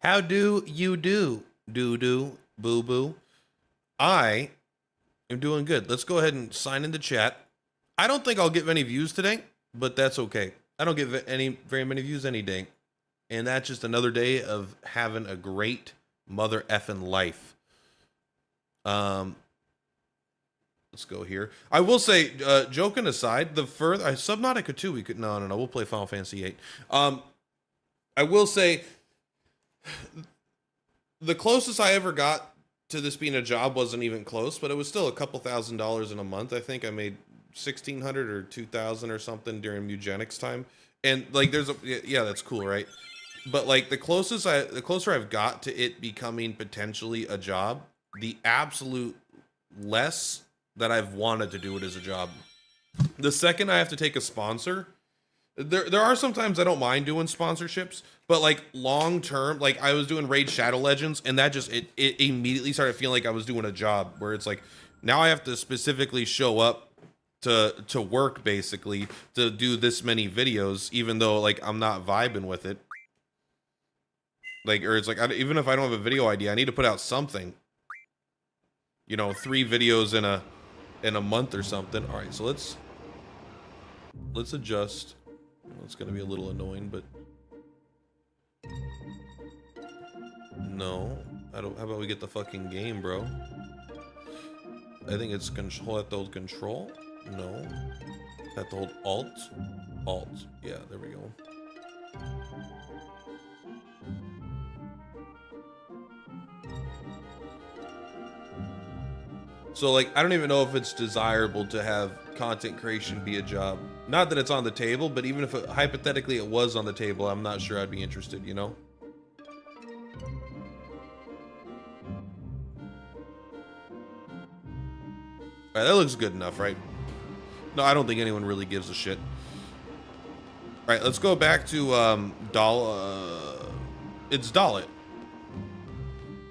How do you do? Doo-doo, boo-boo. I am doing good. Let's go ahead and sign into chat. I don't think I'll get many views today, but that's okay. I don't get very many views any day. And that's just another day of having a great mother effing life. Let's go here. I will say, joking aside, the further Subnautica 2, we could no, we'll play Final Fantasy 8. I will say the closest I ever got to this being a job wasn't even close, but it was still a couple $1,000s in a month. I think I made 1,600 or 2,000 or something during Mugenics time. And like, there's a, yeah, that's cool, right? But like the closer I've got to it becoming potentially a job, the absolute less that I've wanted to do it as a job. The second I have to take a sponsor, there are sometimes I don't mind doing sponsorships, but like long term, like I was doing Raid Shadow Legends, and that just it immediately started feeling like I was doing a job where it's like now I have to specifically show up to work basically to do this many videos, even though like I'm not vibing with it. Like, or it's like even if I don't have a video idea, I need to put out something. You know, 3 videos in a month or something. All right, so let's adjust. It's gonna be a little annoying, but no, I don't. How about we get the fucking game, bro? I think it's control. Have to hold control. No, have to hold alt. Yeah, there we go. So like, I don't even know if it's desirable to have content creation be a job. Not that it's on the table, but even if hypothetically it was on the table, I'm not sure I'd be interested, you know? All right, that looks good enough, right? No, I don't think anyone really gives a shit. All right, let's go back to it's Dalit.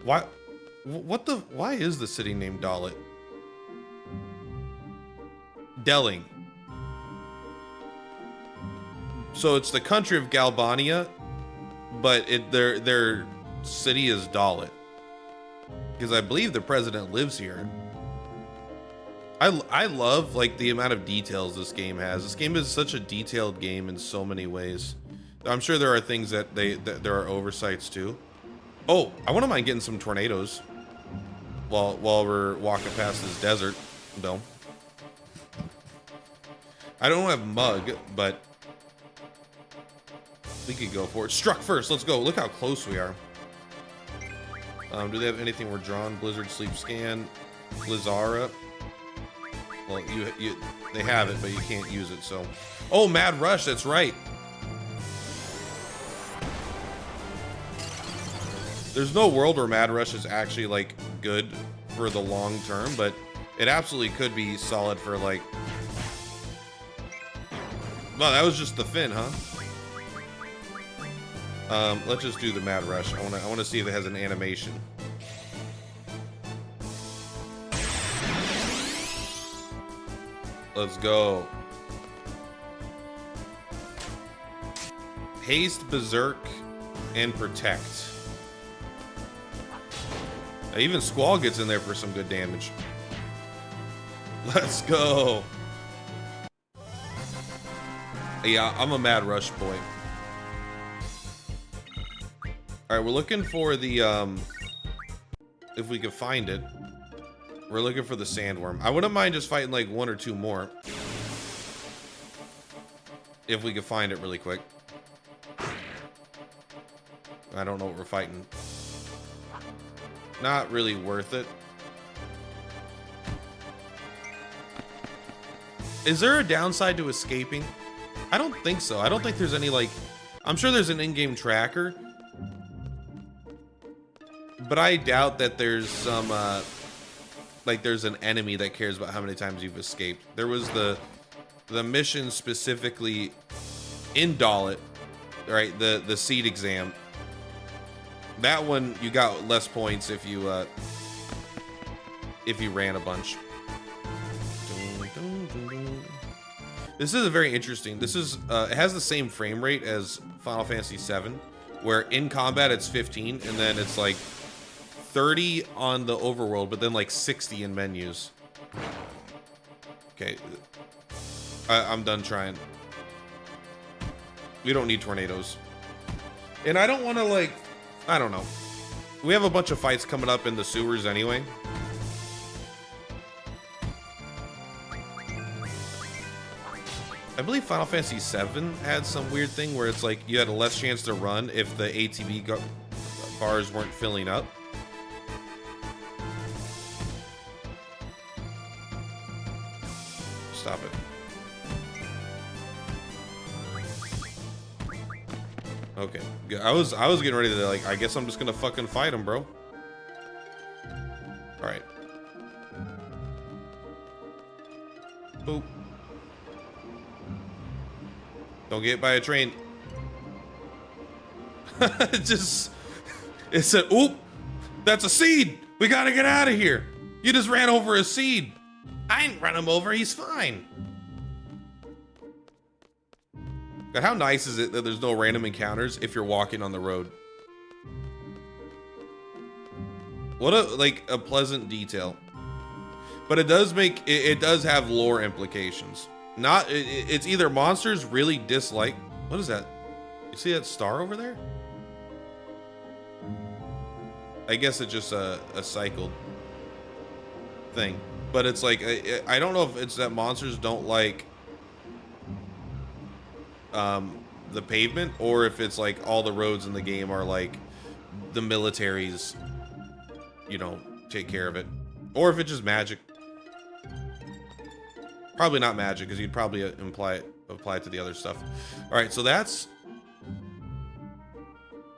Why is the city named Dalit? Delling. So it's the country of Galbania, but their city is Dalit. Because I believe the president lives here. I love like the amount of details this game has. This game is such a detailed game in so many ways. I'm sure there are things that there are oversights too. Oh, I wouldn't mind getting some tornadoes while we're walking past this desert, though. I don't have mug, but we could go for it. Struck first. Let's go. Look how close we are. Do they have anything we're drawn? Blizzard, Sleep Scan, Blizzara. Well, they have it, but you can't use it. So, oh, Mad Rush. That's right. There's no world where Mad Rush is actually like good for the long term, but it absolutely could be solid for like. Well, that was just the fin, huh? Let's just do the Mad Rush. I want to see if it has an animation. Let's go. Haste, Berserk, and Protect. Even Squall gets in there for some good damage. Let's go. Yeah, I'm a Mad Rush boy. Alright, we're looking for the, if we can find it. We're looking for the Sandworm. I wouldn't mind just fighting like 1 or 2 more. If we could find it really quick. I don't know what we're fighting. Not really worth it. Is there a downside to escaping? I don't think so. I don't think there's any like, I'm sure there's an in-game tracker, but I doubt that there's some like there's an enemy that cares about how many times you've escaped. There was the mission specifically in Dalit, right? The seed exam. That one you got less points if you ran a bunch. This is a very interesting. This is it has the same frame rate as Final Fantasy VII, where in combat it's 15, and then it's like 30 on the overworld, but then like 60 in menus. Okay. I'm done trying. We don't need tornadoes. And I don't want to, like, I don't know. We have a bunch of fights coming up in the sewers anyway. I believe Final Fantasy VII had some weird thing where it's like you had a less chance to run if the ATB bars weren't filling up. Stop it. Okay. I was getting ready to, like, I guess I'm just gonna fucking fight him, bro. Alright. Boop. Don't get hit by a train. It said, oop, that's a seed. We gotta get out of here. You just ran over a seed. I didn't run him over, he's fine. God, how nice is it that there's no random encounters if you're walking on the road? What a pleasant detail. But it does make, it does have lore implications. It's either monsters really dislike, what is that? You see that star over there? I guess it's just a cycled thing. But it's like, I don't know if it's that monsters don't like the pavement, or if it's like all the roads in the game are like the military's, you know, take care of it. Or if it's just magic. Probably not magic, because you'd probably apply it to the other stuff. All right, so that's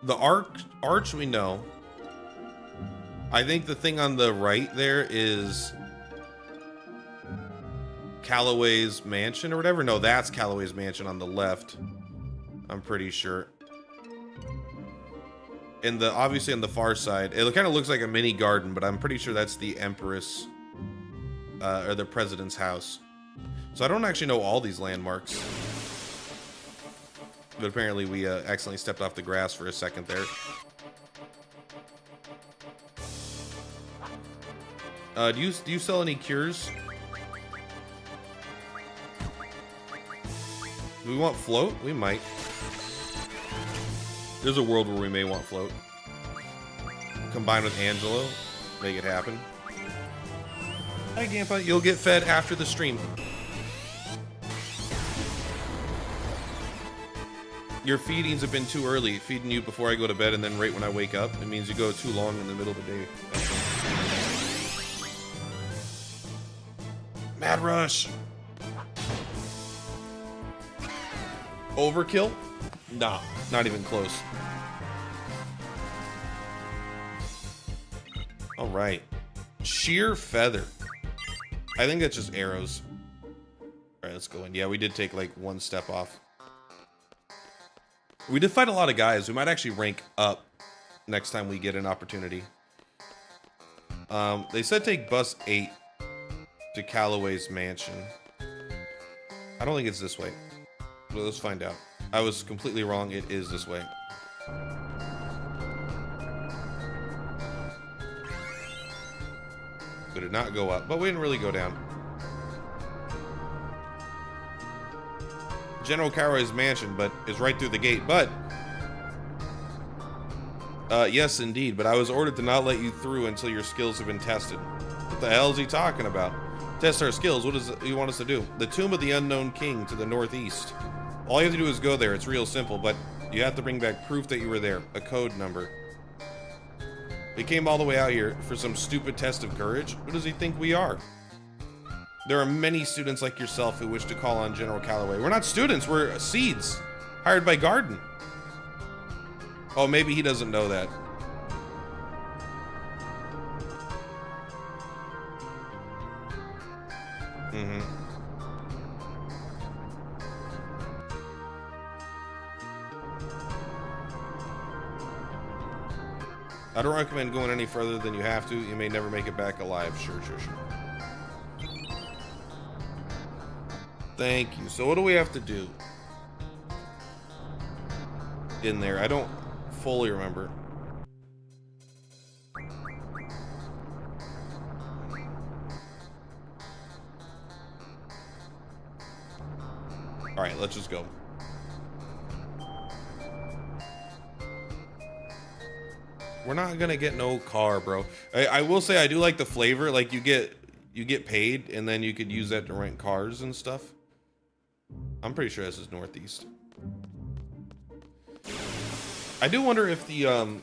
the arch we know. I think the thing on the right there is Calloway's mansion or whatever. No, that's Calloway's mansion on the left. I'm pretty sure. And obviously on the far side, it kind of looks like a mini garden, but I'm pretty sure that's the Empress or the President's house. So I don't actually know all these landmarks. But apparently we accidentally stepped off the grass for a second there. Do you sell any cures? Do we want float? We might. There's a world where we may want float. Combine with Angelo. Make it happen. Hi, Gampa. You'll get fed after the stream. Your feedings have been too early. Feeding you before I go to bed and then right when I wake up. It means you go too long in the middle of the day. Mad rush. Overkill? Nah, not even close. All right. Sheer feather. I think that's just arrows. All right, let's go in. Yeah, we did take like one step off. We did fight a lot of guys. We might actually rank up next time we get an opportunity. They said take bus 8 to Calloway's mansion. I don't think it's this way. Well, let's find out. I was completely wrong. It is this way. We did not go up, but we didn't really go down. General Calloway's mansion, but is right through the gate. But yes, indeed. But I was ordered to not let you through until your skills have been tested. What the hell is he talking about? Test our skills. What does he want us to do? The tomb of the unknown king to the northeast. All you have to do is go there. It's real simple, but you have to bring back proof that you were there. A code number. We came all the way out here for some stupid test of courage. Who does he think we are? There are many students like yourself who wish to call on General Calloway. We're not students, we're seeds. Hired by Garden. Oh, maybe he doesn't know that. Mm-hmm. I don't recommend going any further than you have to. You may never make it back alive. Sure. Thank you. So what do we have to do in there? I don't fully remember. All right, let's just go. We're not gonna get no car, bro. I will say I do like the flavor. Like you get paid, and then you could use that to rent cars and stuff. I'm pretty sure this is northeast. I do wonder if the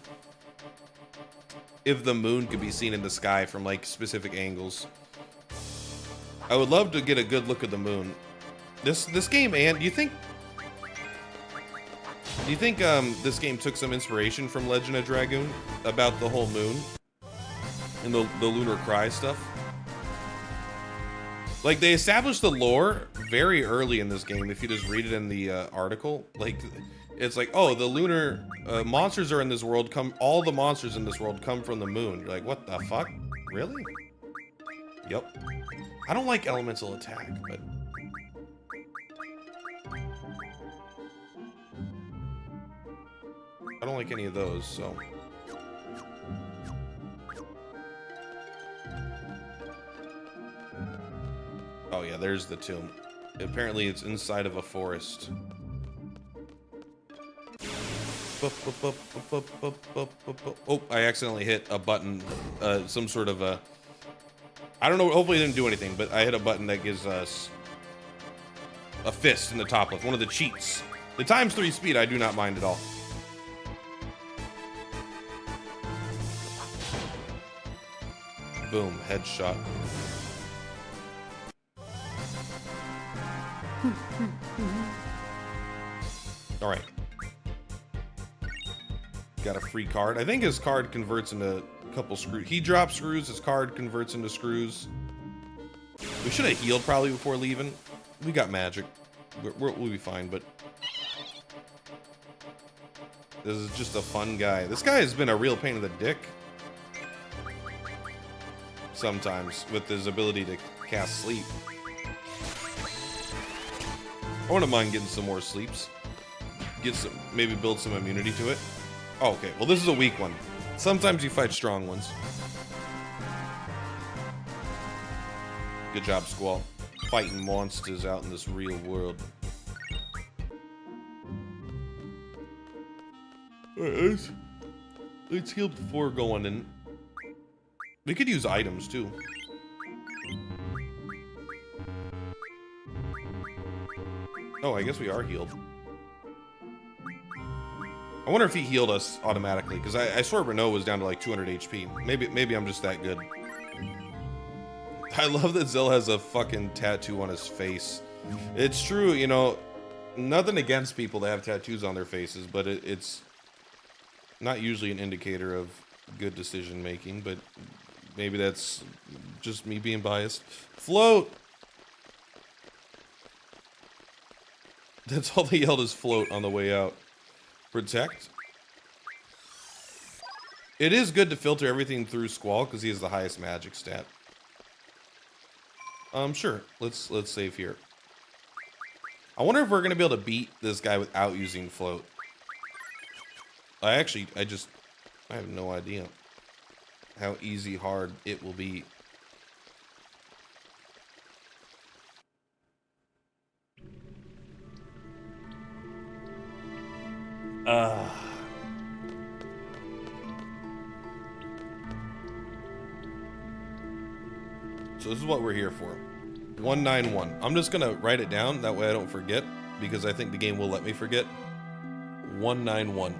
moon could be seen in the sky from like specific angles. I would love to get a good look at the moon. This game, and do you think this game took some inspiration from Legend of Dragoon about the whole moon and the lunar cry stuff? Like, they established the lore very early in this game. If you just read it in the article, like, it's like, oh, the lunar monsters are in this world. All the monsters in this world come from the moon. You're like, what the fuck? Really? Yep. I don't like elemental attack, but I don't like any of those, so. Oh yeah, there's the tomb. Apparently it's inside of a forest. Oh, I accidentally hit a button, some sort of a, I don't know, hopefully it didn't do anything, but I hit a button that gives us a fist in the top left, one of the cheats. The ×3 speed I do not mind at all. Boom, headshot. All right. Got a free card. I think his card converts into a couple screws. He drops screws, his card converts into screws. We should have healed probably before leaving. We got magic. We'll be fine, but this is just a fun guy. This guy has been a real pain in the dick sometimes with his ability to cast sleep. I wouldn't mind getting some more sleeps. Get some, maybe build some immunity to it. Oh, okay, well this is a weak one. Sometimes you fight strong ones. Good job, Squall. Fighting monsters out in this real world. Alright, let's heal before going in. We could use items too. Oh, I guess we are healed. I wonder if he healed us automatically, because I swear Renault was down to like 200 HP. Maybe I'm just that good. I love that Zill has a fucking tattoo on his face. It's true, you know, nothing against people that have tattoos on their faces, but it's not usually an indicator of good decision making, but maybe that's just me being biased. Float! That's all they yelled is float on the way out. Protect. It is good to filter everything through Squall because he has the highest magic stat. Sure. Let's save here. I wonder if we're gonna be able to beat this guy without using float. I have no idea how easy, hard it will be. So this is what we're here for. 191. I'm just gonna write it down, that way I don't forget, because I think the game will let me forget. 191.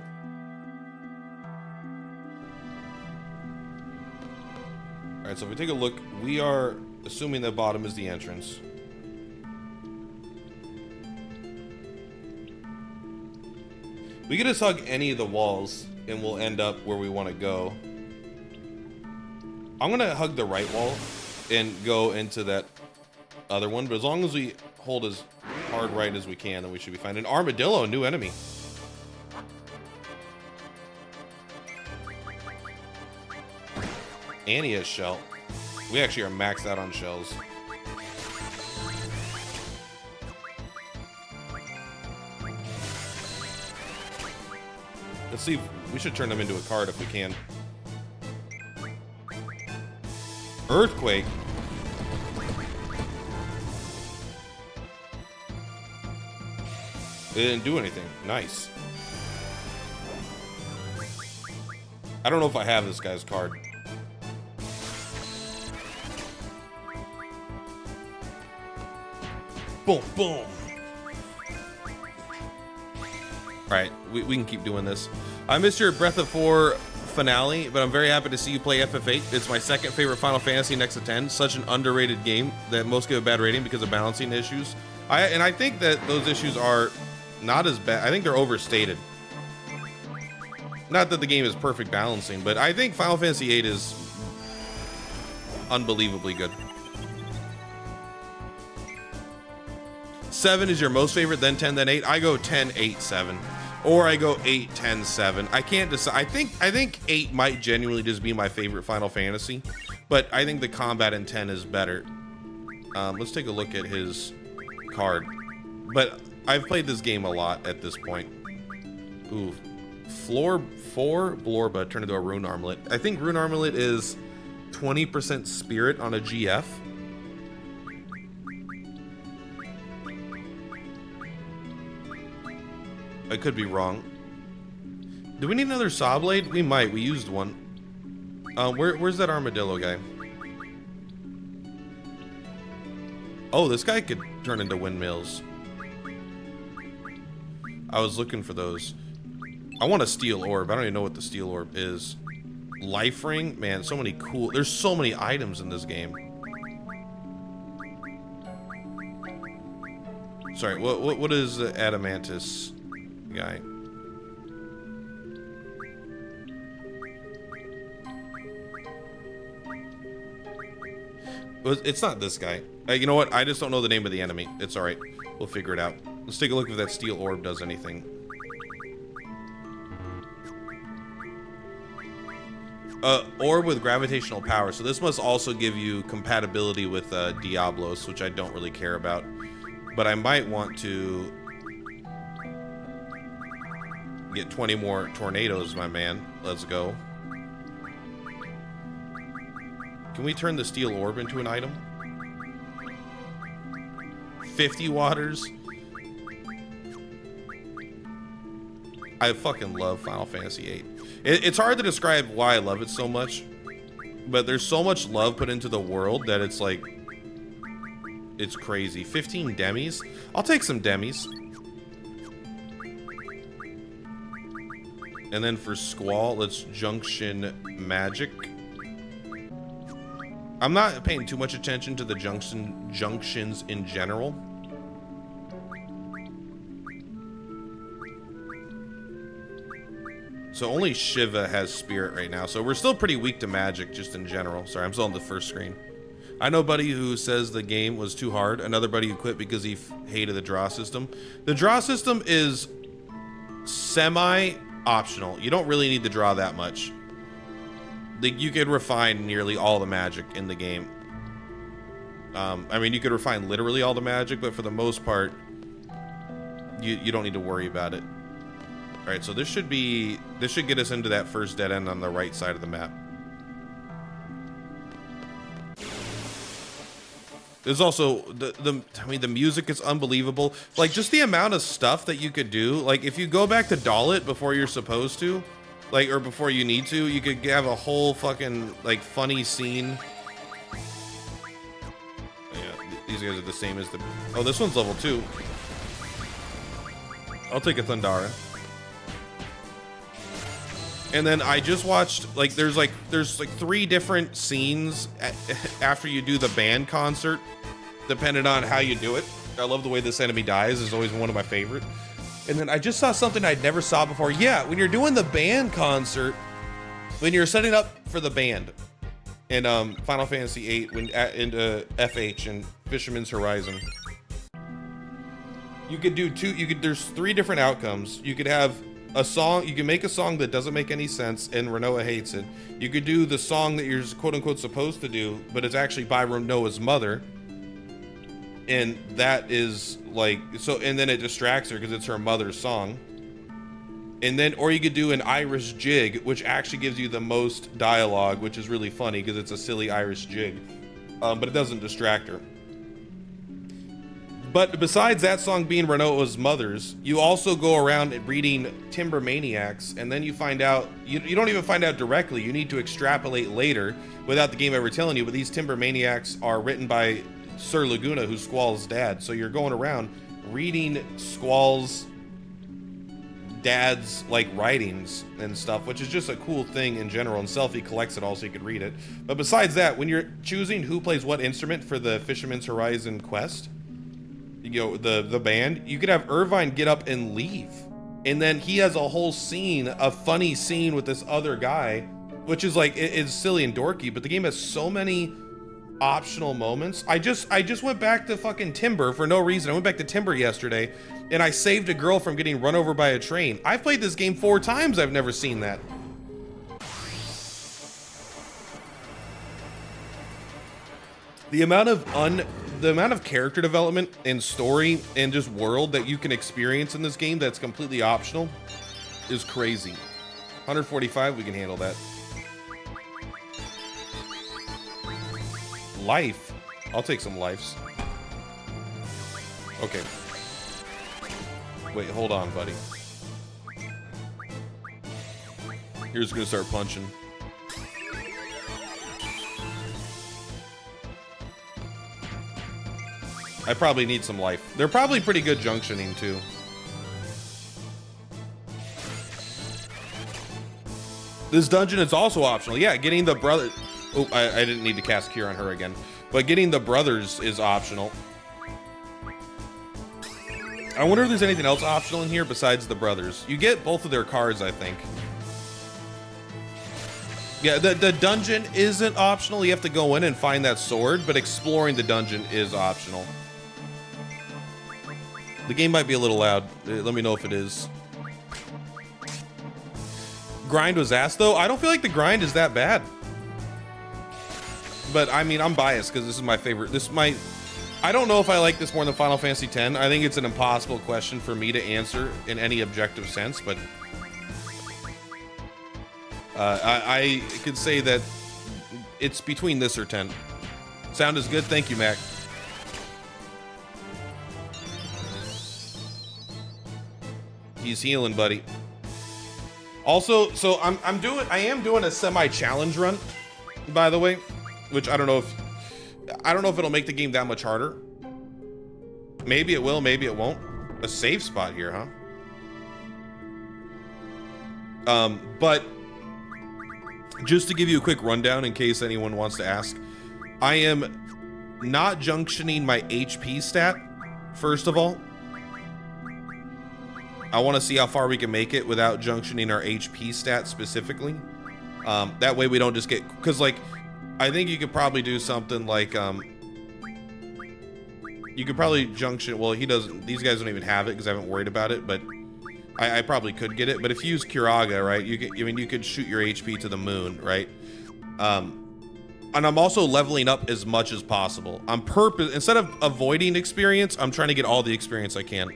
Alright, so if we take a look, we are assuming the bottom is the entrance. We can just hug any of the walls and we'll end up where we want to go. I'm gonna hug the right wall and go into that other one, but as long as we hold as hard right as we can, then we should be fine. An armadillo, a new enemy. And he has shell. We actually are maxed out on shells. Let's see if we should turn them into a card if we can. Earthquake. It didn't do anything. Nice. I don't know if I have this guy's card. Boom, boom. Alright, we can keep doing this. I missed your Breath of 4 finale, but I'm very happy to see you play FF8. It's my second favorite Final Fantasy next to 10. Such an underrated game that most give a bad rating because of balancing issues. I think that those issues are not as bad. I think they're overstated. Not that the game is perfect balancing, but I think Final Fantasy VIII is unbelievably good. 7 is your most favorite, then 10, then 8. I go 10, 8, 7. Or I go 8, 10, 7. I can't decide. I think 8 might genuinely just be my favorite Final Fantasy, but I think the combat in 10 is better. Let's take a look at his card. But I've played this game a lot at this point. Ooh. Floor 4 Blorba turned into a Rune Armlet. I think Rune Armlet is 20% spirit on a GF. I could be wrong. Do we need another saw blade? We might. We used one. Where's that armadillo guy? Oh, this guy could turn into windmills. I was looking for those. I want a steel orb. I don't even know what the steel orb is. Life ring? Man, so many cool... There's so many items in this game. Sorry, what is the Adamantus guy? It's not this guy. You know what? I just don't know the name of the enemy. It's alright. We'll figure it out. Let's take a look if that steel orb does anything. Orb with gravitational power. So this must also give you compatibility with Diablos, which I don't really care about. But I might want to get 20 more tornadoes, my man. Let's go. Can we turn the steel orb into an item? 50 waters. I fucking love Final Fantasy VIII. It's hard to describe why I love it so much, but there's so much love put into the world that it's like, it's crazy. 15 demis? I'll take some demis. And then for Squall, let's Junction Magic. I'm not paying too much attention to the junctions in general. So only Shiva has spirit right now. So we're still pretty weak to magic just in general. Sorry, I'm still on the first screen. I know a buddy who says the game was too hard. Another buddy who quit because he hated the draw system. The draw system is semi-optional. You don't really need to draw that much. You could refine nearly all the magic in the game. I mean, you could refine literally all the magic, but for the most part, you don't need to worry about it. All right, so this should get us into that first dead end on the right side of the map. There's also I mean, the music is unbelievable. Like, just the amount of stuff that you could do. Like, if you go back to doll it before you're supposed to, like, or before you need to, you could have a whole fucking, like, funny scene. Yeah, these guys are the same as the... Oh, this one's level 2. I'll take a Thundara. And then I just watched, like, there's 3 different scenes after you do the band concert, depending on how you do it. I love the way this enemy dies. It's always one of my favorite. And then I just saw something I'd never saw before. Yeah, when you're doing the band concert, when you're setting up for the band in Final Fantasy VIII, into FH and Fisherman's Horizon, you could do there's 3 different outcomes. You could have a song, you can make a song that doesn't make any sense and Renoa hates it. You could do the song that you're quote unquote supposed to do, but it's actually by Renoa's mother. And that is like, so, and then it distracts her because it's her mother's song. And then, or you could do an Irish jig, which actually gives you the most dialogue, which is really funny because it's a silly Irish jig, but it doesn't distract her. But besides that song being Renoa's mother's, you also go around reading Timber Maniacs, and then you find out, you don't even find out directly, you need to extrapolate later without the game ever telling you, but these Timber Maniacs are written by Sir Laguna, who's Squall's dad. So you're going around reading Squall's dad's like writings and stuff, which is just a cool thing in general, and Selphie collects it all so you could read it. But besides that, when you're choosing who plays what instrument for the Fisherman's Horizon quest, you know, the band, you could have Irvine get up and leave, and then he has a whole scene, a funny scene with this other guy, which is like, it's silly and dorky, but the game has so many optional moments. I just went back to fucking Timber for no reason. I went back to Timber yesterday, and I saved a girl from getting run over by a train. I've played this game 4 times. I've never seen that. The amount of character development and story and just world that you can experience in this game that's completely optional is crazy. 145, we can handle that. Life. I'll take some lives. Okay. Wait, hold on, buddy. You're just gonna start punching. I probably need some life. They're probably pretty good junctioning too. This dungeon is also optional. Yeah, getting the brother. Oh, I didn't need to cast Cure on her again. But getting the brothers is optional. I wonder if there's anything else optional in here besides the brothers. You get both of their cards, I think. Yeah, the dungeon isn't optional. You have to go in and find that sword, but exploring the dungeon is optional. The game might be a little loud. Let me know if it is. Grind was ass, though. I don't feel like the grind is that bad. But, I mean, I'm biased because this is my favorite. I don't know if I like this more than Final Fantasy X. I think it's an impossible question for me to answer in any objective sense, but I could say that it's between this or 10. Sound is good. Thank you, Mac. He's healing, buddy. Also, so I am doing a semi-challenge run, by the way, which I don't know if it'll make the game that much harder. Maybe it will, maybe it won't. A safe spot here, huh? But just to give you a quick rundown in case anyone wants to ask, I am not junctioning my HP stat, first of all. I want to see how far we can make it without junctioning our HP stat specifically. That way we don't just get, because like, I think you could probably do something like, you could probably junction, well, these guys don't even have it because I haven't worried about it, but I probably could get it. But if you use Kiraga, right, you could shoot your HP to the moon, right? And I'm also leveling up as much as possible. On purpose, instead of avoiding experience, I'm trying to get all the experience I can.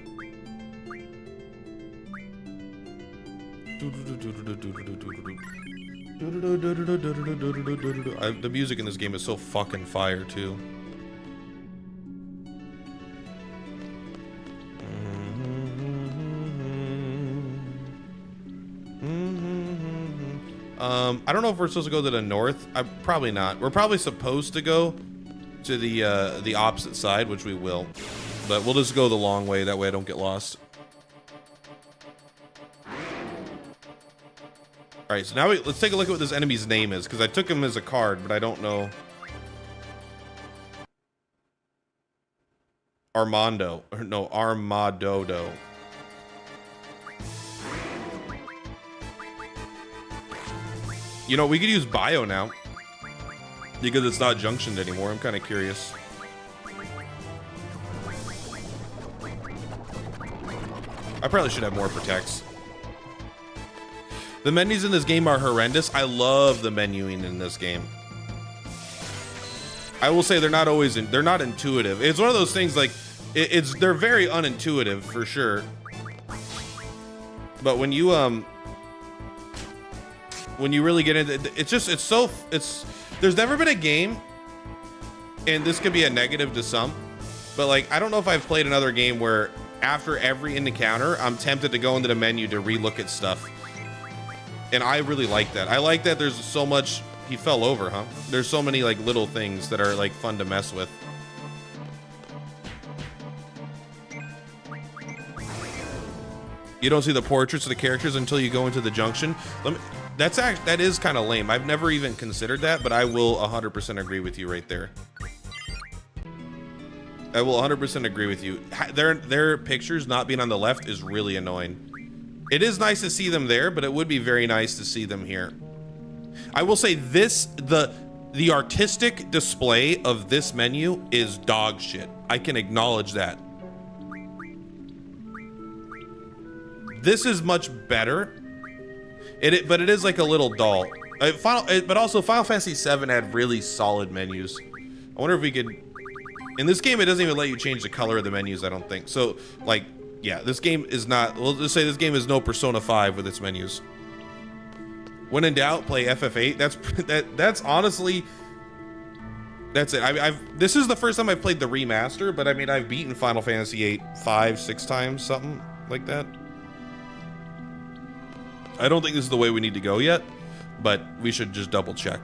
The music in this game is so fucking fire too. I don't know if we're supposed to go to the north. Probably not. We're probably supposed to go to the opposite side, which we will. But we'll just go the long way. That way I don't get lost. All right, so now let's take a look at what this enemy's name is, because I took him as a card, but I don't know. Armando. No, Armadodo. You know, we could use Bio now, because it's not junctioned anymore. I'm kind of curious. I probably should have more protects. The menus in this game are horrendous. I love the menuing in this game. I will say they're not intuitive. It's one of those things like they're very unintuitive for sure. But when you really get into it, there's never been a game, and this could be a negative to some, but like, I don't know if I've played another game where after every encounter, I'm tempted to go into the menu to relook at stuff. And I really like that. I like that there's so much. He fell over, huh? There's so many like little things that are like fun to mess with. You don't see the portraits of the characters until you go into the junction. That is kind of lame. I've never even considered that, but I will 100% agree with you right there. I will 100% agree with you. Their pictures not being on the left is really annoying. It is nice to see them there, but it would be very nice to see them here. I will say this, the artistic display of this menu is dog shit. I can acknowledge that. This is much better. But it is like a little dull. But also Final Fantasy VII had really solid menus. I wonder if we could. In this game, it doesn't even let you change the color of the menus, I don't think. So, like, yeah, this game is not. We'll just say this game is no Persona 5 with its menus. When in doubt, play FF8. That's honestly. That's it. This is the first time I've played the remaster, but I mean, I've beaten Final Fantasy VIII 5, 6 times, something like that. I don't think this is the way we need to go yet, but we should just double check.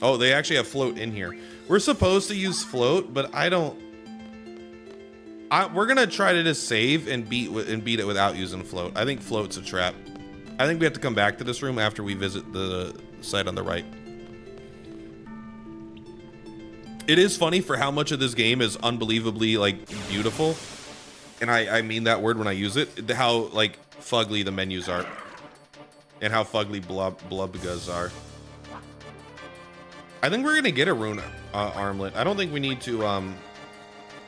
Oh, they actually have float in here. We're supposed to use float, but we're gonna try to just save and beat it without using float. I think float's a trap. I think we have to come back to this room after we visit the site on the right. It is funny for how much of this game is unbelievably like beautiful. And I mean that word when I use it, how like fugly the menus are and how fugly blubgas are. I think we're gonna get a rune armlet. I don't think we need to oh,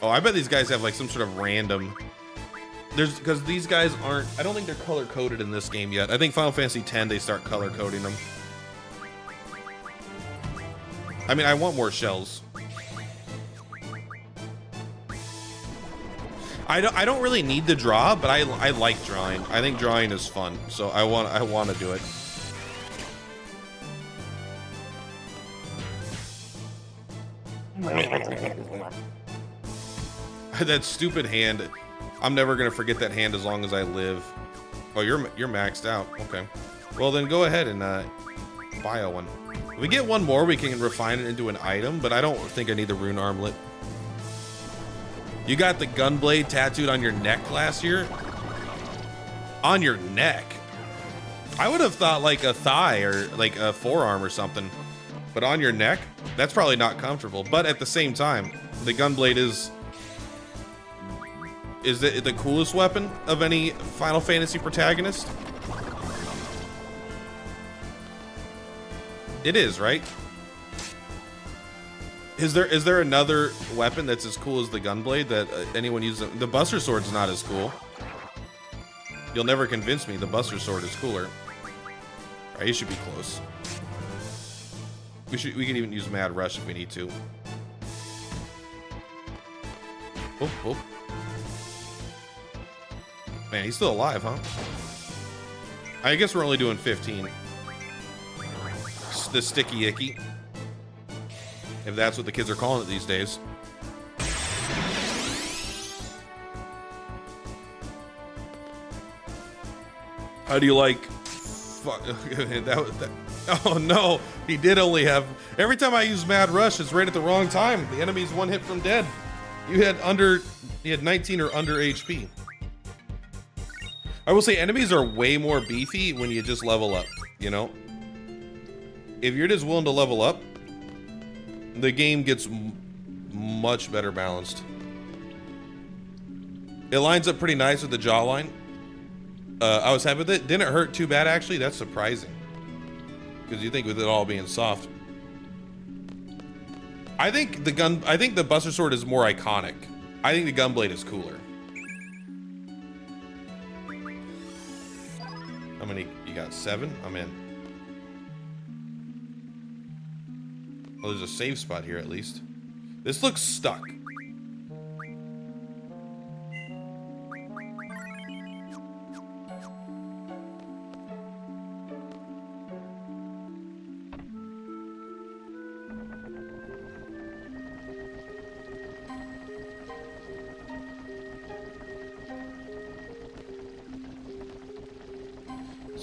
I bet these guys have like some sort of random, because these guys aren't, I don't think they're color coded in this game yet. I think Final Fantasy X they start color coding them. I mean, I want more shells. I don't really need to draw, but I like drawing. I think drawing is fun, so I want to do it. That stupid hand. I'm never gonna forget that hand as long as I live. Oh, you're maxed out. Okay. Well, then go ahead and buy a one. If we get one more, we can refine it into an item, but I don't think I need the rune armlet. You got the gunblade tattooed on your neck last year? On your neck? I would have thought like a thigh or like a forearm or something. But on your neck? That's probably not comfortable. But at the same time, the gunblade is the coolest weapon of any Final Fantasy protagonist? It is, right? Is there another weapon that's as cool as the gunblade that anyone uses? The Buster Sword's not as cool. You'll never convince me the Buster Sword is cooler. All right, you should be close. We can even use Mad Rush if we need to. Oh, oh. Man, he's still alive, huh? I guess we're only doing 15. The sticky icky. If that's what the kids are calling it these days. How do you like? Oh no, he did only have. Every time I use Mad Rush, it's right at the wrong time. The enemy's one hit from dead. You had 19 or under HP. I will say enemies are way more beefy when you just level up. You know, if you're just willing to level up, the game gets much better balanced. It lines up pretty nice with the jawline. I was happy with it. Didn't hurt too bad, actually. That's surprising. Because you think with it all being soft. I think the Buster Sword is more iconic. I think the Gunblade is cooler. How many? You got 7? I'm in. Well, there's a save spot here at least. This looks stuck.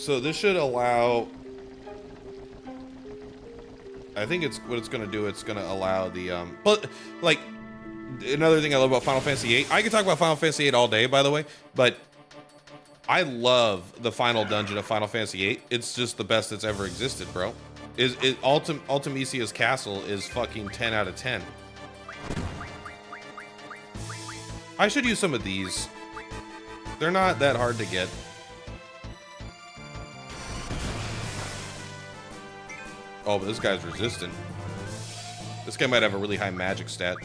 So this should allow, I think it's what it's going to do. It's going to allow the, but like another thing I love about Final Fantasy VIII, I could talk about Final Fantasy VIII all day, by the way, but I love the final dungeon of Final Fantasy VIII. It's just the best that's ever existed, bro. Ultimisia's castle is fucking 10 out of 10. I should use some of these. They're not that hard to get. Oh, but this guy's resistant. This guy might have a really high magic stat.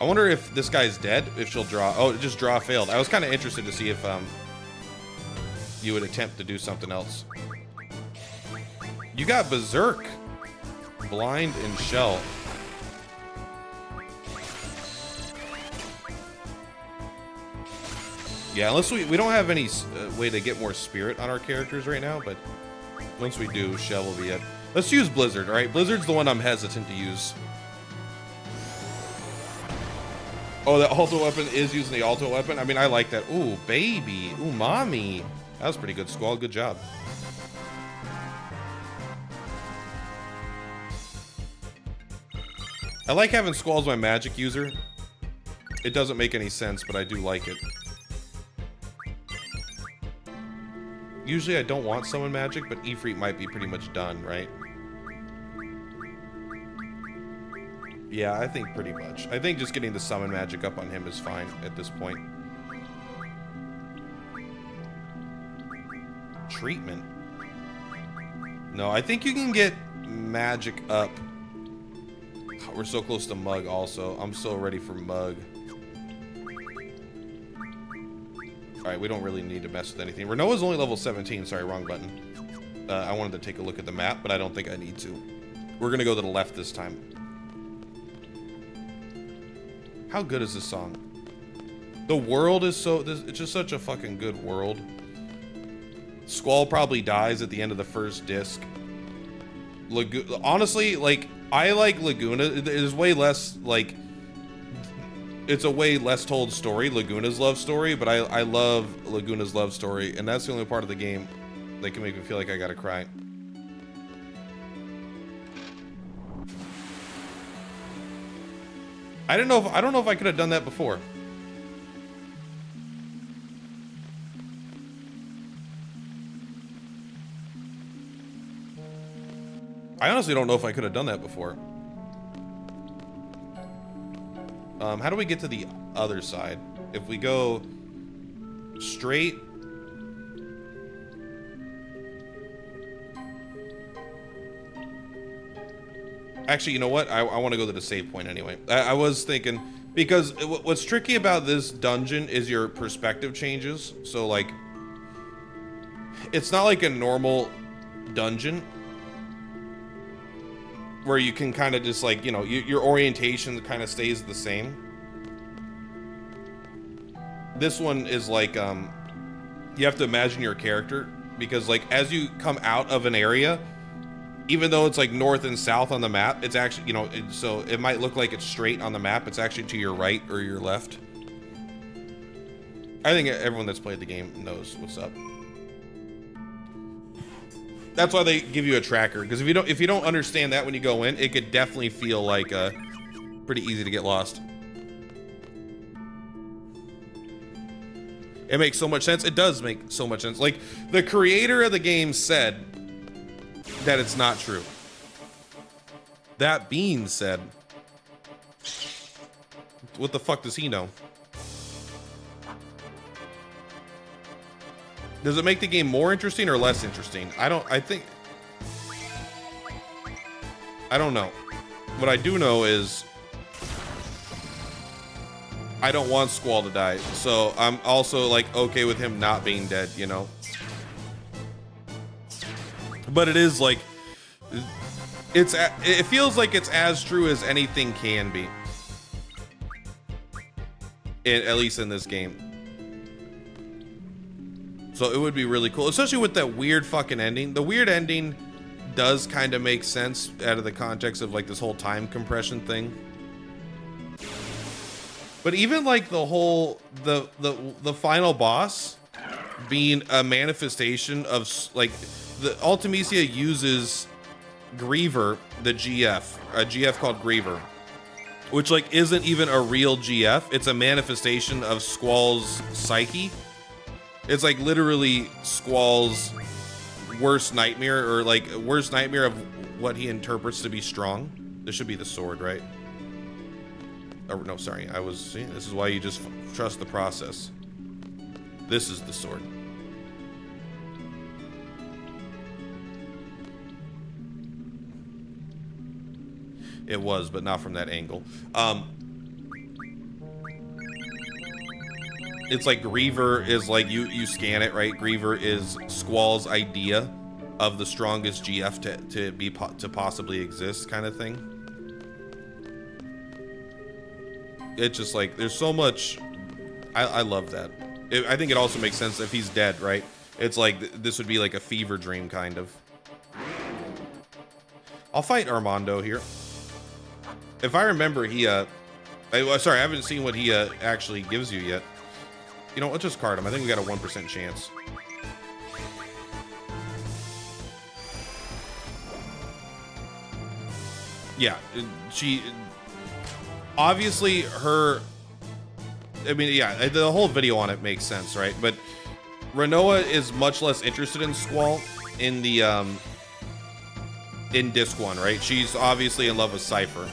I wonder if this guy's dead, if she'll draw. Oh, just draw failed. I was kind of interested to see if you would attempt to do something else. You got Berserk, Blind, and Shell. Yeah, unless we don't have any way to get more spirit on our characters right now, but once we do, Shell will be it. Let's use Blizzard, all right? Blizzard's the one I'm hesitant to use. Oh, the ultimate weapon is using the ultimate weapon? I mean, I like that. Ooh, baby. Ooh, mommy. That was pretty good, Squall. Good job. I like having Squall as my magic user. It doesn't make any sense, but I do like it. Usually I don't want summon magic, but Ifrit might be pretty much done, right? Yeah, I think pretty much. I think just getting the summon magic up on him is fine at this point. Treatment. No, I think you can get magic up. We're so close to Mug also. I'm so ready for Mug. Alright, we don't really need to mess with anything. Renoa's only level 17. Sorry, wrong button. I wanted to take a look at the map, but I don't think I need to. We're going to go to the left this time. How good is this song? The world is so... It's just such a fucking good world. Squall probably dies at the end of the first disc. Honestly, like, I like Laguna. There's way less, like... It's a way less told story, Laguna's love story, but I love Laguna's love story, and that's the only part of the game that can make me feel like I gotta cry. I don't know if I could have done that before. I honestly don't know if I could have done that before. How do we get to the other side? If we go straight... Actually, you know what? I want to go to the save point anyway. I was thinking... Because what's tricky about this dungeon is your perspective changes. So, like... It's not like a normal dungeon where you can kind of just like, you know, your orientation kind of stays the same. This one is like, you have to imagine your character, because like as you come out of an area, even though it's like north and south on the map, it's actually, you know, so it might look like it's straight on the map, it's actually to your right or your left. I think everyone that's played the game knows what's up. That's why they give you a tracker, because if you don't understand that when you go in, it could definitely feel like pretty easy to get lost. It makes so much sense. It does make so much sense. Like, the creator of the game said that it's not true. That being said, what the fuck does he know? Does it make the game more interesting or less interesting? I don't know. What I do know is I don't want Squall to die, so I'm also like okay with him not being dead, you know? But it is like, it feels like it's as true as anything can be. At least in this game. So it would be really cool, especially with that weird fucking ending. The weird ending does kind of make sense out of the context of like this whole time compression thing. But even like the final boss being a manifestation of like the Ultimecia uses Griever, the GF, a GF called Griever, which like isn't even a real GF. It's a manifestation of Squall's psyche. It's like literally Squall's worst nightmare, or like worst nightmare of what he interprets to be strong. This should be the sword, right? Oh, no, sorry. This is why you just trust the process. This is the sword. It was, but not from that angle. It's like Griever is like, you scan it, right? Griever is Squall's idea of the strongest GF to possibly exist, kind of thing. It's just like, there's so much. I love that. I think it also makes sense if he's dead, right? It's like this would be like a fever dream, kind of. I'll fight Armando here. If I remember, sorry, I haven't seen what he actually gives you yet. You know, let's just card him. I think we got a 1% chance. Yeah, she obviously her. I mean, yeah, the whole video on it makes sense, right? But Renoa is much less interested in Squall in the in disc 1, right? She's obviously in love with Cypher.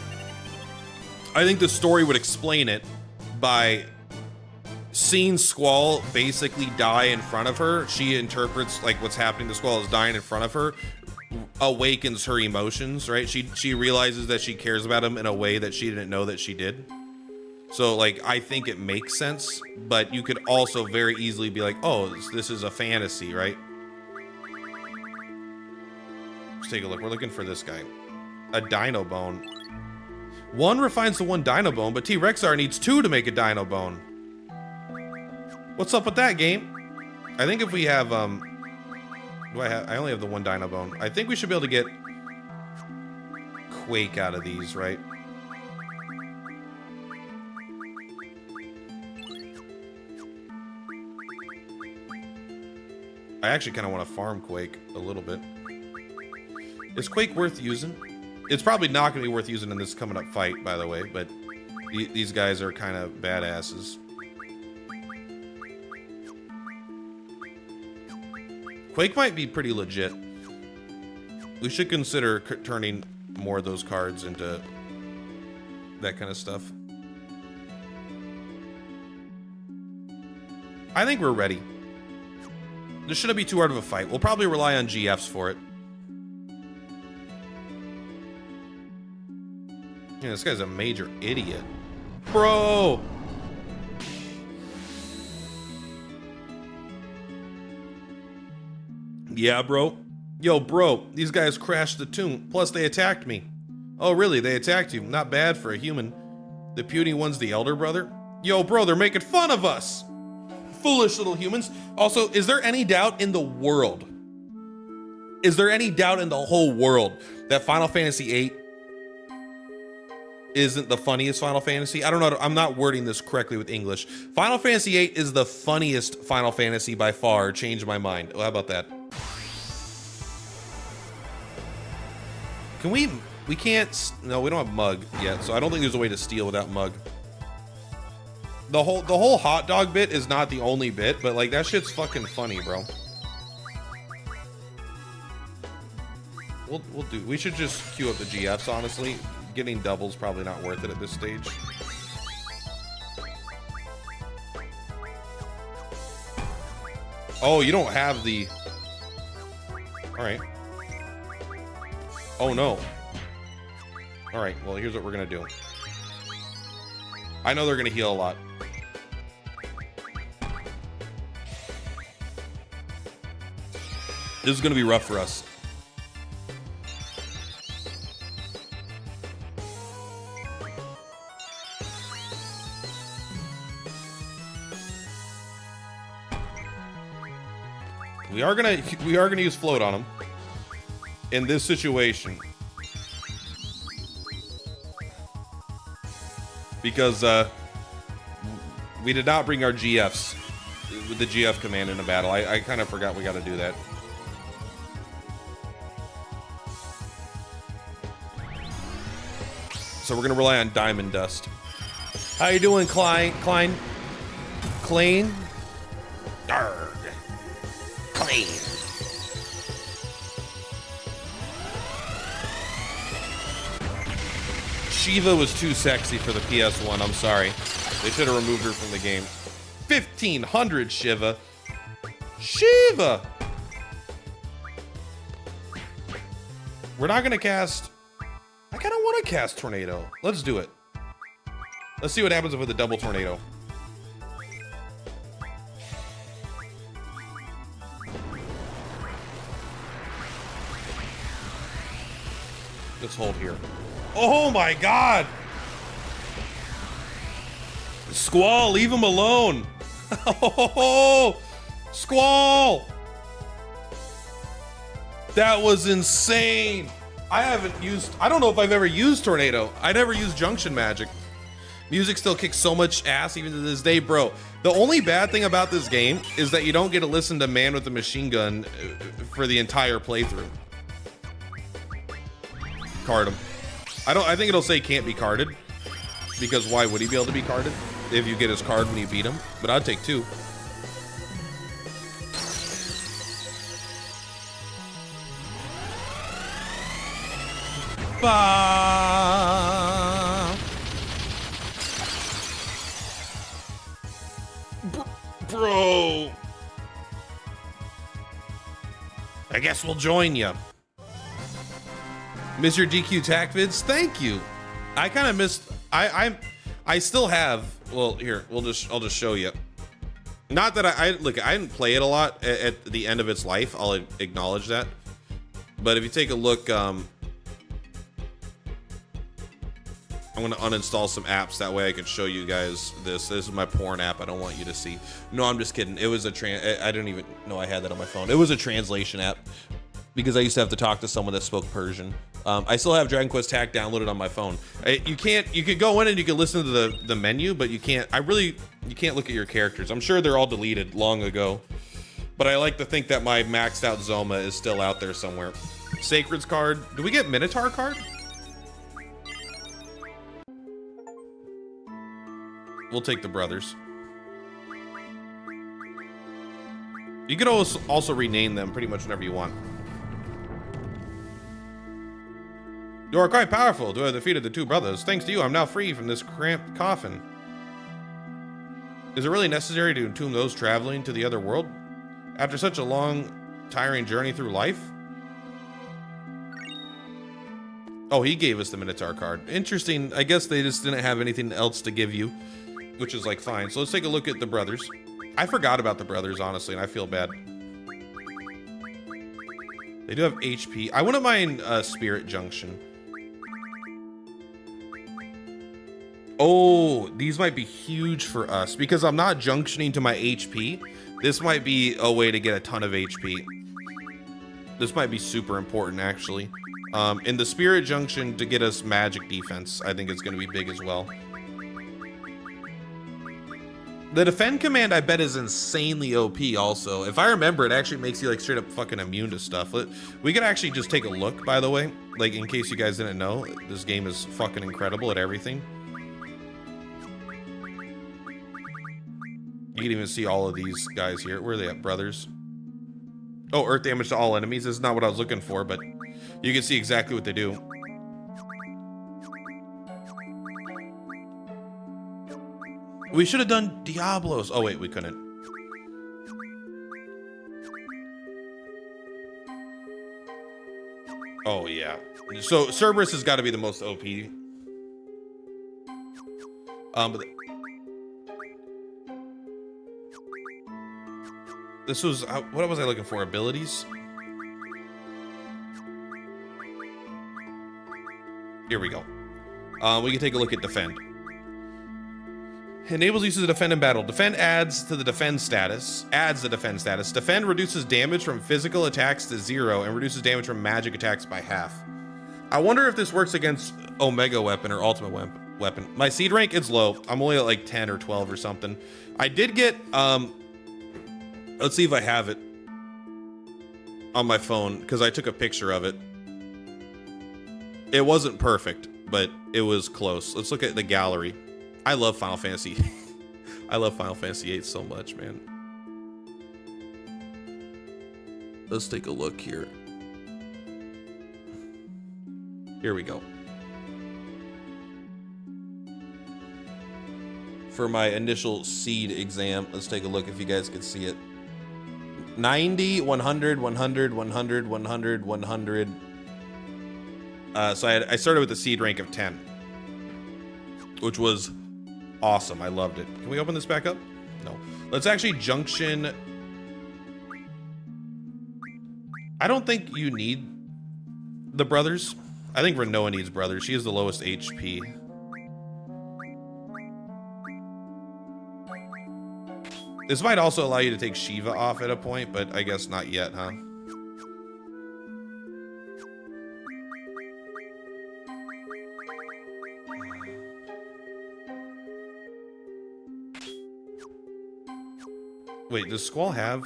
I think the story would explain it by seeing Squall basically die in front of her. She interprets like what's happening to Squall as dying in front of her, awakens her emotions, right? She realizes that she cares about him in a way that she didn't know that she did. So like, I think it makes sense, but you could also very easily be like, oh, this is a fantasy, right? Let's take a look. We're looking for this guy. A Dino Bone. One refines to one Dino Bone, but T-Rexar needs 2 to make a Dino Bone. What's up with that, game? I think if we have, I only have the 1 Dino Bone. I think we should be able to get Quake out of these, right? I actually kind of want to farm Quake a little bit. Is Quake worth using? It's probably not going to be worth using in this coming up fight, by the way, but these guys are kind of badasses. Quake might be pretty legit. We should consider turning more of those cards into that kind of stuff. I think we're ready. This shouldn't be too hard of a fight. We'll probably rely on GFs for it. Yeah, this guy's a major idiot. Bro! Yeah, bro. Yo, bro, these guys crashed the tomb. Plus, they attacked me. Oh, really? They attacked you? Not bad for a human. The puny one's the elder brother? Yo, bro, they're making fun of us. Foolish little humans. Also, is there any doubt in the world? Is there any doubt in the whole world that Final Fantasy VIII isn't the funniest Final Fantasy? I don't know. I'm not wording this correctly with English. Final Fantasy VIII is the funniest Final Fantasy by far. Changed my mind. How about that? Can we can't, no, we don't have Mug yet, so I don't think there's a way to steal without Mug. The whole hot dog bit is not the only bit, but like that shit's fucking funny, bro. We should just queue up the GFs, honestly. Getting doubles probably not worth it at this stage. Oh, you don't have the... Alright. Oh no. Alright, well here's what we're gonna do. I know they're gonna heal a lot. This is gonna be rough for us. We are gonna use float on him in this situation because We did not bring our GFs with the GF command into battle. I kind of forgot we got to do that. So we're gonna rely on Diamond Dust. How you doing, Klein? Klein? Arrgh. Clean. Shiva was too sexy for the PS1. I'm sorry. They should have removed her from the game. 1,500 Shiva. Shiva. We're not gonna cast. I kind of want to cast Tornado. Let's do it. Let's see what happens with the double Tornado. Let's hold here. Oh my God! Squall, leave him alone. Oh, Squall! That was insane. I don't know if I've ever used Tornado. I never used Junction Magic. Music still kicks so much ass even to this day, bro. The only bad thing about this game is that you don't get to listen to Man with the Machine Gun for the entire playthrough. Card him. I think it'll say can't be carded, because why would he be able to be carded if you get his card when you beat him? But I'd take 2. Bro, I guess we'll join you. Miss your DQ tac vids? Thank you. I kind of missed. I still have. Well, here I'll just show you. Not that I didn't play it a lot at the end of its life. I'll acknowledge that. But if you take a look, I'm gonna uninstall some apps, that way I can show you guys this. This is my porn app. I don't want you to see. No, I'm just kidding. It was a I didn't even know I had that on my phone. It was a translation app because I used to have to talk to someone that spoke Persian. I still have Dragon Quest TAC downloaded on my phone. You could go in and you can listen to the menu, but you can't look at your characters. I'm sure they're all deleted long ago, but I like to think that my maxed out Zoma is still out there somewhere. Sacred's card. Do we get Minotaur card? We'll take the brothers. You can also rename them pretty much whenever you want. You are quite powerful to have defeated the 2 brothers. Thanks to you, I'm now free from this cramped coffin. Is it really necessary to entomb those traveling to the other world? After such a long, tiring journey through life? Oh, he gave us the Minotaur card. Interesting. I guess they just didn't have anything else to give you, which is like fine. So let's take a look at the brothers. I forgot about the brothers, honestly, and I feel bad. They do have HP. I wouldn't mind Spirit Junction. Oh, these might be huge for us because I'm not junctioning to my HP. This might be a way to get a ton of HP. This might be super important, actually. And the Spirit Junction to get us magic defense, I think it's going to be big as well. The defend command, I bet, is insanely OP also. If I remember, it actually makes you like straight up fucking immune to stuff. We could actually just take a look, by the way. Like, in case you guys didn't know, this game is fucking incredible at everything. You can even see all of these guys here. Where are they at, brothers? Oh, earth damage to all enemies. This is not what I was looking for, but you can see exactly what they do. We should have done Diablos. Oh, wait, we couldn't. Oh, yeah. So Cerberus has got to be the most OP. But this was, what was I looking for? Abilities? Here we go. We can take a look at defend. Enables use to defend in battle. Defend adds to the defend status. Adds the defend status. Defend reduces damage from physical attacks to 0 and reduces damage from magic attacks by half. I wonder if this works against Omega Weapon or Ultimate weapon. My seed rank is low. I'm only at like 10 or 12 or something. I did get, let's see if I have it on my phone, because I took a picture of it. It wasn't perfect, but it was close. Let's look at the gallery. I love Final Fantasy. I love Final Fantasy VIII so much, man. Let's take a look here. Here we go. For my initial seed exam, let's take a look if you guys can see it. 90, 100, 100, 100, 100, 100. So I started with a seed rank of 10, which was awesome. I loved it. Can we open this back up? No. Let's actually junction. I don't think you need the brothers. I think Renoa needs brothers. She has the lowest HP. This might also allow you to take Shiva off at a point, but I guess not yet, huh? Wait, does Squall have?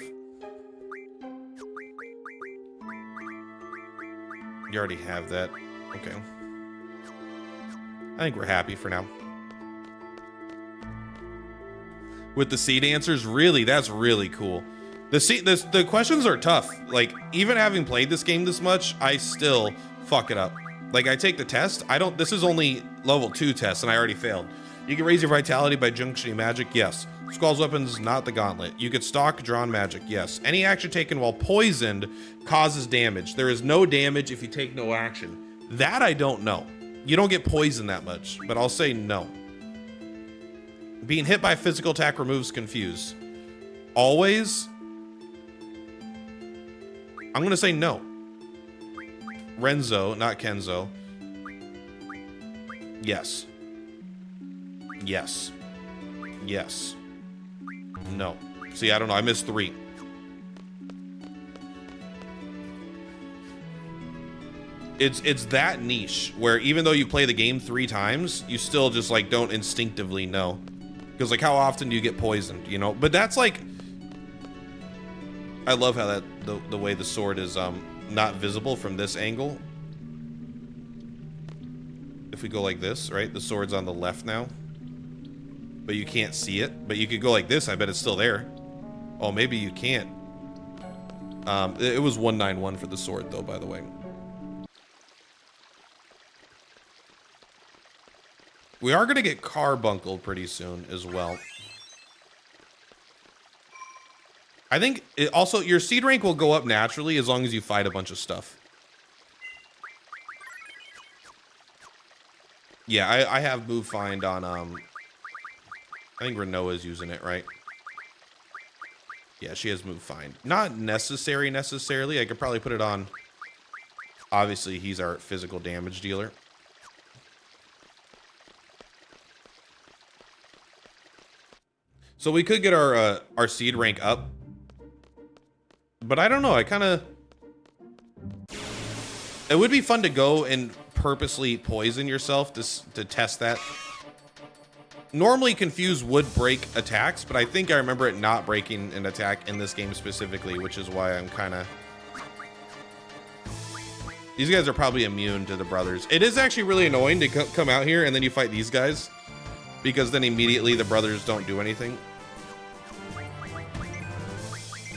You already have that. Okay. I think we're happy for now. With the seed answers, really, that's really cool. The questions are tough. Like, even having played this game this much, I still fuck it up. Like, I take the test. This is only level 2 test, and I already failed. You can raise your vitality by junctioning magic, yes. Squall's weapons, not the gauntlet. You could stock drawn magic, yes. Any action taken while poisoned causes damage. There is no damage if you take no action. That I don't know. You don't get poisoned that much, but I'll say no. Being hit by a physical attack removes confuse. Always? I'm gonna say no. Renzo, not Kenzo. Yes. Yes. Yes. No. See, I don't know. I missed 3. It's that niche where even though you play the game 3 times, you still just like don't instinctively know. Because like how often do you get poisoned, you know? But that's like, I love how that the way the sword is not visible from this angle. If we go like this, right? The sword's on the left now. But you can't see it. But you could go like this, I bet it's still there. Oh, maybe you can't. It was 191 for the sword though, by the way. We are going to get carbuncle pretty soon as well. I think it also your seed rank will go up naturally as long as you fight a bunch of stuff. Yeah, I have move find on I think Renoa is using it, right? Yeah, she has move find. Not necessarily. I could probably put it on. Obviously, he's our physical damage dealer. So we could get our seed rank up. But I don't know, I kind of... It would be fun to go and purposely poison yourself to test that. Normally, Confuse would break attacks, but I think I remember it not breaking an attack in this game specifically, which is why I'm kind of... These guys are probably immune to the brothers. It is actually really annoying to come out here and then you fight these guys, because then immediately the brothers don't do anything.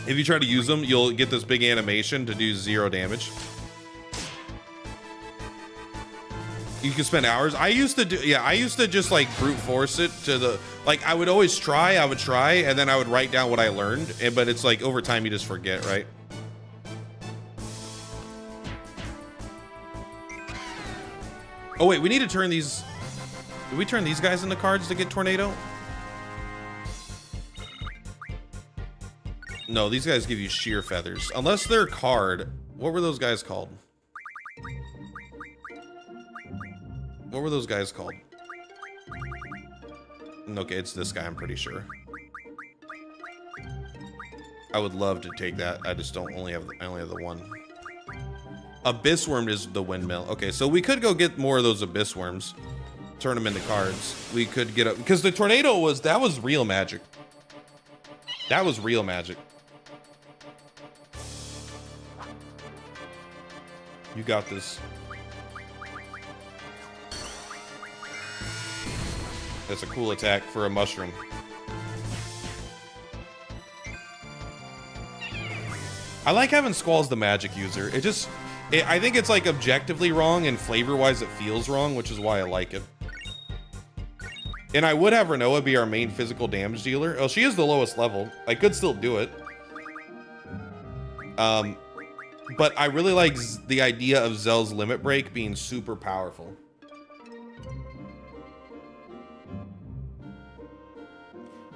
If you try to use them, you'll get this big animation to do 0 damage. You can spend hours. I used to just like brute force it to the, like I would always try, and then I would write down what I learned, but it's like over time you just forget, right? Oh wait, we need to turn these, did we turn these guys into cards to get Tornado? No, these guys give you sheer feathers. Unless they're card. What were those guys called? What were those guys called? Okay, it's this guy, I'm pretty sure. I would love to take that. I just don't only have I only have the one. Abyss Worm is the windmill. Okay, so we could go get more of those Abyss Worms. turn them into cards, we could get up, because the tornado was, that was real magic. That was real magic. You got this. That's a cool attack for a mushroom. I like having Squall's the magic user. I think it's like objectively wrong, and flavor-wise it feels wrong, which is why I like it. And I would have Renoa be our main physical damage dealer. Oh, she is the lowest level. I could still do it. But I really like the idea of Zell's Limit Break being super powerful.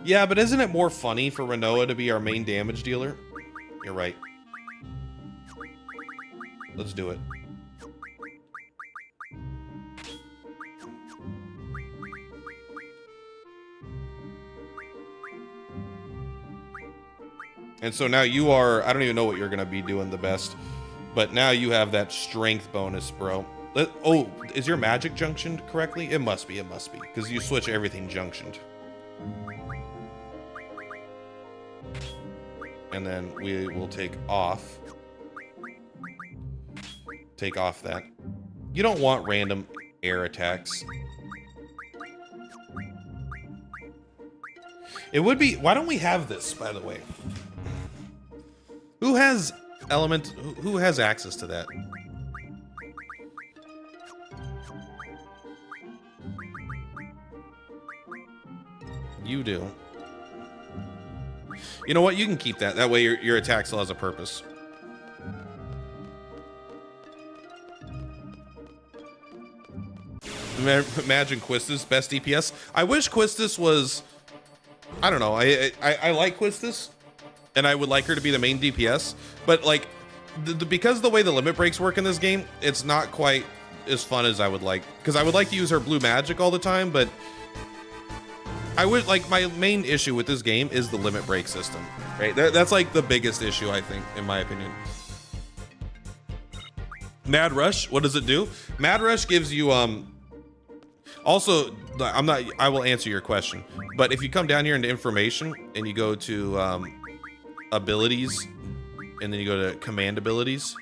Yeah, but isn't it more funny for Renoa to be our main damage dealer? You're right. Let's do it. And so now you are, I don't even know what you're going to be doing the best, but now you have that strength bonus, bro. Oh, is your magic junctioned correctly? It must be, because you switch everything junctioned. And then we will take off that. You don't want random air attacks. It would be, why don't we have this, by the way? Who has who has access to that? You do. You know what? You can keep that. That way your attack still has a purpose. Imagine Quistis best DPS. I wish Quistis was, I don't know. I like Quistis, and I would like her to be the main DPS, but like because of the way the limit breaks work in this game, it's not quite as fun as I would like, because I would like to use her blue magic all the time, but I would like, my main issue with this game is the limit break system, right? That's like the biggest issue, I think, in my opinion. Mad Rush, what does it do? Mad Rush gives you also, I will answer your question, but if you come down here into information and you go to abilities, and then you go to command abilities,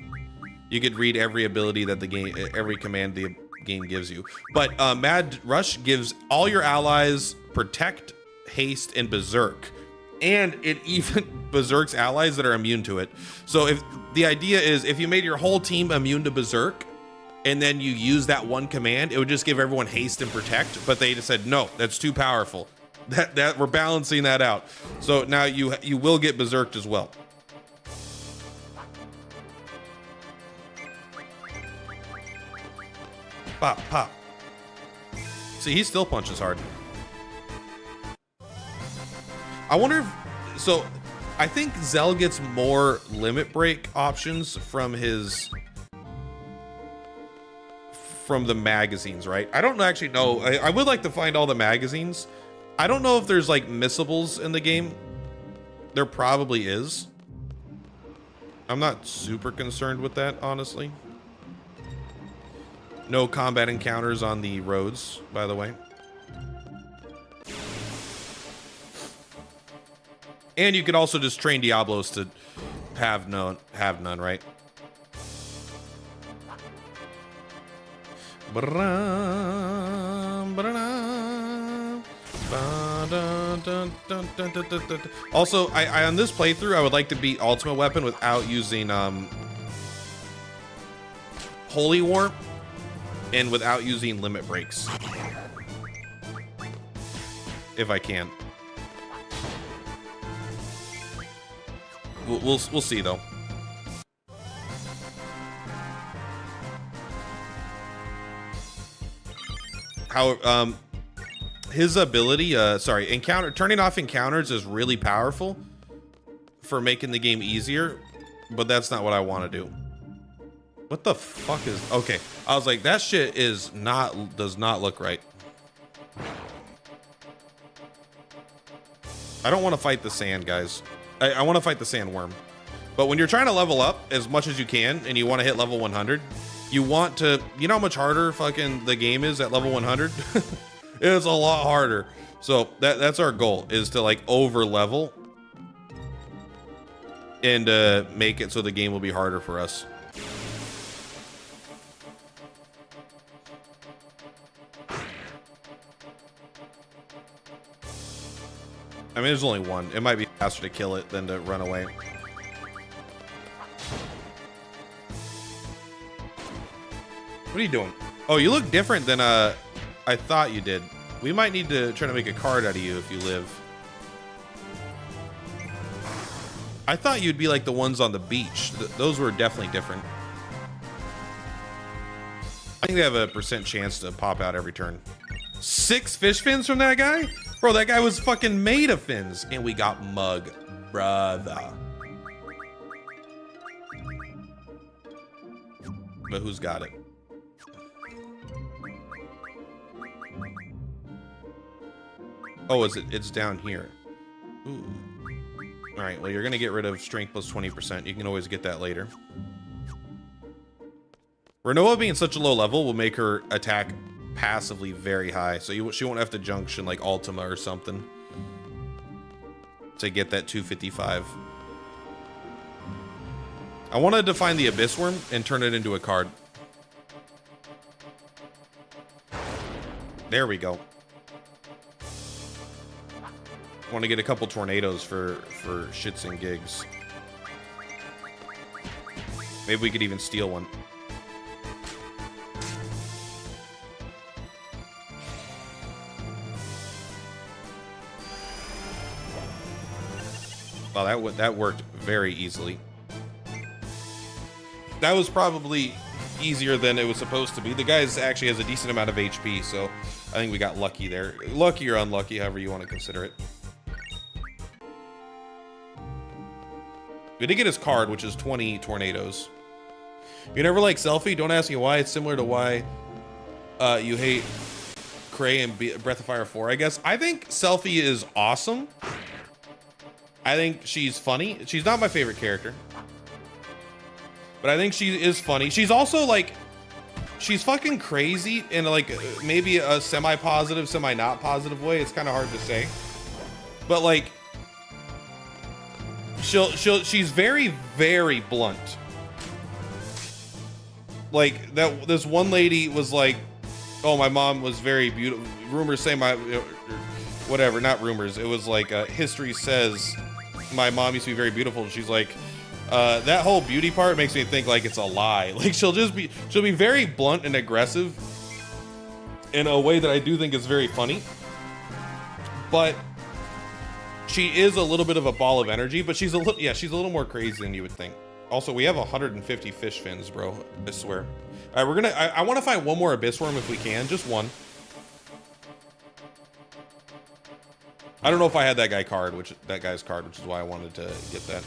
you could read every ability that the game, every command the game gives you. But Mad Rush gives all your allies Protect, Haste, and Berserk, and it even berserks allies that are immune to it. So if the idea is, if you made your whole team immune to Berserk, and then you use that one command, it would just give everyone Haste and Protect, but they just said, no, that's too powerful. That we're balancing that out. So now you will get berserked as well. Pop, pop. See, he still punches hard. I wonder if, so I think Zell gets more limit break options from the magazines, right? I don't actually know. I would like to find all the magazines. I don't know if there's like missables in the game. There probably is. I'm not super concerned with that, honestly. No combat encounters on the roads, by the way. And you could also just train Diablos to have none, right? Also, I on this playthrough, I would like to beat Ultimate Weapon without using Holy War and without using limit breaks, if I can. We'll see though. How his ability, turning off encounters is really powerful for making the game easier, but that's not what I want to do. What the fuck is, okay, I was like, that shit does not look right. I don't want to fight the sand, guys. I want to fight the sandworm. But when you're trying to level up as much as you can and you want to hit level 100, You want to, you know how much harder fucking the game is at level 100? It's a lot harder. So that's our goal, is to like over level and make it so the game will be harder for us. I mean, there's only one. It might be faster to kill it than to run away. What are you doing? Oh, you look different than I thought you did. We might need to try to make a card out of you if you live. I thought you'd be like the ones on the beach. Those were definitely different. I think they have a % chance to pop out every turn. 6 fish fins from that guy? Bro, that guy was fucking made of fins. And we got mug, brother. But who's got it? Oh, is it? It's down here. Ooh. All right, well, you're going to get rid of strength plus 20%. You can always get that later. Renoa being such a low level will make her attack passively very high. So she won't have to junction like Ultima or something to get that 255. I wanted to find the Abyss Worm and turn it into a card. There we go. Want to get a couple tornadoes for shits and gigs. Maybe we could even steal one. Well, that worked very easily. That was probably easier than it was supposed to be. The guy actually has a decent amount of HP, so I think we got lucky there. Lucky or unlucky, however you want to consider it. We did get his card, which is 20 tornadoes. You never like Selfie? Don't ask me why. It's similar to why you hate Cray and Breath of Fire 4, I guess. I think Selfie is awesome. I think she's funny. She's not my favorite character, but I think she is funny. She's also like, she's fucking crazy in like maybe a semi-positive, semi-not positive way. It's kind of hard to say, but like, she's very, very blunt. Like that, this one lady was like, oh, my mom was very beautiful. Rumors say whatever, not rumors. It was like, history says my mom used to be very beautiful. And she's like, that whole beauty part makes me think like it's a lie. Like she'll be very blunt and aggressive in a way that I do think is very funny. But she is a little bit of a ball of energy, but she's a little more crazy than you would think. Also, we have 150 fish fins, bro. I swear. All right, I want to find one more Abyss Worm if we can, just one. I don't know if I had that guy's card, which is why I wanted to get that.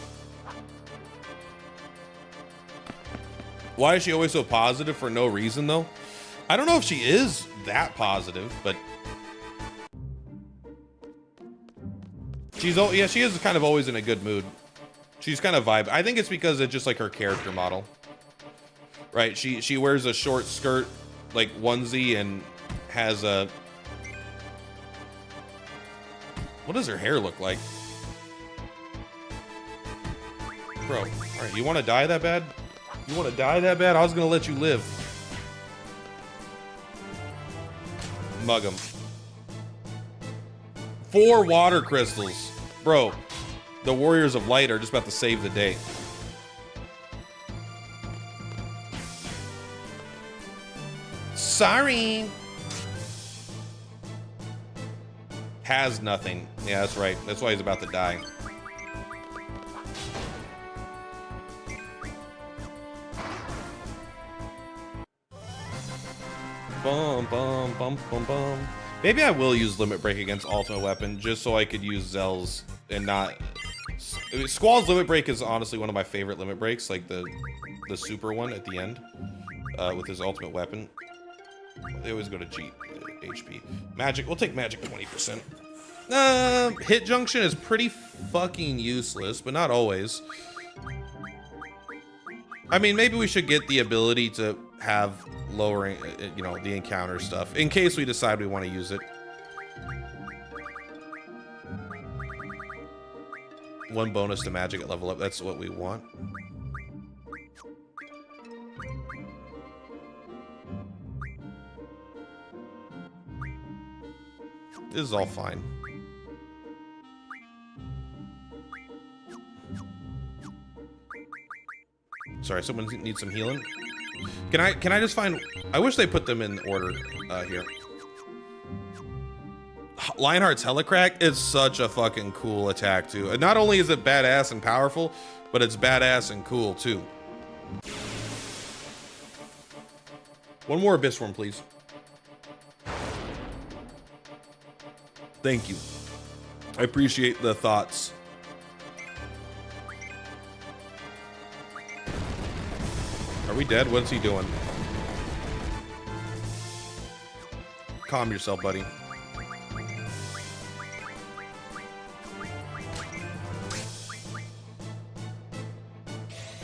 Why is she always so positive for no reason, though? I don't know if she is that positive, but she is kind of always in a good mood. She's kind of vibe. I think it's because it's just like her character model, right? She wears a short skirt, like onesie, and has a. What does her hair look like? Bro, all right, you want to die that bad? You want to die that bad? I was going to let you live. Mug him. 4 water crystals. Bro, the Warriors of Light are just about to save the day. Sorry. Has nothing. Yeah, that's right. That's why he's about to die. Bum, bum, bum, bum, bum. Maybe I will use Limit Break against Ultimate Weapon just so I could use Zell's and not... I mean, Squall's Limit Break is honestly one of my favorite Limit Breaks, like the super one at the end with his Ultimate Weapon. They always go to HP. Magic, we'll take Magic 20%. Hit Junction is pretty fucking useless, but not always. I mean, maybe we should get the ability to have lowering, you know, the encounter stuff in case we decide we want to use it. One bonus to magic at level up. That's what we want. This is all fine. Sorry, someone needs some healing. Can I just find? I wish they put them in order here. Lionheart's Helicrack is such a fucking cool attack too. And not only is it badass and powerful, but it's badass and cool too. One more Abyss Worm, please. Thank you. I appreciate the thoughts. Are we dead? What's he doing? Calm yourself, buddy.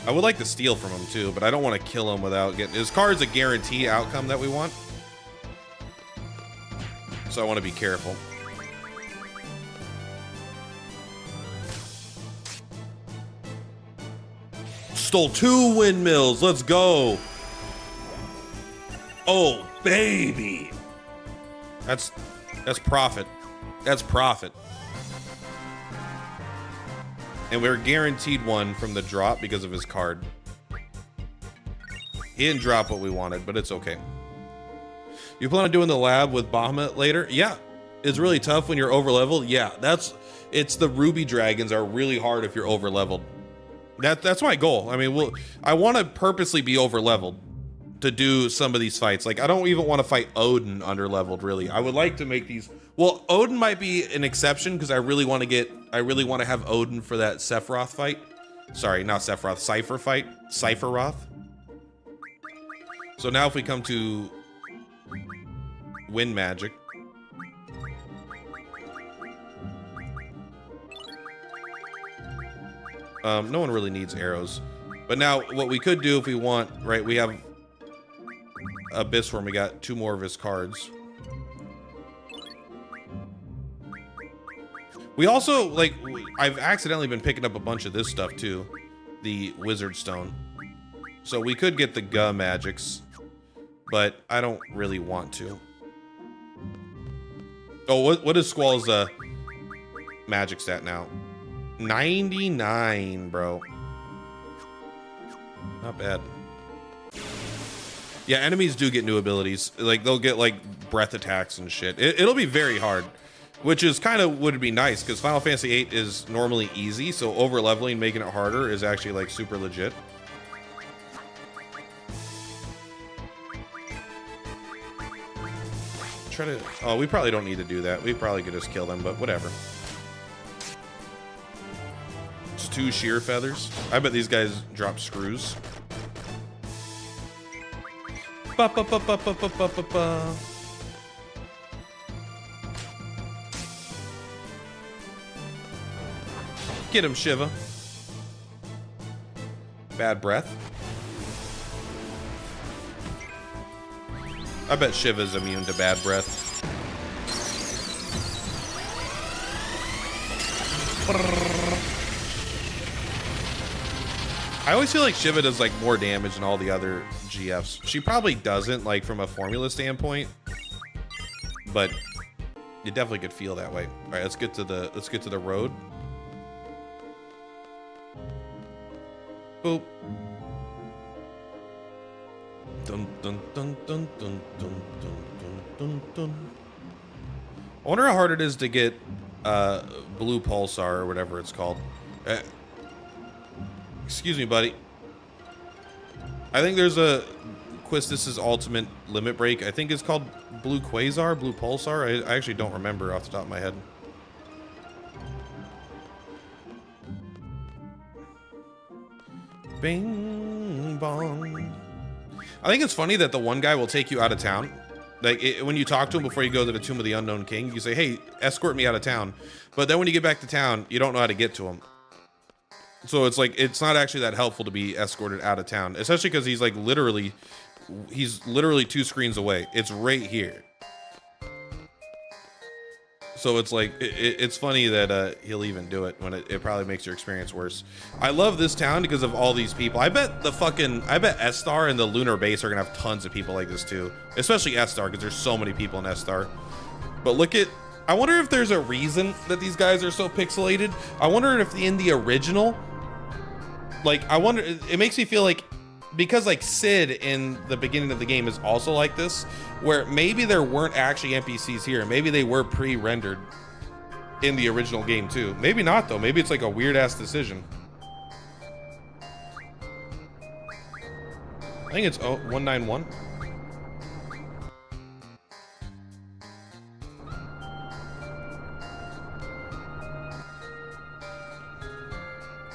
I would like to steal from him too, but I don't want to kill him without getting... His card's a guarantee outcome that we want. So I want to be careful. Stole 2 windmills. Let's go. Oh, baby. That's profit. That's profit. And we're guaranteed one from the drop because of his card. He didn't drop what we wanted, but it's okay. You plan on doing the lab with Bahamut later? Yeah. It's really tough when you're over leveled. Yeah, it's the ruby dragons are really hard if you're over leveled. That's my goal. I mean, I want to purposely be over leveled to do some of these fights. Like, I don't even want to fight Odin under leveled, really. I would like to make these. Well, Odin might be an exception because I really want to have Odin for that Sephiroth fight. Sorry, not Sephiroth, Cypher fight. Cypheroth. So now if we come to wind magic. No one really needs arrows. But now what we could do if we want, right, we have Abyss Worm, we got 2 more of his cards. We also, like, I've accidentally been picking up a bunch of this stuff too. The Wizard Stone. So we could get the Ga magics, but I don't really want to. Oh, what is Squall's magic stat now? 99, bro. Not bad. Yeah, enemies do get new abilities. Like, they'll get, like, breath attacks and shit. It'll be very hard, which is kind of would be nice, because Final Fantasy VIII is normally easy, so over-leveling, making it harder is actually, like, super legit. Try to... Oh, we probably don't need to do that. We probably could just kill them, but whatever. 2 sheer feathers. I bet these guys drop screws. Ba, ba, ba, ba, ba, ba, ba, ba, ba. Get him, Shiva. Bad breath. I bet Shiva's immune to bad breath. I always feel like Shiva does like more damage than all the other GFs. She probably doesn't, like, from a formula standpoint, but you definitely could feel that way. All right, let's get to the road. Boop. Dun dun dun dun dun dun dun dun dun. I wonder how hard it is to get blue pulsar or whatever it's called. Excuse me, buddy. I think there's a Quistis's ultimate limit break. I think it's called Blue Quasar, Blue Pulsar. I actually don't remember off the top of my head. Bing bong. I think it's funny that the one guy will take you out of town. Like, when you talk to him before you go to the Tomb of the Unknown King, you say, hey, escort me out of town. But then when you get back to town, you don't know how to get to him. So it's like, it's not actually that helpful to be escorted out of town, especially because he's like literally he's literally 2 screens away. It's right here. So it's like, it's funny that he'll even do it when it probably makes your experience worse. I love this town because of all these people. I bet S-Star and the Lunar Base are gonna have tons of people like this too. Especially S-Star, because there's so many people in S-Star. But look at, I wonder if there's a reason that these guys are so pixelated. I wonder if in the original, like, I wonder, it makes me feel like, because like Sid in the beginning of the game is also like this, where maybe there weren't actually NPCs here. Maybe they were pre-rendered in the original game too. Maybe not though. Maybe it's like a weird ass decision. I think it's 191.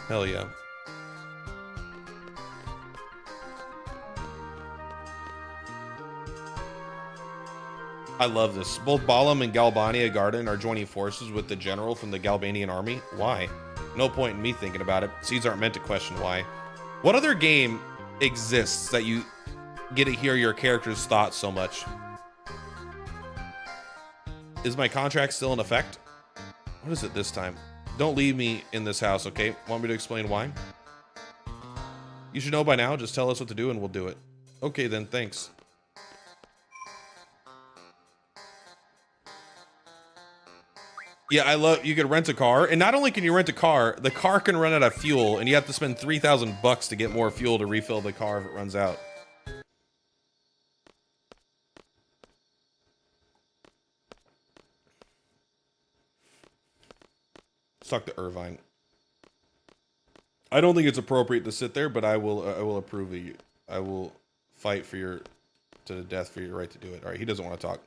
Hell yeah. I love this. Both Balam and Galbania Garden are joining forces with the general from the Galbanian army. Why? No point in me thinking about it. Seeds aren't meant to question why. What other game exists that you get to hear your character's thoughts so much? Is my contract still in effect? What is it this time? Don't leave me in this house, okay? Want me to explain why? You should know by now. Just tell us what to do and we'll do it. Okay then, thanks. Yeah, I love, you can rent a car, and not only can you rent a car, the car can run out of fuel, and you have to spend 3,000 bucks to get more fuel to refill the car if it runs out. Let's talk to Irvine. I don't think it's appropriate to sit there, but I will approve of you. I will fight for your, to the death for your right to do it. All right, he doesn't want to talk.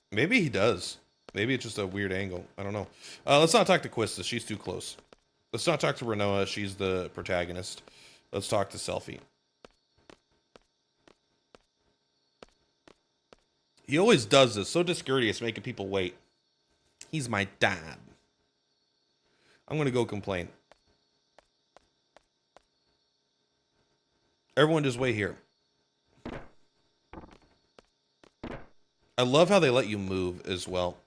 Maybe he does. Maybe it's just a weird angle. I don't know. Let's not talk to Quista. She's too close. Let's not talk to Renoa. She's the protagonist. Let's talk to Selfie. He always does this. So discourteous, making people wait. He's my dad. I'm going to go complain. Everyone just wait here. I love how they let you move as well.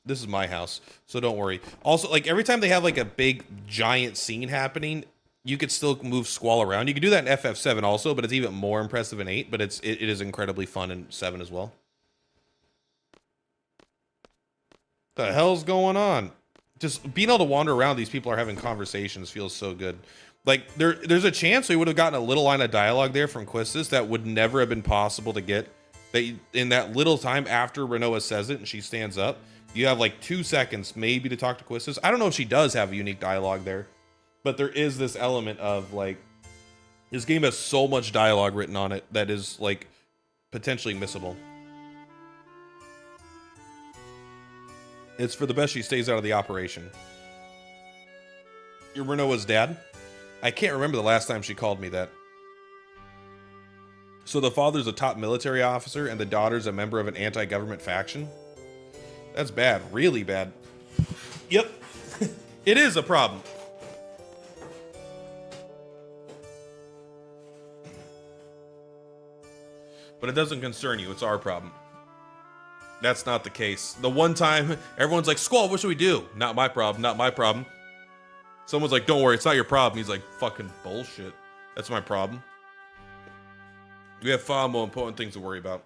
This is my house, so don't worry. Also, like every time they have like a big giant scene happening, you could still move Squall around. You can do that in FF7 also, but it's even more impressive in 8, but it is incredibly fun in 7 as well. The hell's going on? Just being able to wander around, these people are having conversations feels so good. Like there's a chance we would have gotten a little line of dialogue there from Quistis that would never have been possible to get. They, in that little time after Renoa says it and she stands up, you have like 2 seconds maybe to talk to Quistis. I don't know if she does have a unique dialogue there, but there is this element of like, this game has so much dialogue written on it that is like potentially missable. It's for the best she stays out of the operation. You're Renoa's dad? I can't remember the last time she called me that. So the father's a top military officer and the daughter's a member of an anti-government faction? That's bad. Really bad. Yep. It is a problem. But it doesn't concern you. It's our problem. That's not the case. The one time everyone's like, Squall, what should we do? Not my problem. Not my problem. Someone's like, don't worry, it's not your problem. He's like, fucking bullshit. That's my problem. We have far more important things to worry about.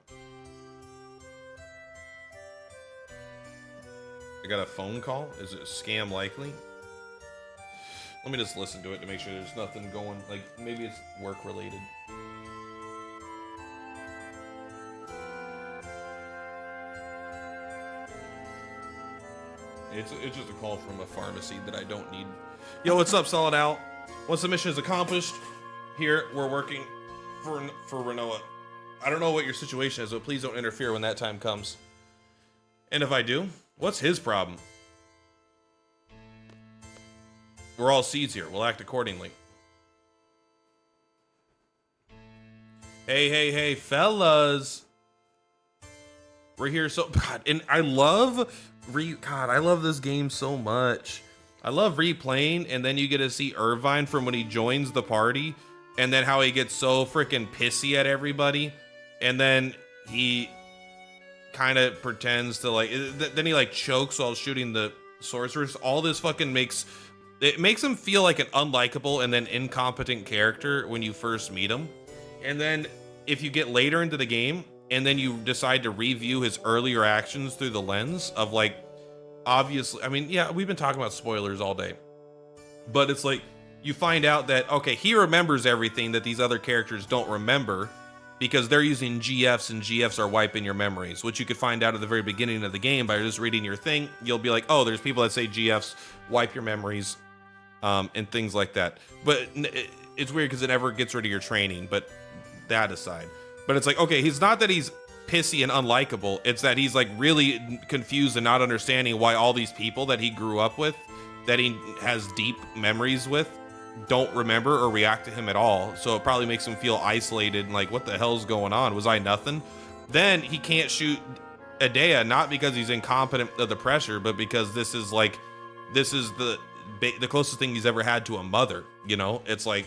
I got a phone call. Is it a scam likely? Let me just listen to it to make sure there's nothing going, like maybe it's work related. It's just a call from a pharmacy that I don't need. Yo, what's up, Solid Out? Once the mission is accomplished, here we're working for Renoa. I don't know what your situation is, but please don't interfere when that time comes. And if I do, what's his problem? We're all seeds here. We'll act accordingly. Hey, fellas. We're here so... God, and I love... God, I love this game so much. I love replaying, and then you get to see Irvine from when he joins the party, and then how he gets so freaking pissy at everybody, and then he kind of pretends to like, then he like chokes while shooting the sorceress. All this fucking makes him feel like an unlikable and then incompetent character when you first meet him. And then if you get later into the game and then you decide to review his earlier actions through the lens of like, obviously, I mean, yeah, we've been talking about spoilers all day, but it's like you find out that, okay, he remembers everything that these other characters don't remember because they're using GFs, and GFs are wiping your memories, which you could find out at the very beginning of the game by just reading your thing. You'll be like, oh, there's people that say GFs wipe your memories, and things like that. But it's weird because it never gets rid of your training, but that aside. But it's like, okay, he's not that he's pissy and unlikable, it's that he's like really confused and not understanding why all these people that he grew up with, that he has deep memories with, don't remember or react to him at all. So it probably makes him feel isolated and like, what the hell's going on? Was I nothing? Then he can't shoot Adea, not because he's incompetent of the pressure, but because this is the closest thing he's ever had to a mother, you know? It's like,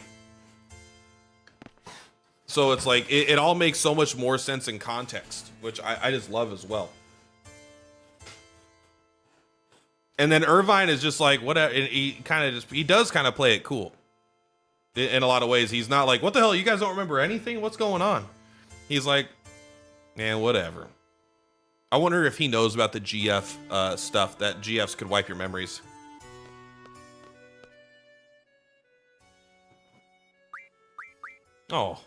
so it's like, it all makes so much more sense in context, which I just love as well. And then Irvine is just like, whatever. He does kind of play it cool in a lot of ways. He's not like, what the hell? You guys don't remember anything? What's going on? He's like, man, whatever. I wonder if he knows about the GF stuff, that GFs could wipe your memories. Oh.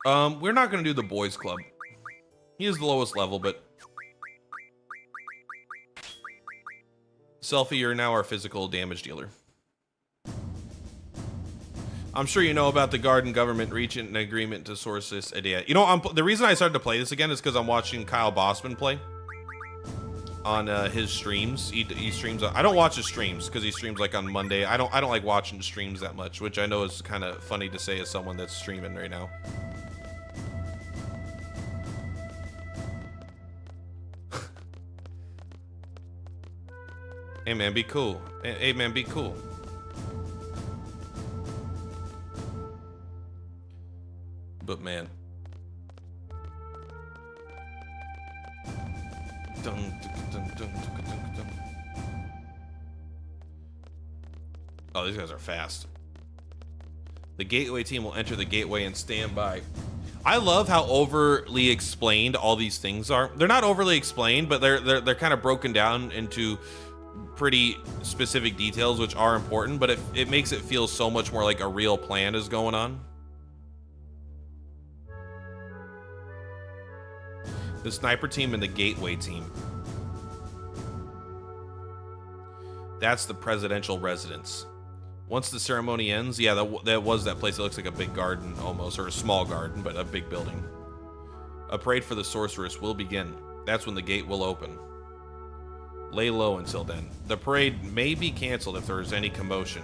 We're not going to do the boys club. He is the lowest level, but Selfie, you're now our physical damage dealer. I'm sure you know about the Garden government reaching an agreement to source this idea. You know, the reason I started to play this again is because I'm watching Kyle Bossman play on his streams. He streams. I don't watch his streams because he streams like on Monday. I don't like watching streams that much, which I know is kind of funny to say as someone that's streaming right now. Hey man, be cool. Hey man, be cool. But man. Oh, these guys are fast. The gateway team will enter the gateway and stand by. I love how overly explained all these things are. They're not overly explained, but they're kind of broken down into pretty specific details, which are important, but it makes it feel so much more like a real plan is going on. The sniper team and the gateway team. That's the presidential residence. Once the ceremony ends, yeah, that was that place that looks like a big garden almost, or a small garden, but a big building. A parade for the sorceress will begin. That's when the gate will open. Lay low until then. The parade may be canceled if there's any commotion.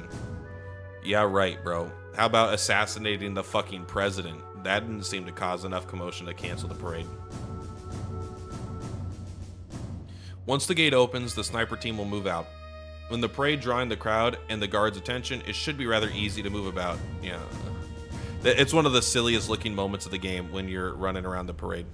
Yeah, right, bro. How about assassinating the fucking president? That didn't seem to cause enough commotion to cancel the parade. Once the gate opens, the sniper team will move out. When the parade drawing the crowd and the guards' attention, it should be rather easy to move about. Yeah. It's one of the silliest looking moments of the game when you're running around the parade.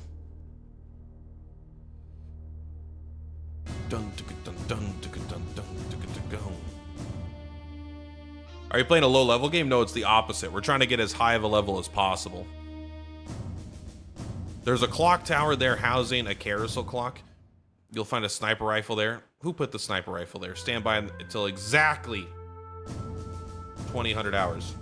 Are you playing a low level game? No, it's the opposite. We're trying to get as high of a level as possible. There's a clock tower there housing a carousel clock. You'll find a sniper rifle there. Who put the sniper rifle there? Stand by until exactly 2000 hours.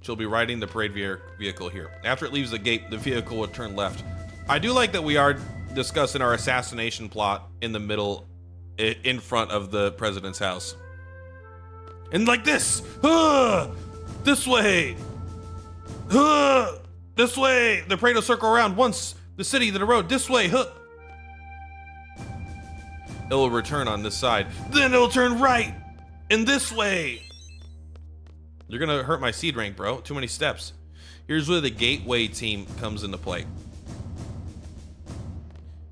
She'll be riding the parade vehicle here. After it leaves the gate, the vehicle will turn left. I do like that we are discussing our assassination plot in the middle, in front of the president's house. And like this! This way! This way! The parade will circle around once the city to the road. This way! It will return on this side. Then it will turn right! And this way! You're gonna hurt my seed rank, bro. Too many steps. Here's where the gateway team comes into play.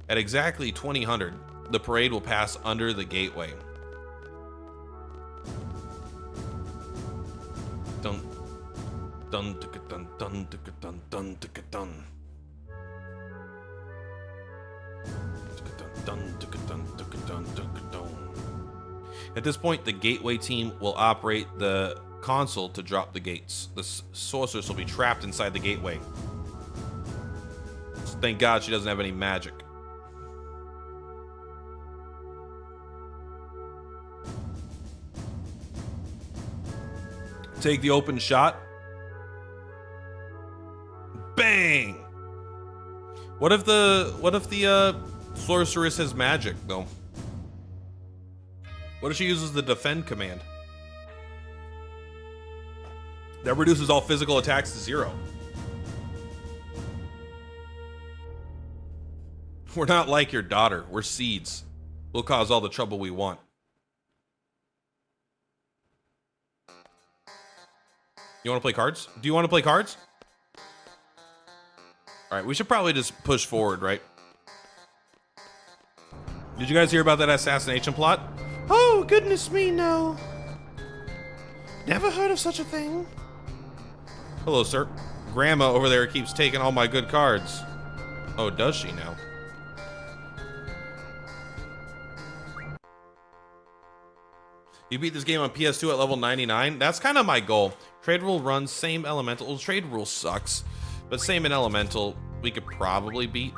At exactly 2000, the parade will pass under the gateway. Dun dun dun dun dun dun dun dun. At this point, the gateway team will operate the console to drop the gates. The sorceress will be trapped inside the gateway. Thank God she doesn't have any magic. Take the open shot. Bang! What if the sorceress has magic though? What if she uses the defend command? That reduces all physical attacks to 0. We're not like your daughter. We're seeds. We'll cause all the trouble we want. You want to play cards? Do you want to play cards? All right, we should probably just push forward, right? Did you guys hear about that assassination plot? Oh, goodness me, no. Never heard of such a thing. Hello, sir. Grandma over there keeps taking all my good cards. Oh, does she now? You beat this game on PS2 at level 99? That's kind of my goal. Trade rule runs, same elemental. Well, trade rule sucks, but same in elemental, we could probably beat.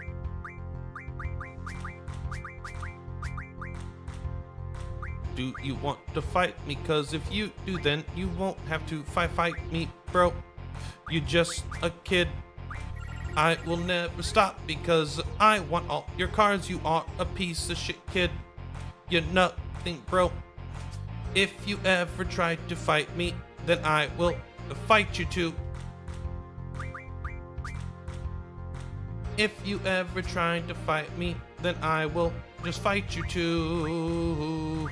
Do you want to fight me? Cause if you do, then you won't have to fight me, bro. You just a kid. I will never stop because I want all your cards. You are a piece of shit, kid. You're nothing, bro. If you ever try to fight me, then I will fight you too. If you ever try to fight me, then I will just fight you too.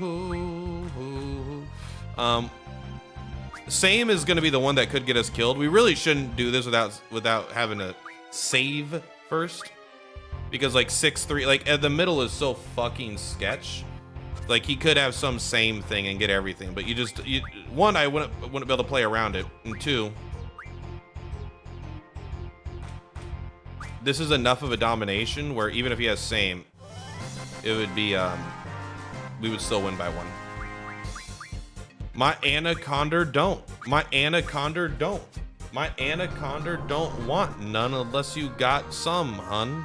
Same is gonna be the one that could get us killed. We really shouldn't do this without having to save first, because like 6-3, like at the middle is so fucking sketch. Like he could have some same thing and get everything, but one, I wouldn't be able to play around it, and two, this is enough of a domination where even if he has same, it would be we would still win by 1. My anaconda don't. My anaconda don't. My anaconda don't want none unless you got some, hun.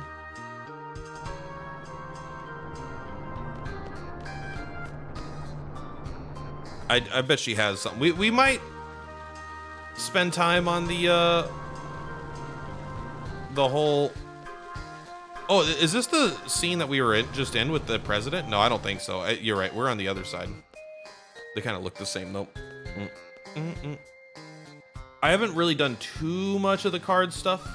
I bet she has some. We might spend time on the whole. Oh, is this the scene that we were just in with the president? No, I don't think so. You're right. We're on the other side. They kind of look the same though. I haven't really done too much of the card stuff.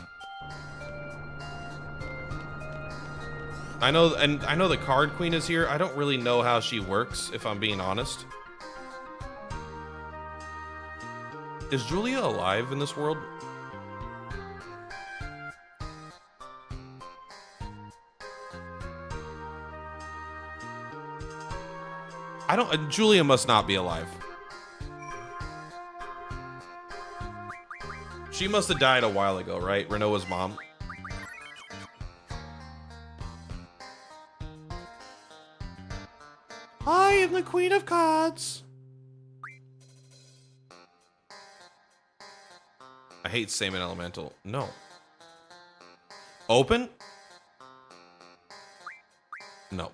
I know the card queen is here. I don't really know how she works, if I'm being honest. Is Julia alive in this world? Julia must not be alive. She must have died a while ago, right? Renoa's mom. I am the Queen of Cards. I hate Saman Elemental. No. Open? No.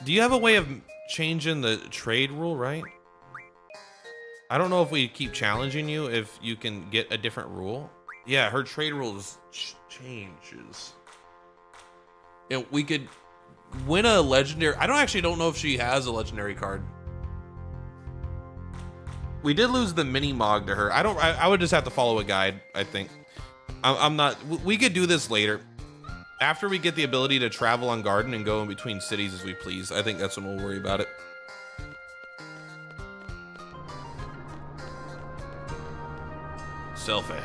Do you have a way of changing the trade rule, right? I don't know if we keep challenging you if you can get a different rule. Yeah, her trade rules changes. And we could win a legendary. I don't know if she has a legendary card. We did lose the mini Mog to her. I would just have to follow a guide, I think. I'm not. We could do this later. After we get the ability to travel on Garden and go in between cities as we please, I think that's when we'll worry about it. Selfie.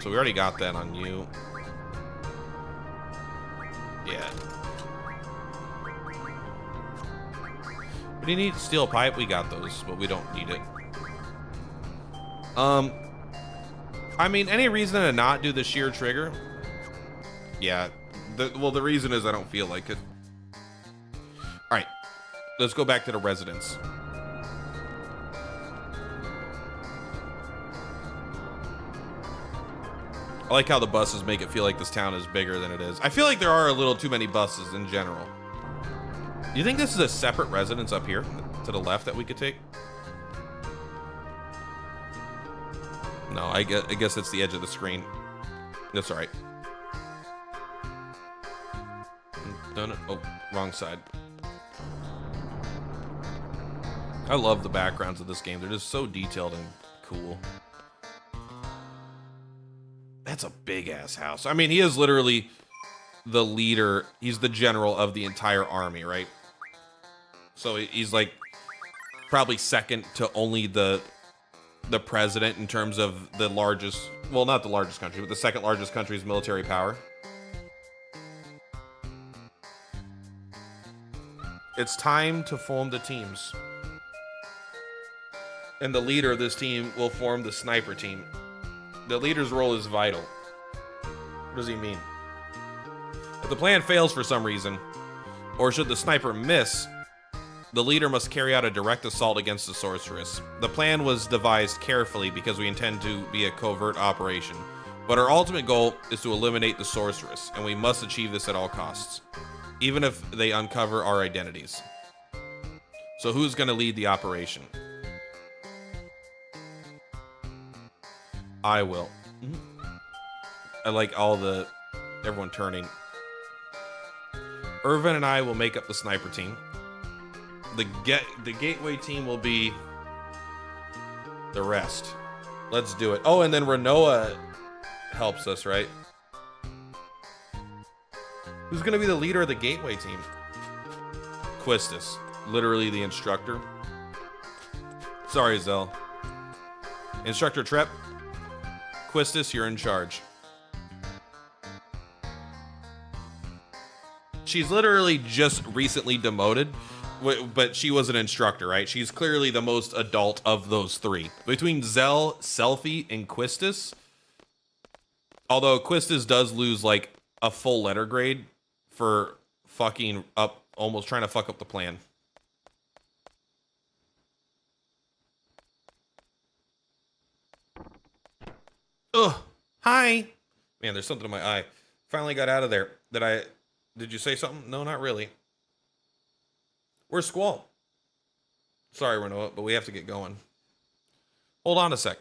So we already got that on you. Yeah. What do you need? Steel pipe? We got those, but we don't need it. I mean, any reason to not do the sheer trigger? Yeah. Well, the reason is I don't feel like it. All right. Let's go back to the residence. I like how the buses make it feel like this town is bigger than it is. I feel like there are a little too many buses in general. Do you think this is a separate residence up here to the left that we could take? No, I guess it's the edge of the screen. That's all right. No. Oh, wrong side. I love the backgrounds of this game. They're just so detailed and cool. That's a big-ass house. I mean, he is literally the leader. He's the general of the entire army, right? So he's like probably second to only the president in terms of the largest, well, not the largest country, but the second largest country's military power. It's time to form the teams. And the leader of this team will form the sniper team. The leader's role is vital. What does he mean? If the plan fails for some reason, or should the sniper miss, the leader must carry out a direct assault against the sorceress. The plan was devised carefully because we intend to be a covert operation, but our ultimate goal is to eliminate the sorceress, and we must achieve this at all costs, even if they uncover our identities. So who's going to lead the operation? I will. I like everyone turning. Irvin and I will make up the sniper team. The gateway team will be the rest. Let's do it. Oh, and then Renoa helps us, right? Who's gonna be the leader of the gateway team? Quistis, literally the instructor. Sorry, Zell. Instructor Trep. Quistis, you're in charge. She's literally just recently demoted, but she was an instructor, right? She's clearly the most adult of those three. Between Zell, Selfie, and Quistis, although Quistis does lose like a full letter grade for fucking up, almost trying to fuck up the plan. Ugh. Hi. Man, there's something in my eye. Finally got out of there. Did you say something? No, not really. Where's Squall? Sorry, Renoa, but we have to get going. Hold on a sec.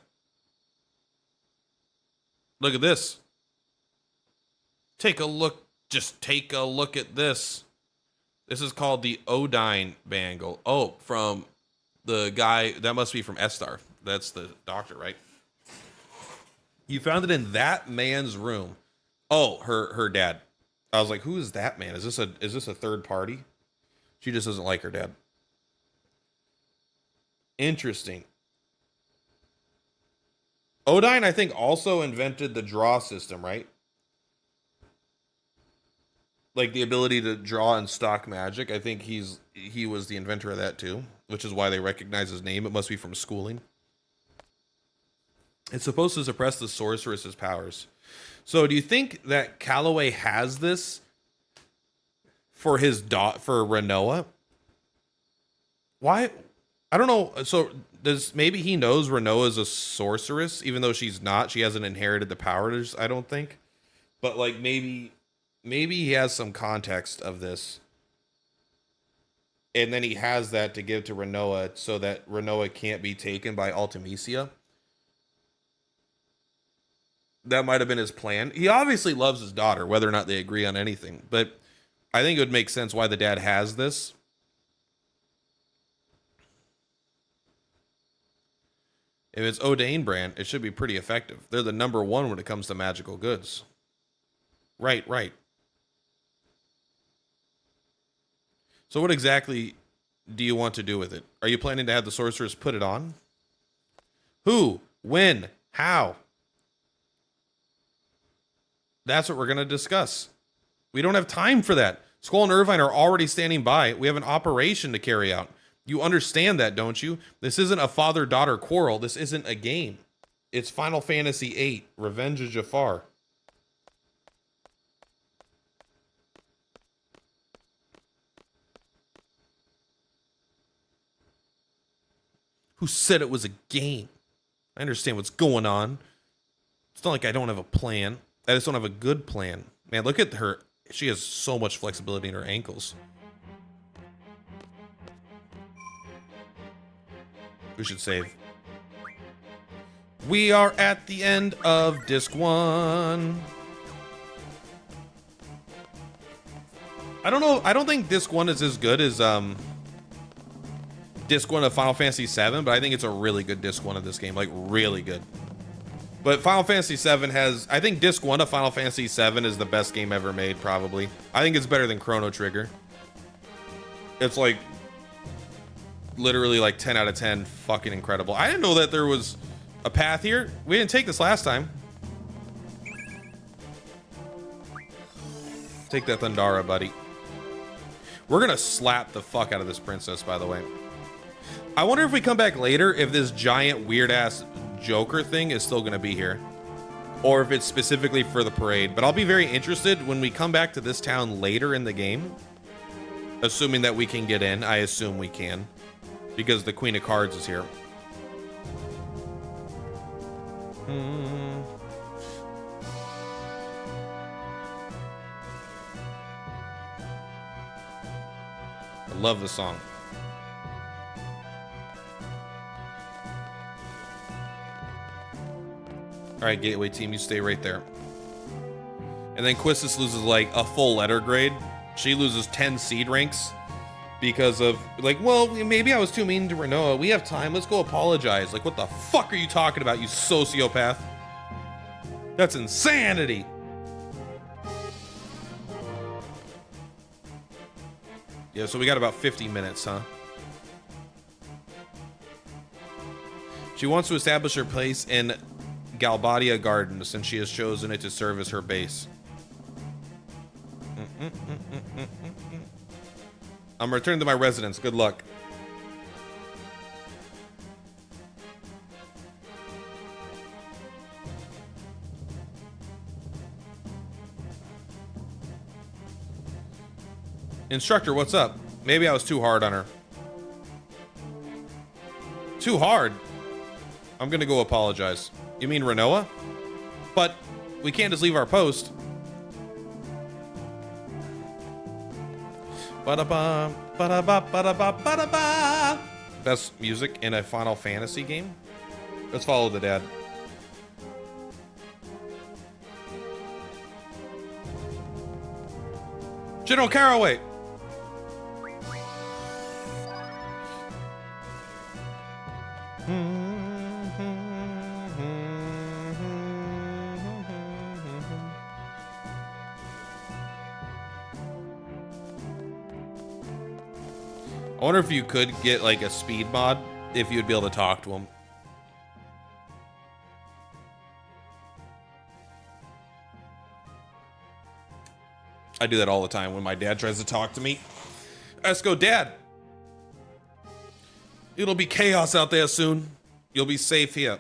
Look at this. Take a look. Just take a look at this. This is called the Odine bangle. Oh, from the guy. That must be from Estar. That's the doctor, right? You found it in that man's room. Oh, her dad. I was like, who is that man? Is this a third party? She just doesn't like her dad. Interesting. Odine, I think, also invented the draw system, right? Like the ability to draw and stock magic. I think he was the inventor of that too, which is why they recognize his name. It must be from schooling. It's supposed to suppress the sorceress's powers. So do you think that Calloway has this for his for Renoa? Why? I don't know. So maybe he knows Renoa is a sorceress, even though she's not. She hasn't inherited the powers, I don't think. But like maybe he has some context of this. And then he has that to give to Renoa so that Renoa can't be taken by Ultimecia. That might have been his plan. He obviously loves his daughter, whether or not they agree on anything. But I think it would make sense why the dad has this. If it's Odane brand, it should be pretty effective. They're the number one when it comes to magical goods. Right. So what exactly do you want to do with it? Are you planning to have the sorceress put it on? Who? When? How? That's what we're going to discuss. We don't have time for that. Skull and Irvine are already standing by. We have an operation to carry out. You understand that, don't you? This isn't a father-daughter quarrel. This isn't a game. It's Final Fantasy VIII, Revenge of Jafar. Who said it was a game? I understand what's going on. It's not like I don't have a plan. I just don't have a good plan. Man, look at her. She has so much flexibility in her ankles. We should save. We are at the end of disc 1. I don't know. I don't think disc 1 is as good as disc 1 of Final Fantasy 7, but I think it's a really good disc 1 of this game. Like, really good. But Final Fantasy 7 has... I think disc 1 of Final Fantasy 7 is the best game ever made, probably. I think it's better than Chrono Trigger. It's like... literally like 10 out of 10. Fucking incredible. I didn't know that there was a path here. We didn't take this last time. Take that Thundara, buddy. We're gonna slap the fuck out of this princess, by the way. I wonder if we come back later if this giant weird-ass Joker thing is still gonna be here. Or if it's specifically for the parade. But I'll be very interested when we come back to this town later in the game. Assuming that we can get in. I assume we can. Because the Queen of Cards is here. I love the song. Alright, Gateway team, you stay right there. And then Quistis loses like a full letter grade. She loses 10 seed ranks. Because of, like, well, maybe I was too mean to Renoa. We have time. Let's go apologize. Like, what the fuck are you talking about, you sociopath? That's insanity. Yeah, so we got about 50 minutes, huh? She wants to establish her place in Galbadia Gardens since she has chosen it to serve as her base. I'm returning to my residence. Good luck. Instructor, what's up? Maybe I was too hard on her. Too hard? I'm gonna go apologize. You mean Renoa? But we can't just leave our post. Ba-da-ba, ba-da-ba, ba-da-ba, ba-da-ba. Best music in a Final Fantasy game? Let's follow the dad. General Caraway! I wonder if you could get like a speed mod if you'd be able to talk to him. I do that all the time when my dad tries to talk to me. Let's go, Dad. It'll be chaos out there soon. You'll be safe here.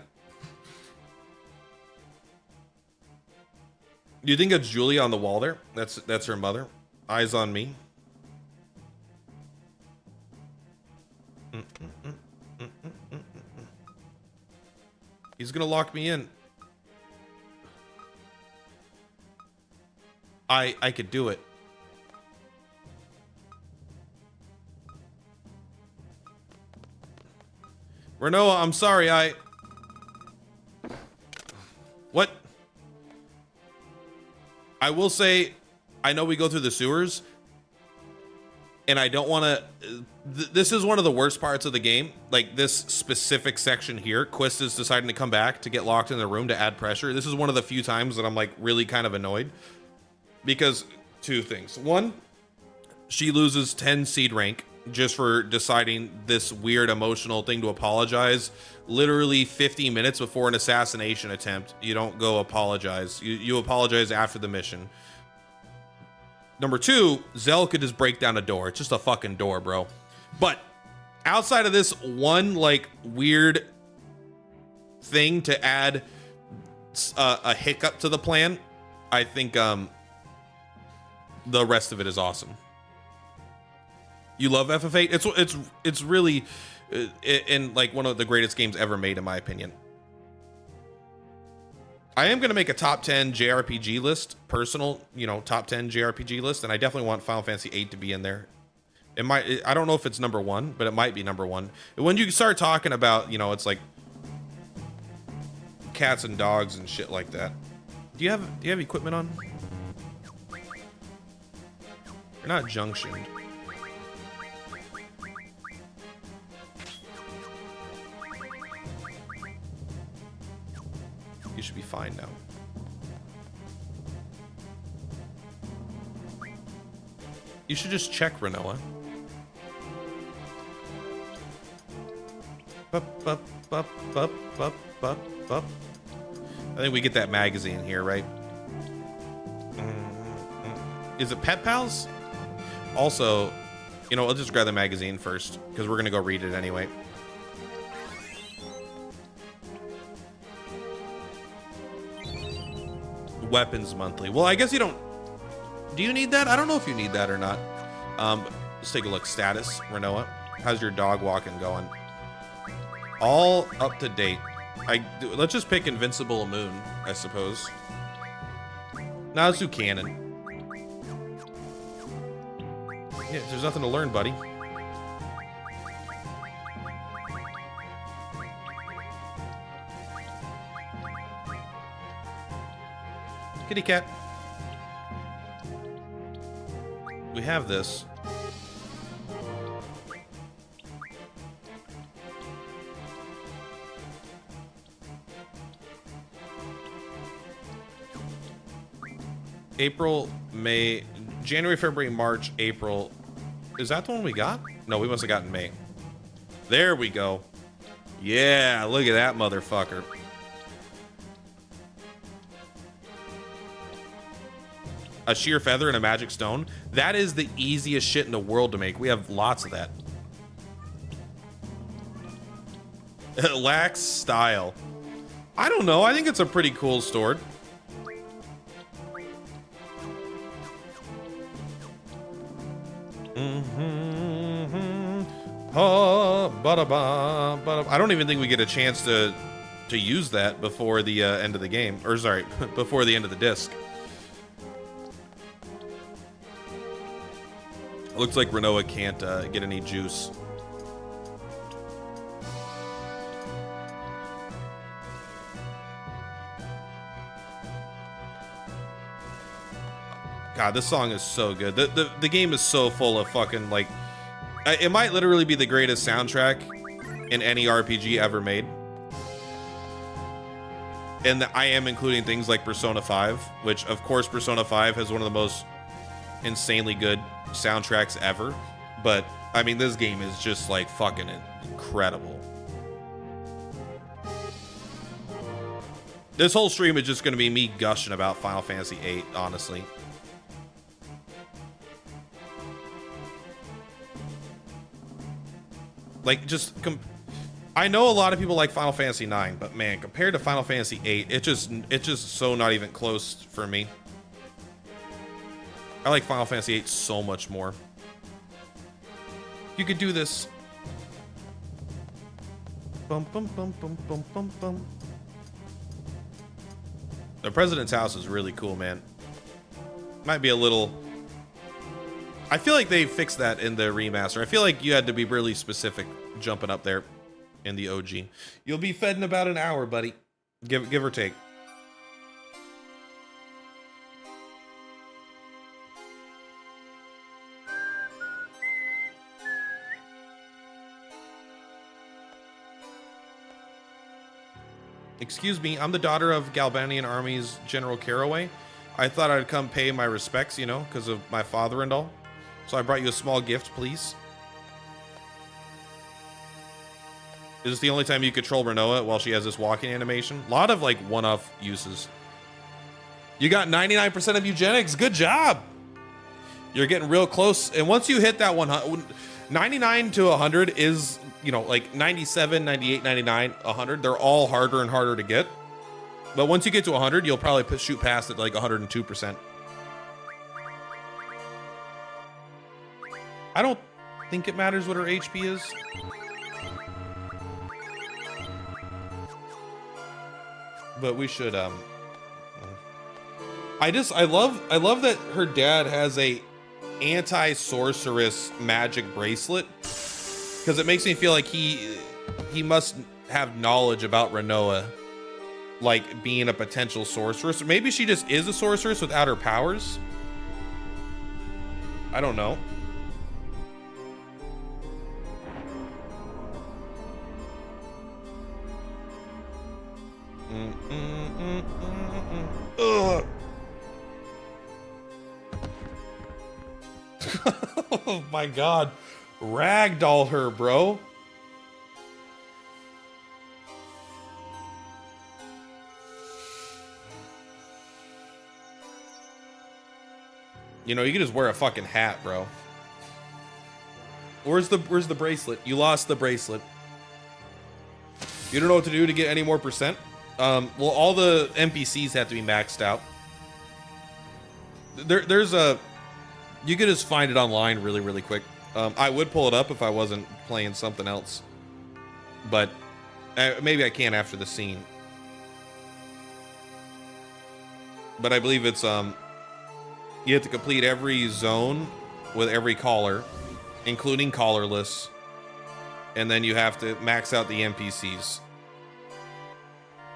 Do you think it's Julia on the wall there? That's her mother. Eyes on me. He's gonna lock me in. I could do it. Renoa, I'm sorry, What? I will say, I know we go through the sewers, and I don't want to... this is one of the worst parts of the game. Like, this specific section here, Quist is deciding to come back to get locked in the room to add pressure. This is one of the few times that I'm, like, really kind of annoyed. Because, two things. One, she loses 10 seed rank just for deciding this weird emotional thing to apologize literally 50 minutes before an assassination attempt. You don't go apologize. You apologize after the mission. Number 2, Zell could just break down a door. It's just a fucking door, bro. But outside of this one like weird thing to add a hiccup to the plan, I think the rest of it is awesome. You love FF8? It's really in like one of the greatest games ever made, in my opinion. I am gonna make a top 10 JRPG list, personal, you know, top 10 JRPG list, and I definitely want Final Fantasy VIII to be in there. It might, I don't know if it's number 1, but it might be number 1. When you start talking about, you know, it's like cats and dogs and shit like that. Do you have equipment on? You're not junctioned. You should be fine now. You should just check, Renoa. I think we get that magazine here, right? Is it Pet Pals? Also, you know, I'll just grab the magazine first because we're gonna go read it anyway. Weapons monthly. Well, I guess you don't. Do you need that? I don't know if you need that or not. Let's take a look. Status, Renoa. How's your dog walking going? All up to date. Let's just pick Invincible Moon, I suppose. Now let's do Canon. Yeah, there's nothing to learn, buddy. Kitty cat. We have this. April, May, January, February, March, April. Is that the one we got? No, we must have gotten May. There we go. Yeah, look at that motherfucker. A sheer feather and a magic stone. That is the easiest shit in the world to make. We have lots of that. It lacks style. I don't know. I think it's a pretty cool sword. I don't even think we get a chance to use that before the end of the game. Or sorry, before the end of the disc. Looks like Renoa can't get any juice. God, this song is so good. The game is so full of fucking, like... It might literally be the greatest soundtrack in any RPG ever made. And I am including things like Persona 5, which, of course, Persona 5 has one of the most insanely good soundtracks ever. But, I mean, this game is just, like, fucking incredible. This whole stream is just going to be me gushing about Final Fantasy VIII, honestly. Like, just... I know a lot of people like Final Fantasy 9, but man, compared to Final Fantasy 8, it's just so not even close for me. I like Final Fantasy 8 so much more. You could do this. Bum, bum, bum, bum, bum, bum, bum. The President's House is really cool, man. Might be a little... I feel like they fixed that in the remaster. I feel like you had to be really specific jumping up there in the OG. You'll be fed in about an hour, buddy. Give or take. Excuse me, I'm the daughter of Galbanian Army's General Caraway. I thought I'd come pay my respects, you know, because of my father and all. So I brought you a small gift, please. Is this the only time you control Renoa while she has this walking animation? A lot of like one-off uses. You got 99% of eugenics. Good job. You're getting real close. And once you hit that 100, 99 to 100 is, you know, like 97, 98, 99, 100. They're all harder and harder to get. But once you get to 100, you'll probably shoot past it like 102%. I don't think it matters what her HP is. But we should, I love that her dad has a anti-sorceress magic bracelet, because it makes me feel like he must have knowledge about Renoa, like being a potential sorceress. Or maybe she just is a sorceress without her powers. I don't know. Ugh. Oh my god. Ragdoll her, bro. You know, you can just wear a fucking hat, bro. Where's the bracelet? You lost the bracelet. You don't know what to do to get any more percent? Well, all the NPCs have to be maxed out. There's a... You could just find it online really, really quick. I would pull it up if I wasn't playing something else. But maybe I can after the scene. But I believe it's... You have to complete every zone with every collar, including collarless. And then you have to max out the NPCs,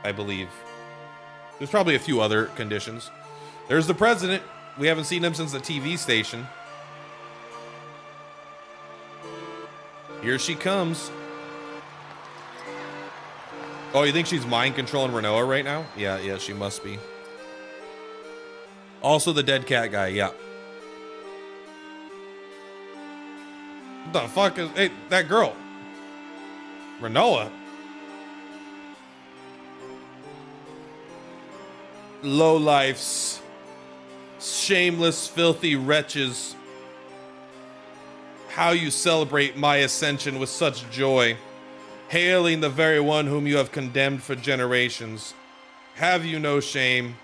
I believe. There's probably a few other conditions. There's the president. We haven't seen him since the TV station. Here she comes. Oh, you think she's mind controlling Renoa right now? Yeah, she must be. Also the dead cat guy, yeah. What the fuck is... Hey, that girl. Renoa? Lowlifes. Shameless, filthy wretches. How you celebrate my ascension with such joy, hailing the very one whom you have condemned for generations. Have you no shame?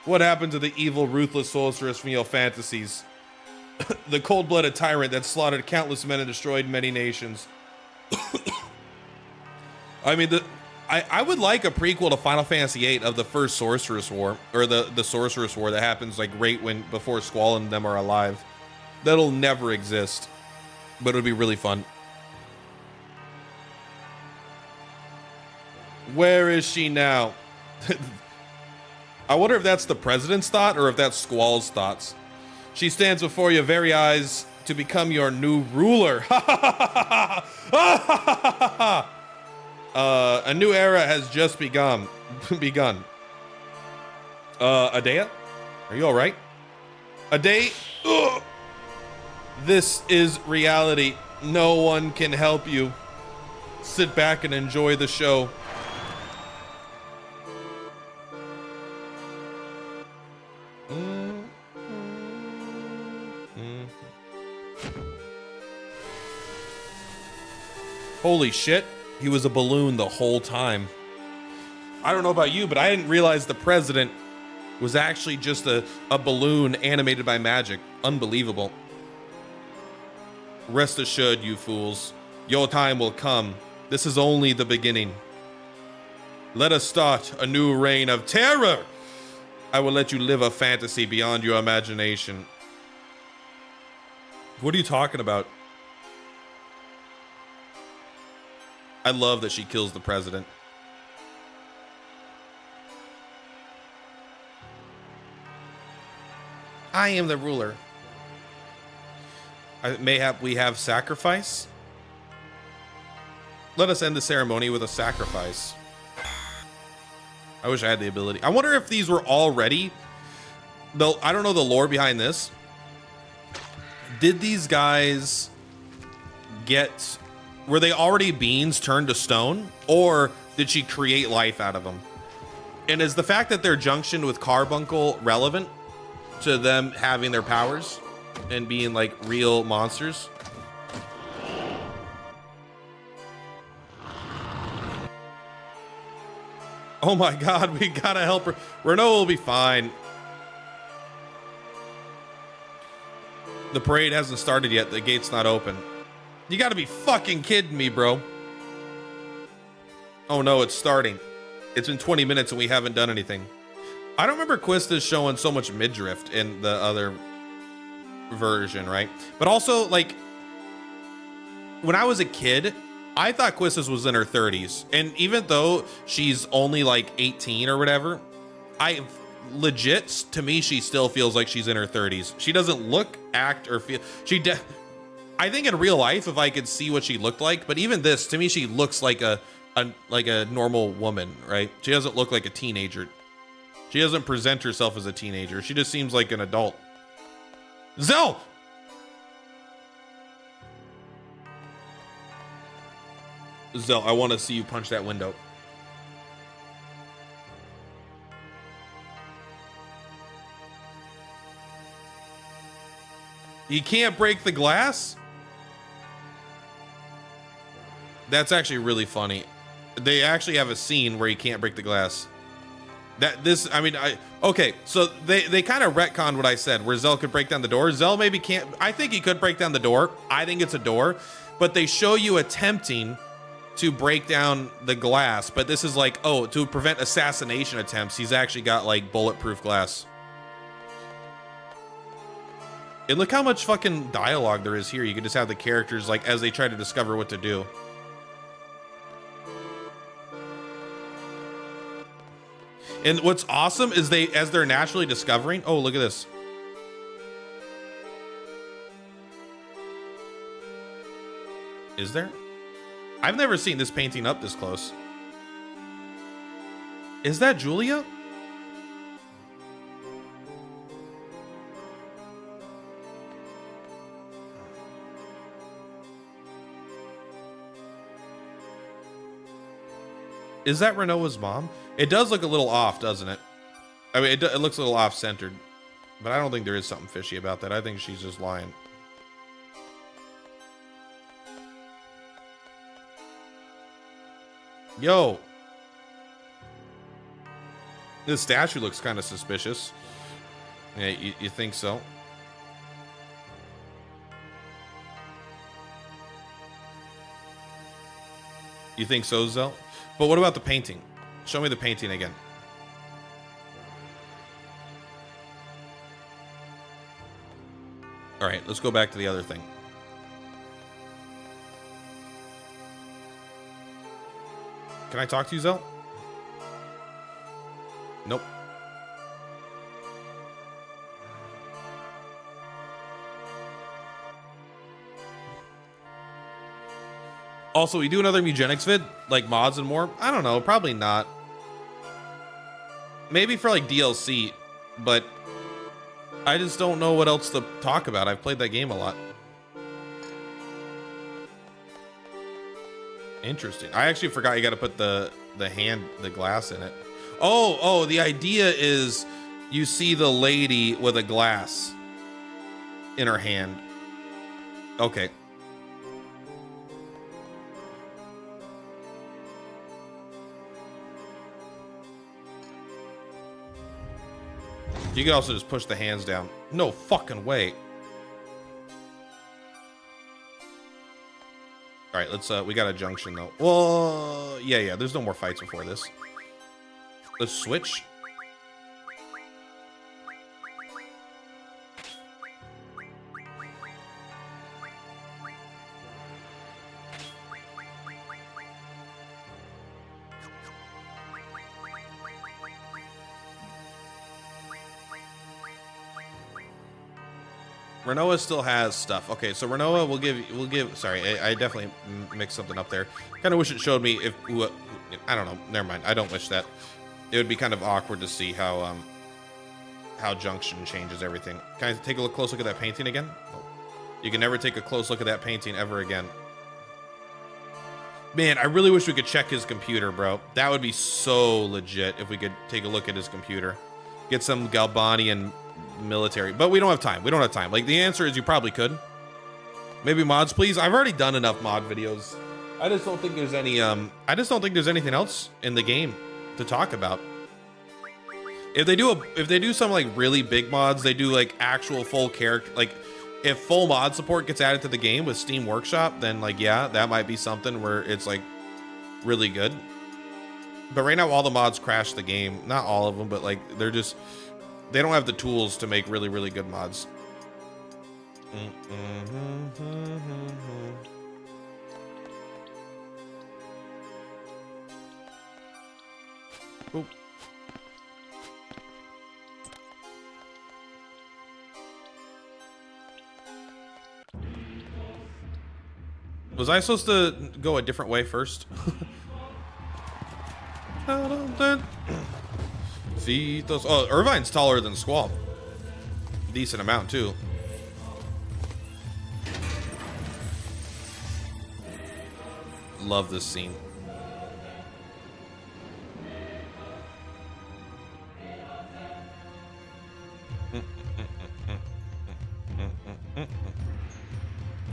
What happened to the evil, ruthless sorceress from your fantasies? The cold-blooded tyrant that slaughtered countless men and destroyed many nations. I mean, I would like a prequel to Final Fantasy VIII of the first Sorceress War, or the Sorceress War that happens like right before Squall and them are alive. That'll never exist, but it would be really fun. Where is she now? I wonder if that's the president's thought or if that's Squall's thoughts. She stands before your very eyes to become your new ruler. A new era has just begun. Adea? Are you all right? Adea? Ugh. This is reality. No one can help you. Sit back and enjoy the show. Holy shit, he was a balloon the whole time. I don't know about you, but I didn't realize the president was actually just a balloon animated by magic. Unbelievable. Rest assured, you fools, your time will come. This is only the beginning. Let us start a new reign of terror. I will let you live a fantasy beyond your imagination. What are you talking about? I love that she kills the president. I am the ruler. We have sacrifice? Let us end the ceremony with a sacrifice. I wish I had the ability. I wonder if these were already... Though I don't know the lore behind this. Did these guys get Were they already beings turned to stone, or did she create life out of them? And is the fact that they're junctioned with carbuncle relevant to them having their powers and being like real monsters? Oh my God, we gotta help her. Renault will be fine. The parade hasn't started yet. The gate's not open. You gotta be fucking kidding me, bro. Oh no, it's starting. It's been 20 minutes and we haven't done anything. I don't remember Quistis showing so much midriff in the other version, right? But also, like, when I was a kid, I thought Quistis was in her 30s. And even though she's only like 18 or whatever, to me, she still feels like she's in her 30s. She doesn't look, act, or feel. I think in real life, if I could see what she looked like, but even this, to me, she looks like a normal woman, right? She doesn't look like a teenager. She doesn't present herself as a teenager. She just seems like an adult. Zell! Zell, I want to see you punch that window. You can't break the glass? That's actually really funny. They actually have a scene where you can't break the glass. Okay, so they kind of retconned what I said, where Zell could break down the door. Zell maybe can't. I think he could break down the door. I think it's a door, but they show you attempting to break down the glass. But this is like, oh, to prevent assassination attempts, he's actually got like bulletproof glass. And look how much fucking dialogue there is here. You can just have the characters like as they try to discover what to do. And what's awesome is as they're naturally discovering, oh, look at this. Is there? I've never seen this painting up this close. Is that Julia? Is that Renoa's mom? It does look a little off, doesn't it? I mean, it looks a little off-centered, but I don't think there is something fishy about that. I think she's just lying. Yo. This statue looks kind of suspicious. Yeah, you think so? You think so, Zell? But what about the painting? Show me the painting again. All right, let's go back to the other thing. Can I talk to you, Zell? Nope. Also, we do another Mugenics vid, like mods and more. I don't know, probably not. Maybe for like DLC, but I just don't know what else to talk about. I've played that game a lot. Interesting. I actually forgot you got to put the glass in it. Oh, the idea is you see the lady with a glass in her hand. Okay. You can also just push the hands down. No fucking way. All right, let's, we got a junction though. Well, yeah, there's no more fights before this. Let's switch. Renoa still has stuff. Okay, so Renoa will give. Sorry, I definitely mixed something up there. Kind of wish it showed me if. I don't know. Never mind. I don't wish that. It would be kind of awkward to see how Junction changes everything. Can I take a close look at that painting again? Oh. You can never take a close look at that painting ever again. Man, I really wish we could check his computer, bro. That would be so legit if we could take a look at his computer. Get some Galbanian military. But we don't have time. We don't have time. Like, the answer is you probably could. Maybe mods, please. I've already done enough mod videos. I just don't think there's any, I just don't think there's anything else in the game to talk about. If they do some, like, really big mods, they do, like, actual full character, like, if full mod support gets added to the game with Steam Workshop, then, like, yeah, that might be something where it's, like, really good. But right now, all the mods crash the game. Not all of them, but, like, they're just, they don't have the tools to make really, really good mods. Oop. Was I supposed to go a different way first? Oh, Irvine's taller than Squall. Decent amount, too. Love this scene.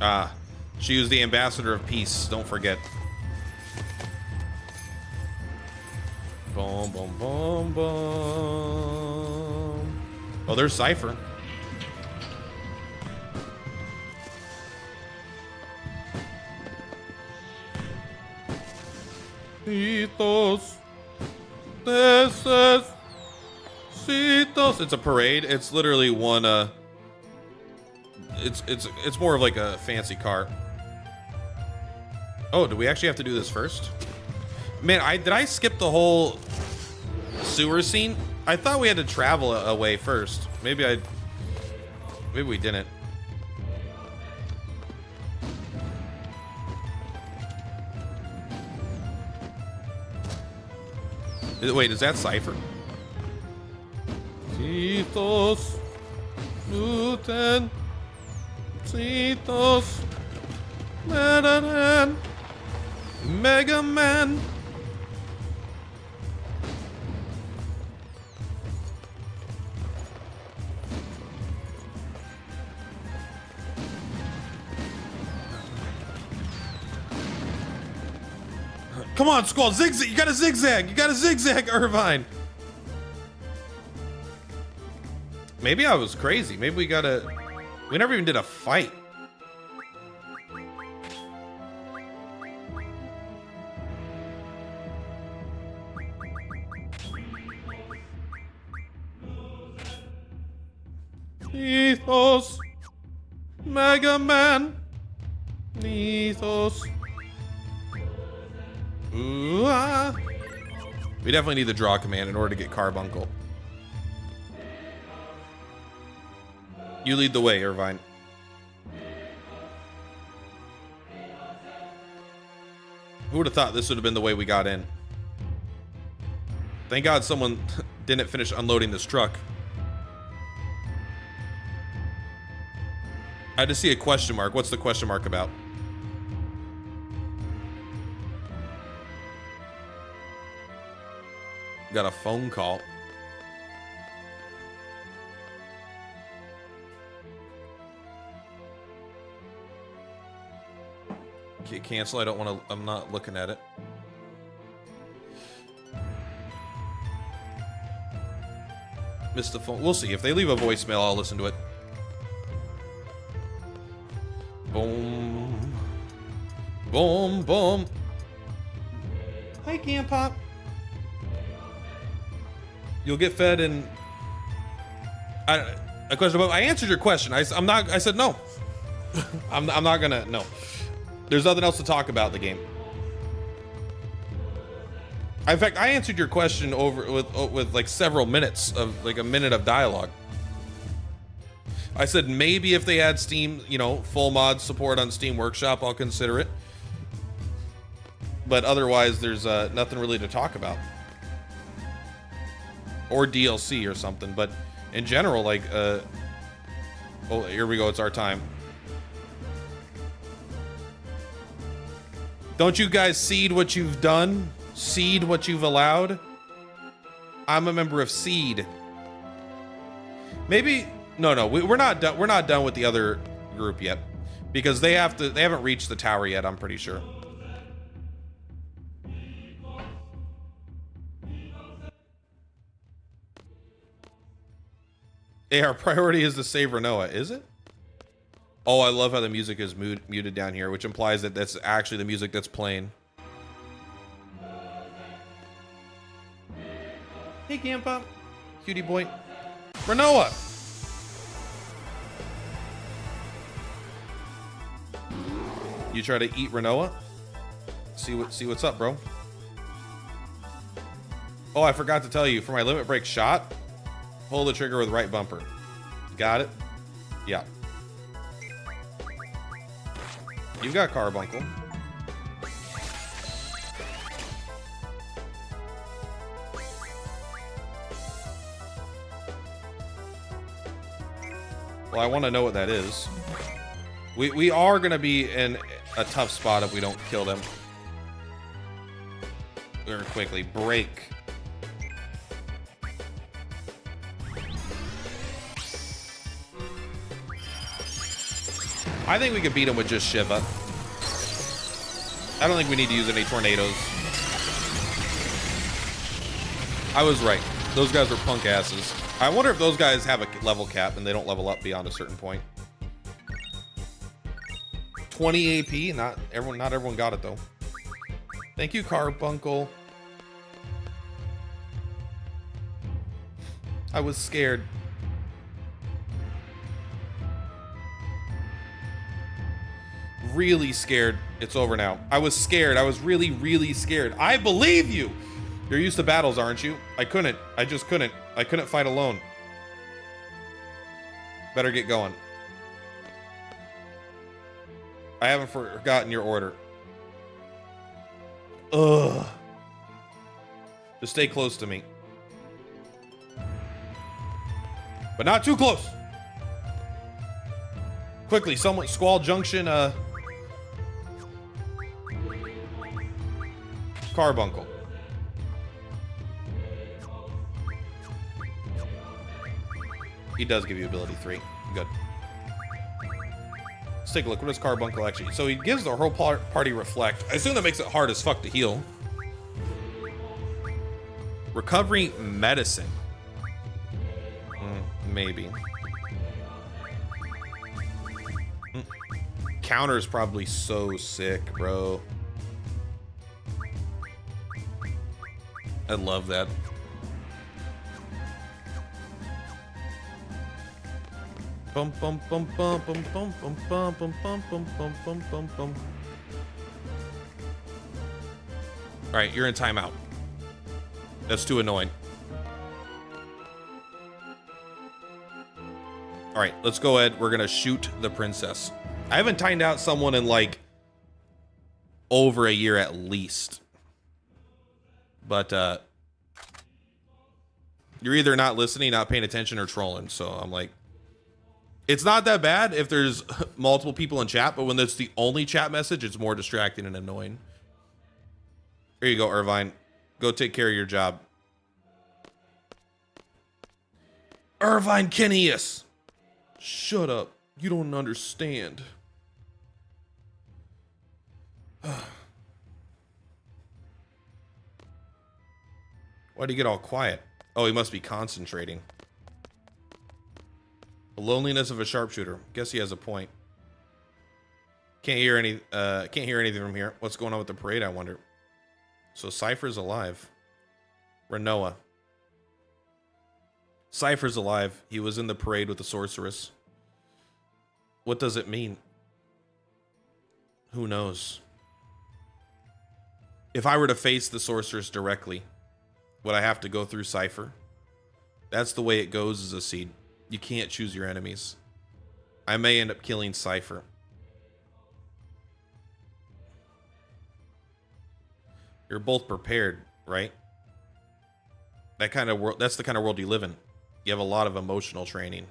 Ah, she was the ambassador of peace. Don't forget. Boom, boom, boom, boom. Oh, there's Cypher. Citos. It's a parade. It's literally one, it's more of like a fancy car. Oh, do we actually have to do this first? Man, did I skip the whole sewer scene? I thought we had to travel away first. Maybe we didn't. Wait, is that Cypher? Citos, Newton, Citos, Mega Man. Come on, Squall, zigzag! You gotta zigzag! You gotta zigzag, Irvine! Maybe I was crazy. Maybe we never even did a fight. Ethos. Mega Man. Ethos. Ooh, ah. We definitely need the draw command in order to get Carbuncle. You lead the way, Irvine. Who would have thought this would have been the way we got in? Thank God someone didn't finish unloading this truck. I just see a question mark. What's the question mark about? Got a phone call. Okay, cancel. I don't want to. I'm not looking at it. Missed the phone. We'll see. If they leave a voicemail, I'll listen to it. Boom. Boom, boom. Hi, Grandpa. You'll get fed and... a question about... I answered your question. I said no. I'm not gonna... No. There's nothing else to talk about in the game. In fact, I answered your question over with like several minutes of like a minute of dialogue. I said maybe if they had Steam, you know, full mod support on Steam Workshop, I'll consider it. But otherwise, there's nothing really to talk about. Or DLC or something. But in general, like, oh, here we go. It's our time. Don't you guys seed what you've done? Seed what you've allowed? I'm a member of Seed. Maybe no, we're not done. We're not done with the other group yet, because they haven't reached the tower yet, I'm pretty sure. Hey, our priority is to save Renoa, is it? Oh, I love how the music is muted down here, which implies that that's actually the music that's playing. Hey, Gampa. Cutie boy. Renoa! You try to eat Renoa? See what's up, bro. Oh, I forgot to tell you, for my limit break shot, hold the trigger with right bumper. Got it? Yeah. You got Carbuncle. Well, I want to know what that is. We are going to be in a tough spot if we don't kill them very quickly. Break. I think we could beat him with just Shiva. I don't think we need to use any tornadoes. I was right. Those guys are punk asses. I wonder if those guys have a level cap and they don't level up beyond a certain point. 20 AP. Not everyone got it though. Thank you, Carbuncle. I was scared. Really scared. It's over now. I was scared. I was really, really scared. I believe you. You're used to battles, aren't you? I couldn't. I just couldn't. I couldn't fight alone. Better get going. I haven't forgotten your order. Ugh. Just stay close to me. But not too close. Quickly, someone, Squall Junction, Carbuncle. He does give you ability 3. Good. Let's take a look. What does Carbuncle actually? So he gives the whole party reflect. I assume that makes it hard as fuck to heal. Recovery medicine. Maybe. Counter's probably so sick, bro. I love that. Bum bum bum bum bum bum bum bum bum bum bum bum bum bum bum. All right, you're in timeout. That's too annoying. All right, let's go ahead. We're gonna shoot the princess. I haven't timed out someone in like over a year at least. But you're either not listening, not paying attention, or trolling. So I'm like, it's not that bad if there's multiple people in chat, but when that's the only chat message, it's more distracting and annoying. Here you go, Irvine. Go take care of your job. Irvine Kennius. Shut up. You don't understand. Why'd he get all quiet? Oh, he must be concentrating. The loneliness of a sharpshooter. Guess he has a point. Can't hear anything from here. What's going on with the parade, I wonder? So Cypher's alive. Renoa. Cypher's alive. He was in the parade with the sorceress. What does it mean? Who knows? If I were to face the sorceress directly, would I have to go through Cypher? That's the way it goes as a seed. You can't choose your enemies. I may end up killing Cypher. You're both prepared, right? That kind of world, that's the kind of world you live in. You have a lot of emotional training.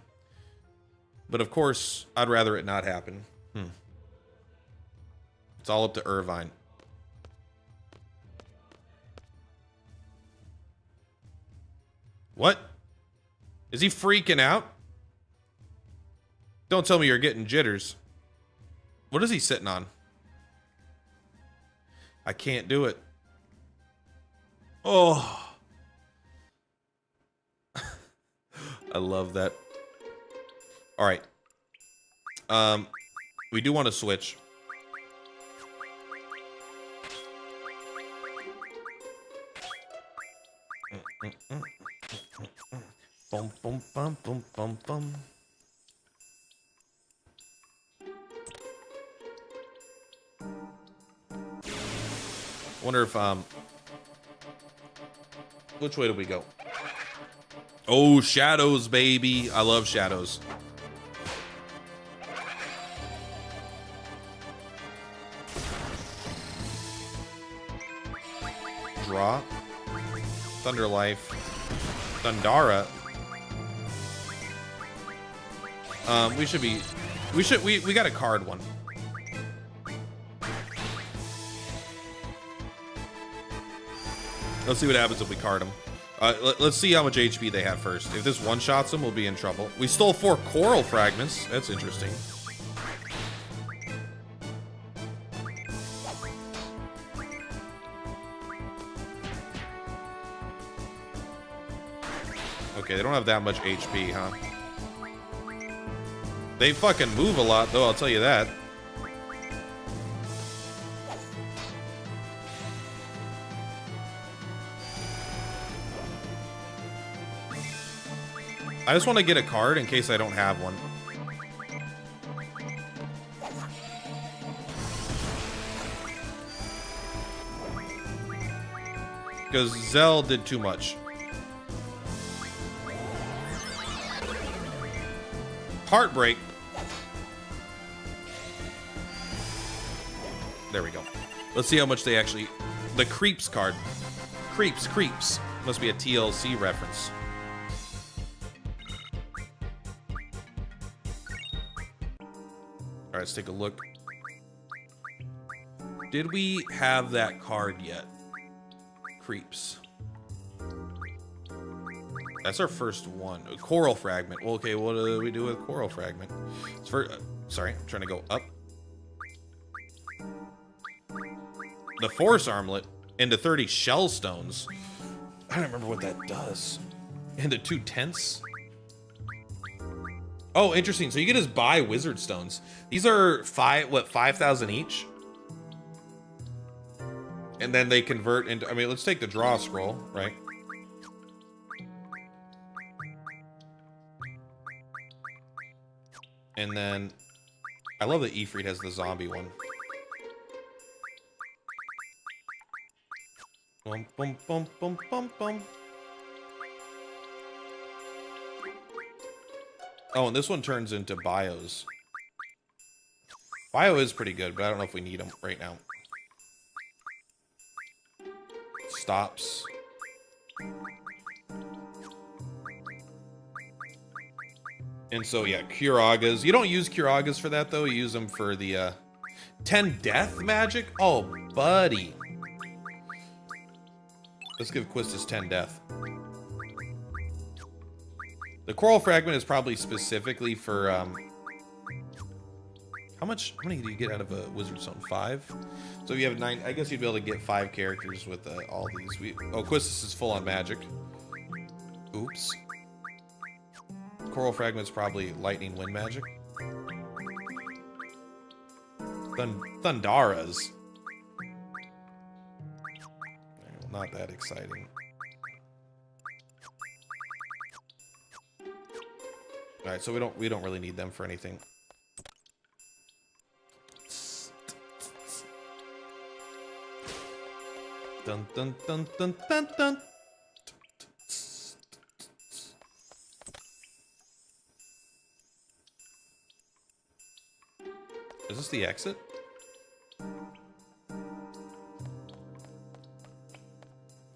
But of course, I'd rather it not happen. It's all up to Irvine. What? Is he freaking out? Don't tell me you're getting jitters. What is he sitting on? I can't do it. Oh. I love that. All right. We do want to switch. Bum, bum, bum, bum, bum, bum. Wonder if which way do we go? Oh, shadows, baby. I love shadows. Draw. Thunder Life. Thundara. We got a card one. Let's see what happens if we card them. Let's see how much HP they have first. If this one-shots them, we'll be in trouble. We stole 4 coral fragments. That's interesting. Okay, they don't have that much HP, huh? They fucking move a lot, though, I'll tell you that. I just want to get a card in case I don't have one. Because Zell did too much. Heartbreak. There we go. Let's see how much they actually... The Creeps card. Creeps. Must be a TLC reference. Alright, let's take a look. Did we have that card yet? Creeps. That's our first one. A coral fragment. Well, okay, what do we do with coral fragment? It's for, sorry, I'm trying to go up. The force armlet into 30 shell stones. I don't remember what that does. Into 2 tents. Oh, interesting. So you can just buy wizard stones. These are 5,000 each? And then they convert into, I mean, let's take the draw scroll, right? And then, I love that Ifrit has the zombie one. Bum, bum, bum, bum, bum, bum. Oh, and this one turns into bios. Bio is pretty good, but I don't know if we need them right now. Stops. And so, yeah, Curagas. You don't use Curagas for that, though. You use them for the 10 death magic. Oh, buddy. Let's give Quistis 10 death. The coral fragment is probably specifically for, how many do you get out of a wizard stone? 5? So if you have 9, I guess you'd be able to get 5 characters with all these. Oh, Quistis is full on magic. Oops. Coral fragment's probably lightning wind magic. Thundaras. Well, not that exciting. Alright, so we don't really need them for anything. Dun dun dun dun dun dun. Is this the exit?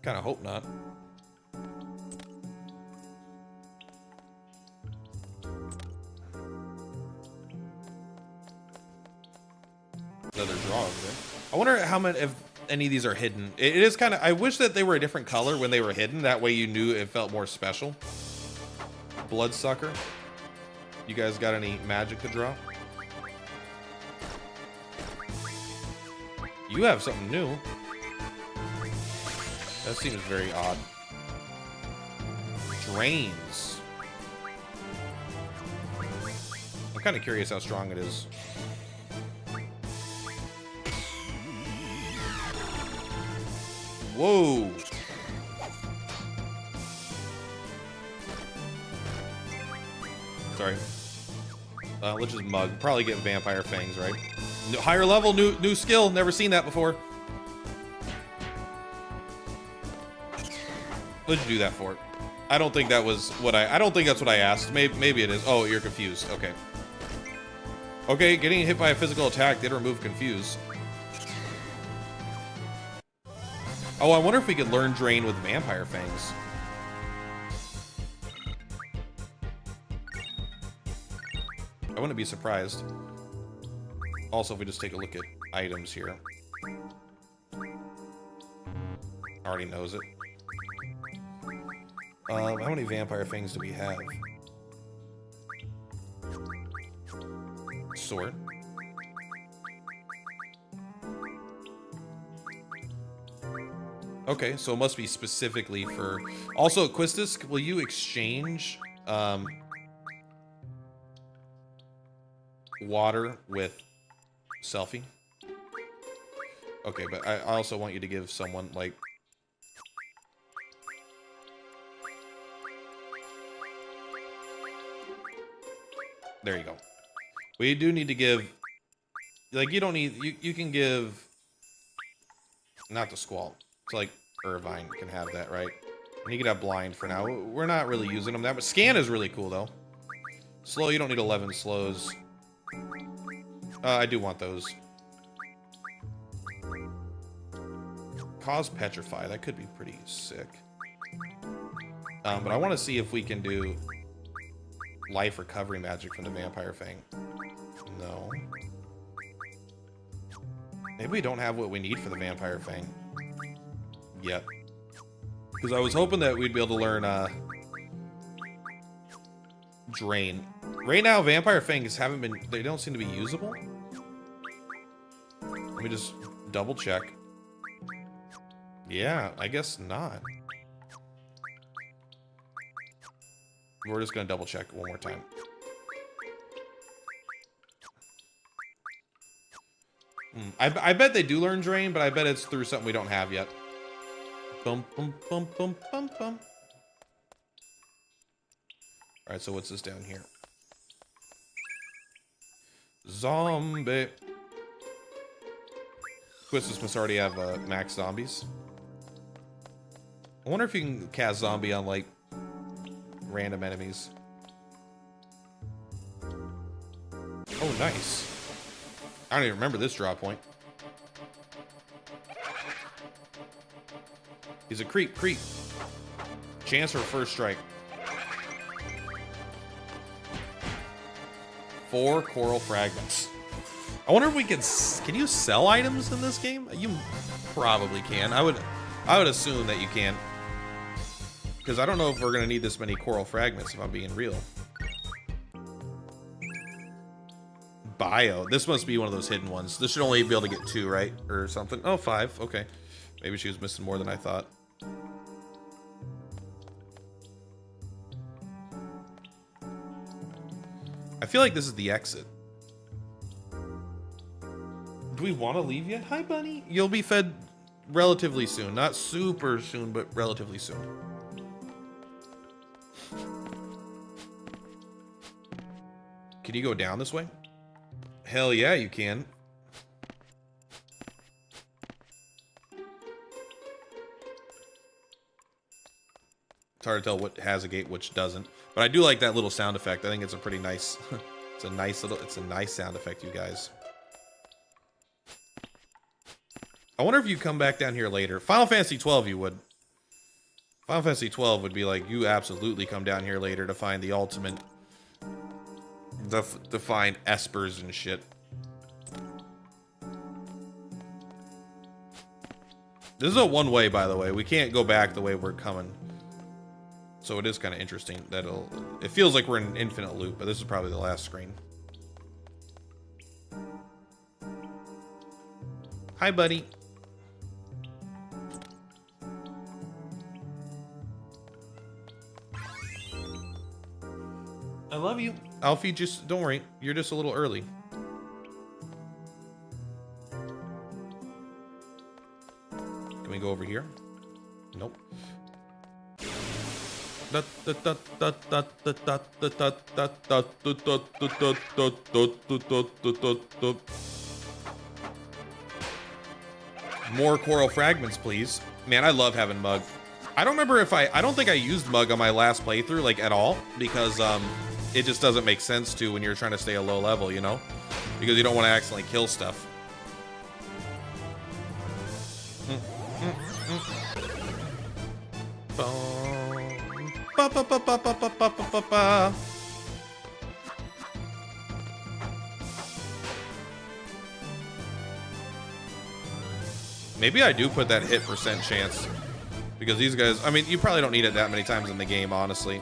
Kinda hope not. Another draw over there. I wonder how many, if any of these are hidden. It is kind of, I wish that they were a different color when they were hidden. That way you knew it felt more special. Bloodsucker. You guys got any magic to draw? You have something new. That seems very odd. Drains. I'm kind of curious how strong it is. Whoa. Sorry. Let's just mug. Probably get vampire fangs, right? Higher level, new skill. Never seen that before. What'd you do that for? I don't think that was what I don't think that's what I asked. Maybe it is. Oh, you're confused. Okay. Okay, getting hit by a physical attack did remove confuse. Oh, I wonder if we could learn Drain with Vampire Fangs. I wouldn't be surprised. Also, if we just take a look at items here. Already knows it. How many Vampire Fangs do we have? Sword. Okay, so it must be specifically for... Also, Quistis, will you exchange water with Selfie? Okay, but I also want you to give someone, like... There you go. We do need to give... Like, you don't need... You can give... Not the Squall. It's like Irvine can have that, right? And you can have Blind for now. We're not really using them that much. Scan is really cool, though. Slow, you don't need 11 slows. I do want those. Cause Petrify. That could be pretty sick. But I want to see if we can do life recovery magic from the Vampire Fang. No. Maybe we don't have what we need for the Vampire Fang yet. Because I was hoping that we'd be able to learn Drain. Right now, Vampire Fangs haven't been... They don't seem to be usable. Let me just double check. Yeah, I guess not. We're just going to double check one more time. I bet they do learn Drain, but I bet it's through something we don't have yet. Bum, bum, bum, bum, bum, bum. Alright, so what's this down here? Zombie. Quistis must already have max zombies. I wonder if you can cast zombie on, like, random enemies. Oh, nice. I don't even remember this draw point. He's a creep. Chance for first strike. 4 coral fragments. I wonder if we can you sell items in this game? You probably can. I would assume that you can. Because I don't know if we're gonna need this many coral fragments, if I'm being real. Bio. This must be one of those hidden ones. This should only be able to get 2, right? Or something. Oh, 5. Okay. Maybe she was missing more than I thought. I feel like this is the exit. Do we want to leave yet? Hi, bunny. You'll be fed relatively soon. Not super soon, but relatively soon. Can you go down this way? Hell yeah, you can. It's hard to tell what has a gate, which doesn't. But I do like that little sound effect. I think it's a pretty nice... it's a nice sound effect, you guys. I wonder if you come back down here later. Final Fantasy 12 you would. Final Fantasy 12 would be like, you absolutely come down here later to find the ultimate... to find espers and shit. This is a one-way, by the way. We can't go back the way we're coming. So it is kind of interesting that it feels like we're in an infinite loop, but this is probably the last screen. Hi, buddy. I love you. Alfie, just don't worry. You're just a little early. Can we go over here? Nope. More coral fragments, please. Man, I love having Mug. I don't remember if I don't think I used Mug on my last playthrough, like, at all, because it just doesn't make sense to when you're trying to stay a low level, you know? Because you don't want to accidentally kill stuff. Maybe I do put that hit percent chance. Because these guys, I mean, you probably don't need it that many times in the game, honestly.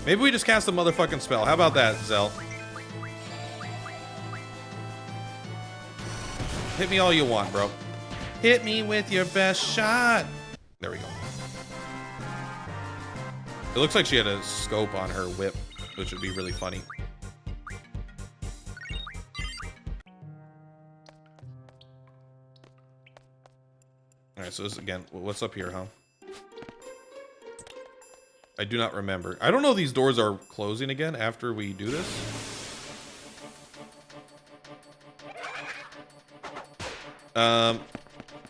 Maybe we just cast a motherfucking spell. How about that, Zell? Hit me all you want, bro. Hit me with your best shot. There we go. It looks like she had a scope on her whip, which would be really funny. Alright, so this again, what's up here, huh? I do not remember. I don't know if these doors are closing again after we do this.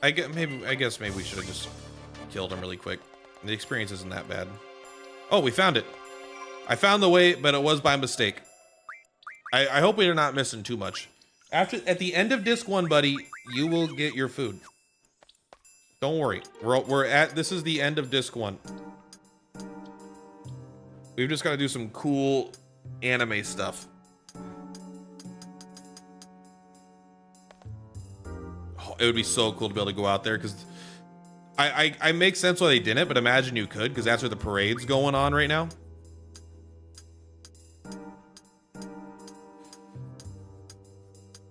I guess maybe we should have just killed him really quick. The experience isn't that bad. Oh, we found it. I found the way, but it was by mistake. I hope we're not missing too much. At the end of disc 1, buddy, you will get your food. Don't worry. This is the end of disc 1. We've just got to do some cool anime stuff. Oh, it would be so cool to be able to go out there, because I make sense why they didn't, but imagine you could, because that's where the parade's going on right now.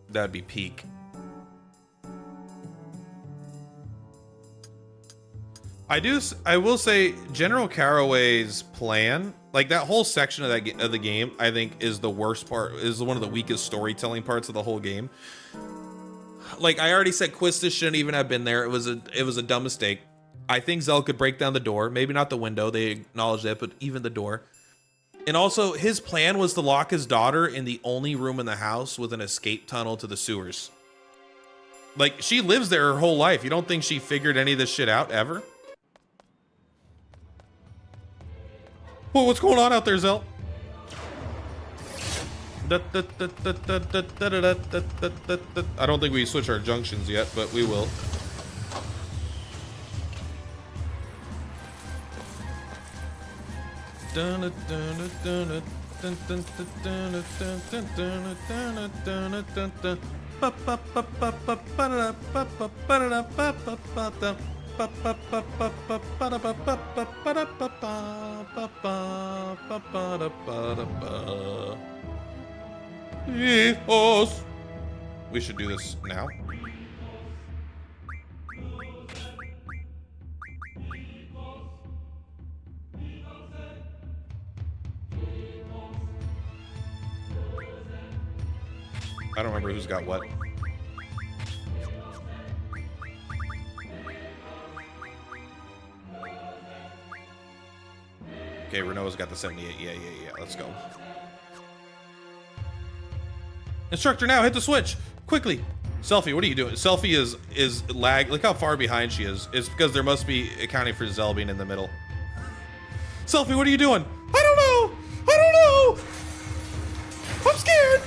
That'd be peak. I will say General Caraway's plan, like that whole section of the game, I think is the worst part, is one of the weakest storytelling parts of the whole game. Like I already said, Quistis shouldn't even have been there. It was a dumb mistake. I think Zell could break down the door, maybe not the window, they acknowledge that, but even the door. And also his plan was to lock his daughter in the only room in the house with an escape tunnel to the sewers. Like she lives there her whole life. You don't think she figured any of this shit out ever? Whoa, what's going on out there, Zell? I don't think we switch our junctions yet, but we will. We should do this now. I don't remember who's got what. Okay, Renault's got the 78. Yeah. Let's go. Instructor now, hit the switch quickly. Selfie, what are you doing? Selfie is lag. Look how far behind she is. It's because there must be accounting for Zell being in the middle. Selfie, what are you doing? I don't know. I'm scared.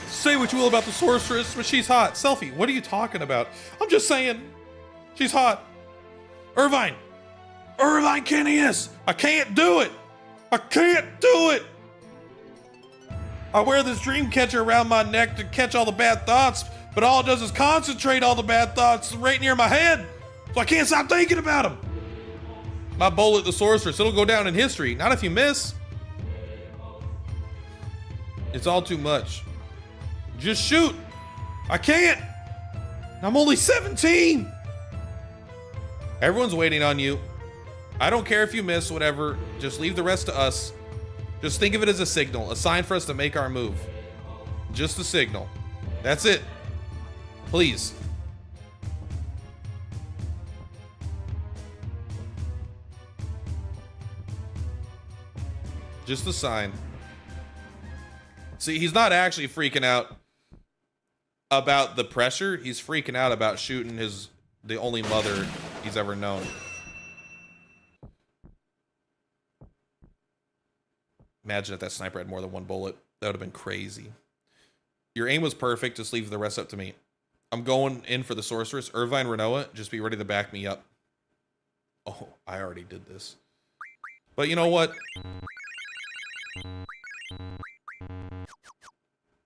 Say what you will about the sorceress, but she's hot. Selfie, what are you talking about? I'm just saying, she's hot. Irvine, Irvine Kennius! I can't do it! I can't do it! I wear this dream catcher around my neck to catch all the bad thoughts, but all it does is concentrate all the bad thoughts right near my head, so I can't stop thinking about them. My bullet, the sorceress, it'll go down in history. Not if you miss. It's all too much. Just shoot. I can't. I'm only 17. Everyone's waiting on you. I don't care if you miss, whatever. Just leave the rest to us. Just think of it as a signal, a sign for us to make our move. Just a signal. That's it. Please. Just a sign. See, he's not actually freaking out about the pressure. He's freaking out about shooting the only mother he's ever known. Imagine if that sniper had more than one bullet. That would have been crazy. Your aim was perfect. Just leave the rest up to me. I'm going in for the sorceress. Irvine Renoa, just be ready to back me up. Oh, I already did this. But you know what?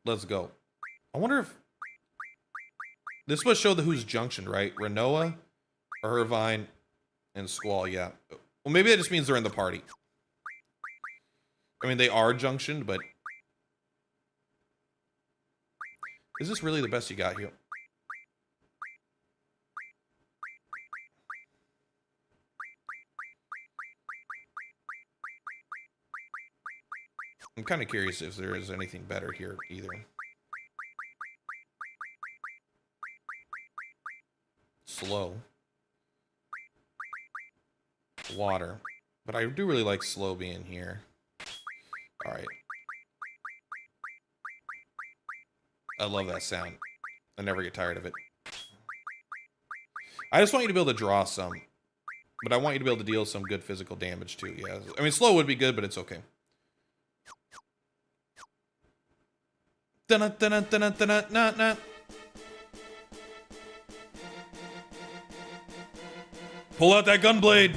Let's go. I wonder if... This must show the who's junction, right? Renoa, Irvine, and Squall, yeah. Well, maybe that just means they're in the party. I mean, they are junctioned, but... Is this really the best you got here? I'm kind of curious if there is anything better here either. Slow. Water. But I do really like slow being here. Alright. I love that sound. I never get tired of it. I just want you to be able to draw some. But I want you to be able to deal some good physical damage too, yeah. I mean, slow would be good, but it's okay. Dun-dun-dun-dun-dun-dun-dun-dun. Pull out that gun blade.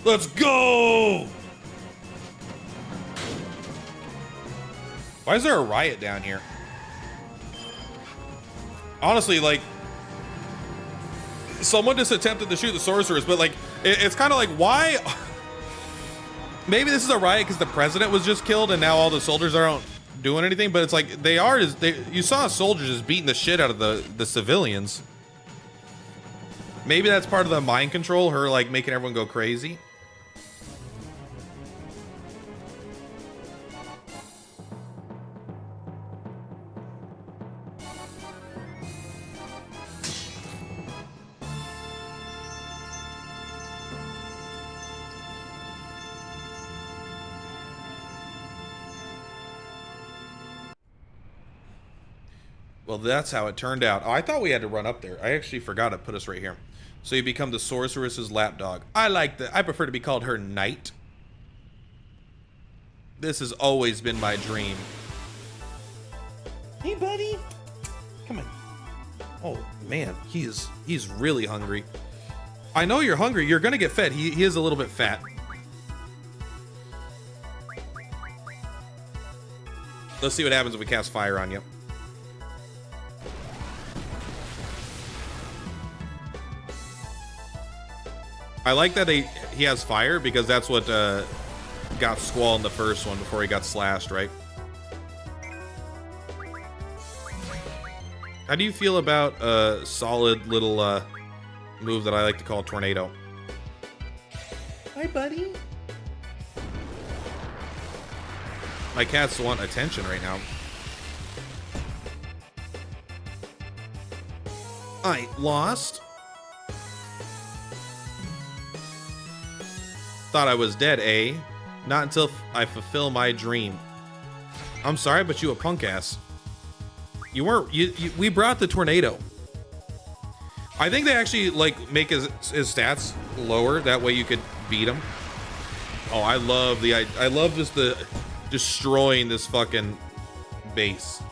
Let's go. Why is there a riot down here? Honestly, like, someone just attempted to shoot the sorceress, but like, it's kind of like, why? Maybe this is a riot because the president was just killed and now all the soldiers aren't doing anything, but it's like you saw soldiers just beating the shit out of the civilians. Maybe that's part of the mind control, her like making everyone go crazy. Well, that's how it turned out. Oh, I thought we had to run up there. I actually forgot to put us right here. So you become the sorceress's lapdog. I like that. I prefer to be called her knight. This has always been my dream. Hey, buddy. Come on. Oh, man. He's really hungry. I know you're hungry. You're going to get fed. He is a little bit fat. Let's see what happens if we cast fire on you. I like that he has fire because that's what got Squall in the first one before he got slashed, right? How do you feel about a solid little move that I like to call Tornado? Hi, buddy. My cats want attention right now. I lost. Thought I was dead, eh? Not until I fulfill my dream. I'm sorry, but you a punk ass. You weren't. We brought the tornado. I think they actually like make his stats lower. That way you could beat him. Oh, I love I love just the destroying this fucking base.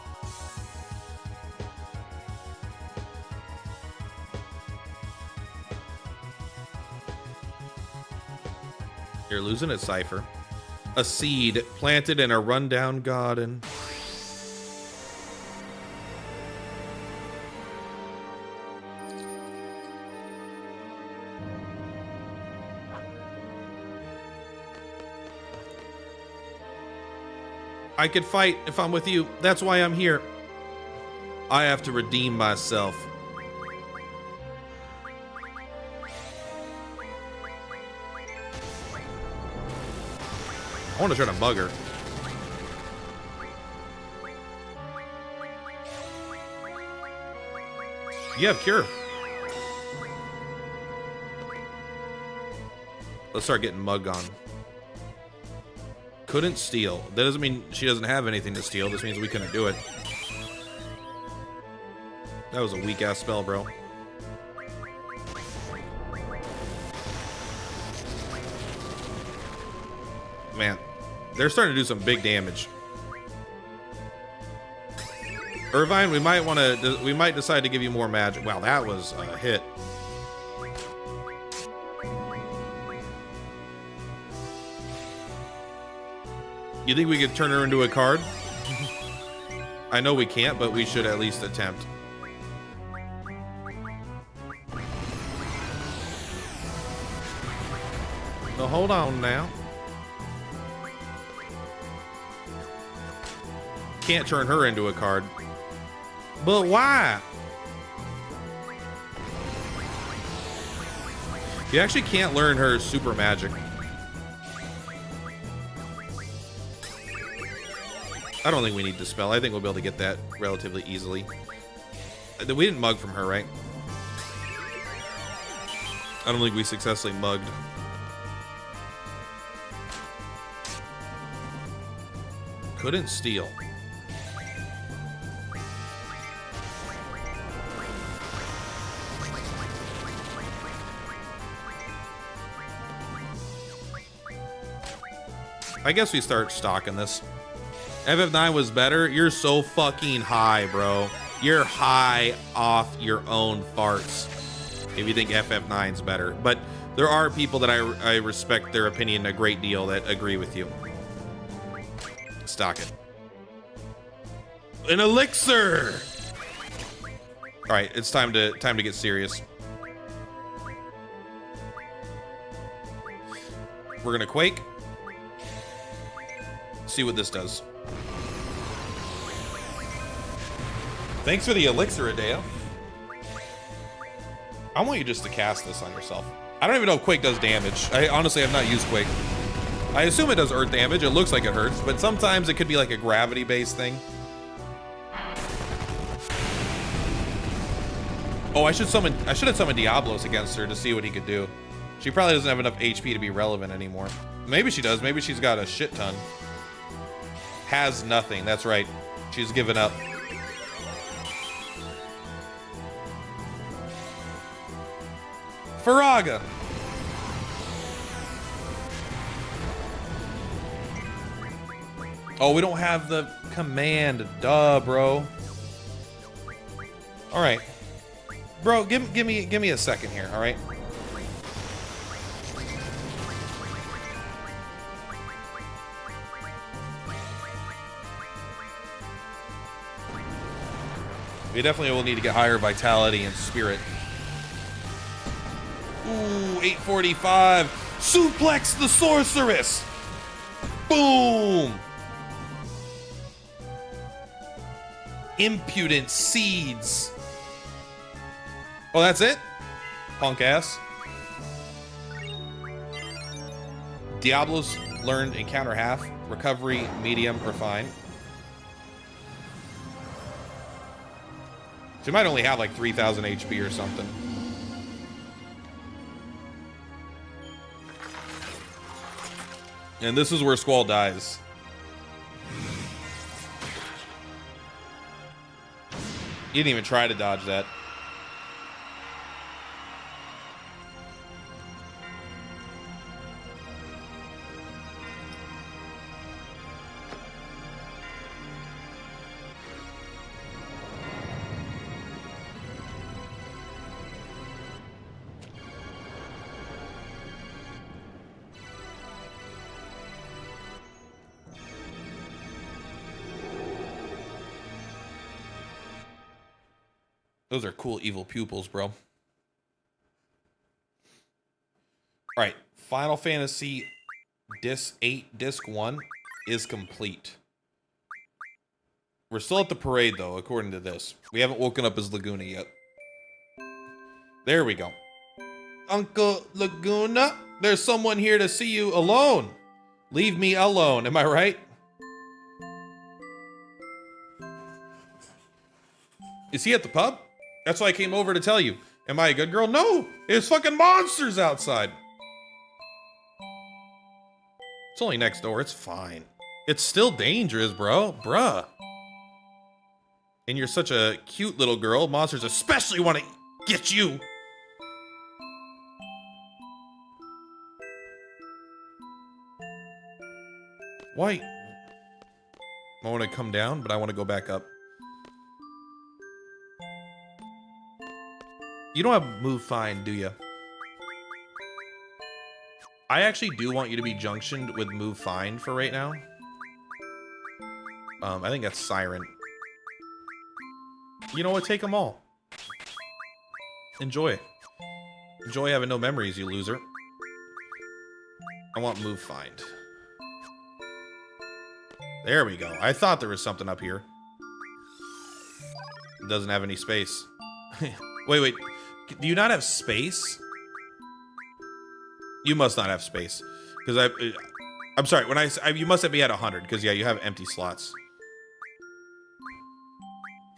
You're losing it, Cypher. A seed planted in a rundown garden. I could fight if I'm with you. That's why I'm here. I have to redeem myself. I want to try to mug her. You have cure. Let's start getting mugged on. Couldn't steal. That doesn't mean she doesn't have anything to steal. This means we couldn't do it. That was a weak ass spell, bro. Man, they're starting to do some big damage. Irvine, we might decide to give you more magic. Wow, that was a hit. You think we could turn her into a card? I know we can't, but we should at least attempt. So hold on now. Can't turn her into a card. But why? You actually can't learn her super magic. I don't think we need to spell. I think we'll be able to get that relatively easily. We didn't mug from her, right? I don't think we successfully mugged. Couldn't steal. I guess we start stocking this. FF9 was better. You're so fucking high, bro. You're high off your own farts if you think FF9's better. But there are people that I respect their opinion a great deal that agree with you. Stock it. An elixir. All right, it's time to get serious. We're gonna quake. See what this does. Thanks for the elixir, Adeo. I want you just to cast this on yourself. I don't even know if Quake does damage. I honestly have not used Quake. I assume it does earth damage. It looks like it hurts, but sometimes it could be like a gravity-based thing. Oh, I should have summoned Diablos against her to see what he could do. She probably doesn't have enough HP to be relevant anymore. Maybe she does. Maybe she's got a shit ton. Has nothing. That's right. She's given up. Faraga. Oh, we don't have the command. Duh, bro. All right, bro. Give me a second here. All right. We definitely will need to get higher vitality and spirit. Ooh, 845. Suplex the sorceress. Boom. Impudent seeds. Oh, that's it? Punk ass. Diablos learned encounter half. Recovery, medium, or fine. She might only have like 3,000 HP or something. And this is where Squall dies. You didn't even try to dodge that. Those are cool evil pupils, bro. All right, Final Fantasy Disc 8, Disc 1 is complete. We're still at the parade, though, according to this. We haven't woken up as Laguna yet. There we go. Uncle Laguna, there's someone here to see you alone. Leave me alone, am I right? Is he at the pub? That's why I came over to tell you. Am I a good girl? No, there's fucking monsters outside. It's only next door, it's fine. It's still dangerous, bro. Bruh. And you're such a cute little girl. Monsters especially want to get you. Why? I want to come down, but I want to go back up. You don't have move fine, do you? I actually do want you to be junctioned with move fine for right now. I think that's Siren. You know what? Take them all. Enjoy. Enjoy having no memories, you loser. I want move find. There we go. I thought there was something up here. It doesn't have any space. Wait. Do you not have space? You must not have space. Because I'm sorry, when you must have me at 100, because yeah, you have empty slots.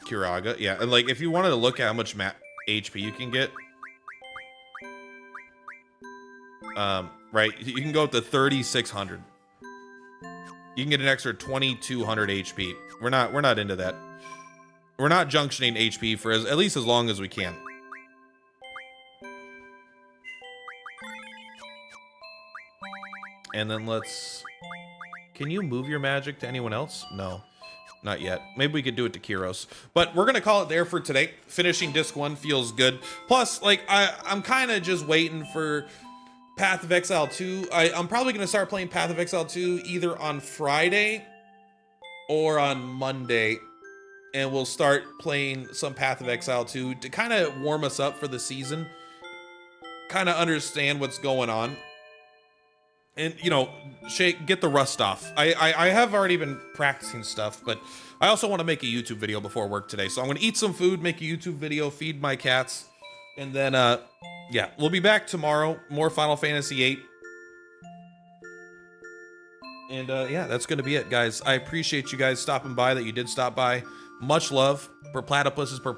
Kiraga, yeah. And like, if you wanted to look at how much HP you can get, right, you can go up to 3,600. You can get an extra 2,200 HP. We're not into that. We're not junctioning HP for at least as long as we can. And then can you move your magic to anyone else? No, not yet. Maybe we could do it to Kiros. But we're gonna call it there for today. Finishing disc 1 feels good. Plus, like, I'm kind of just waiting for Path of Exile 2. I'm probably gonna start playing Path of Exile 2 either on Friday or on Monday. And we'll start playing some Path of Exile 2 to kind of warm us up for the season. Kind of understand what's going on. And, you know, get the rust off. I have already been practicing stuff, but I also want to make a YouTube video before work today. So I'm going to eat some food, make a YouTube video, feed my cats. And then, yeah, we'll be back tomorrow. More Final Fantasy VIII. And, yeah, that's going to be it, guys. I appreciate you guys stopping by, that you did stop by. Much love. Per platypuses, per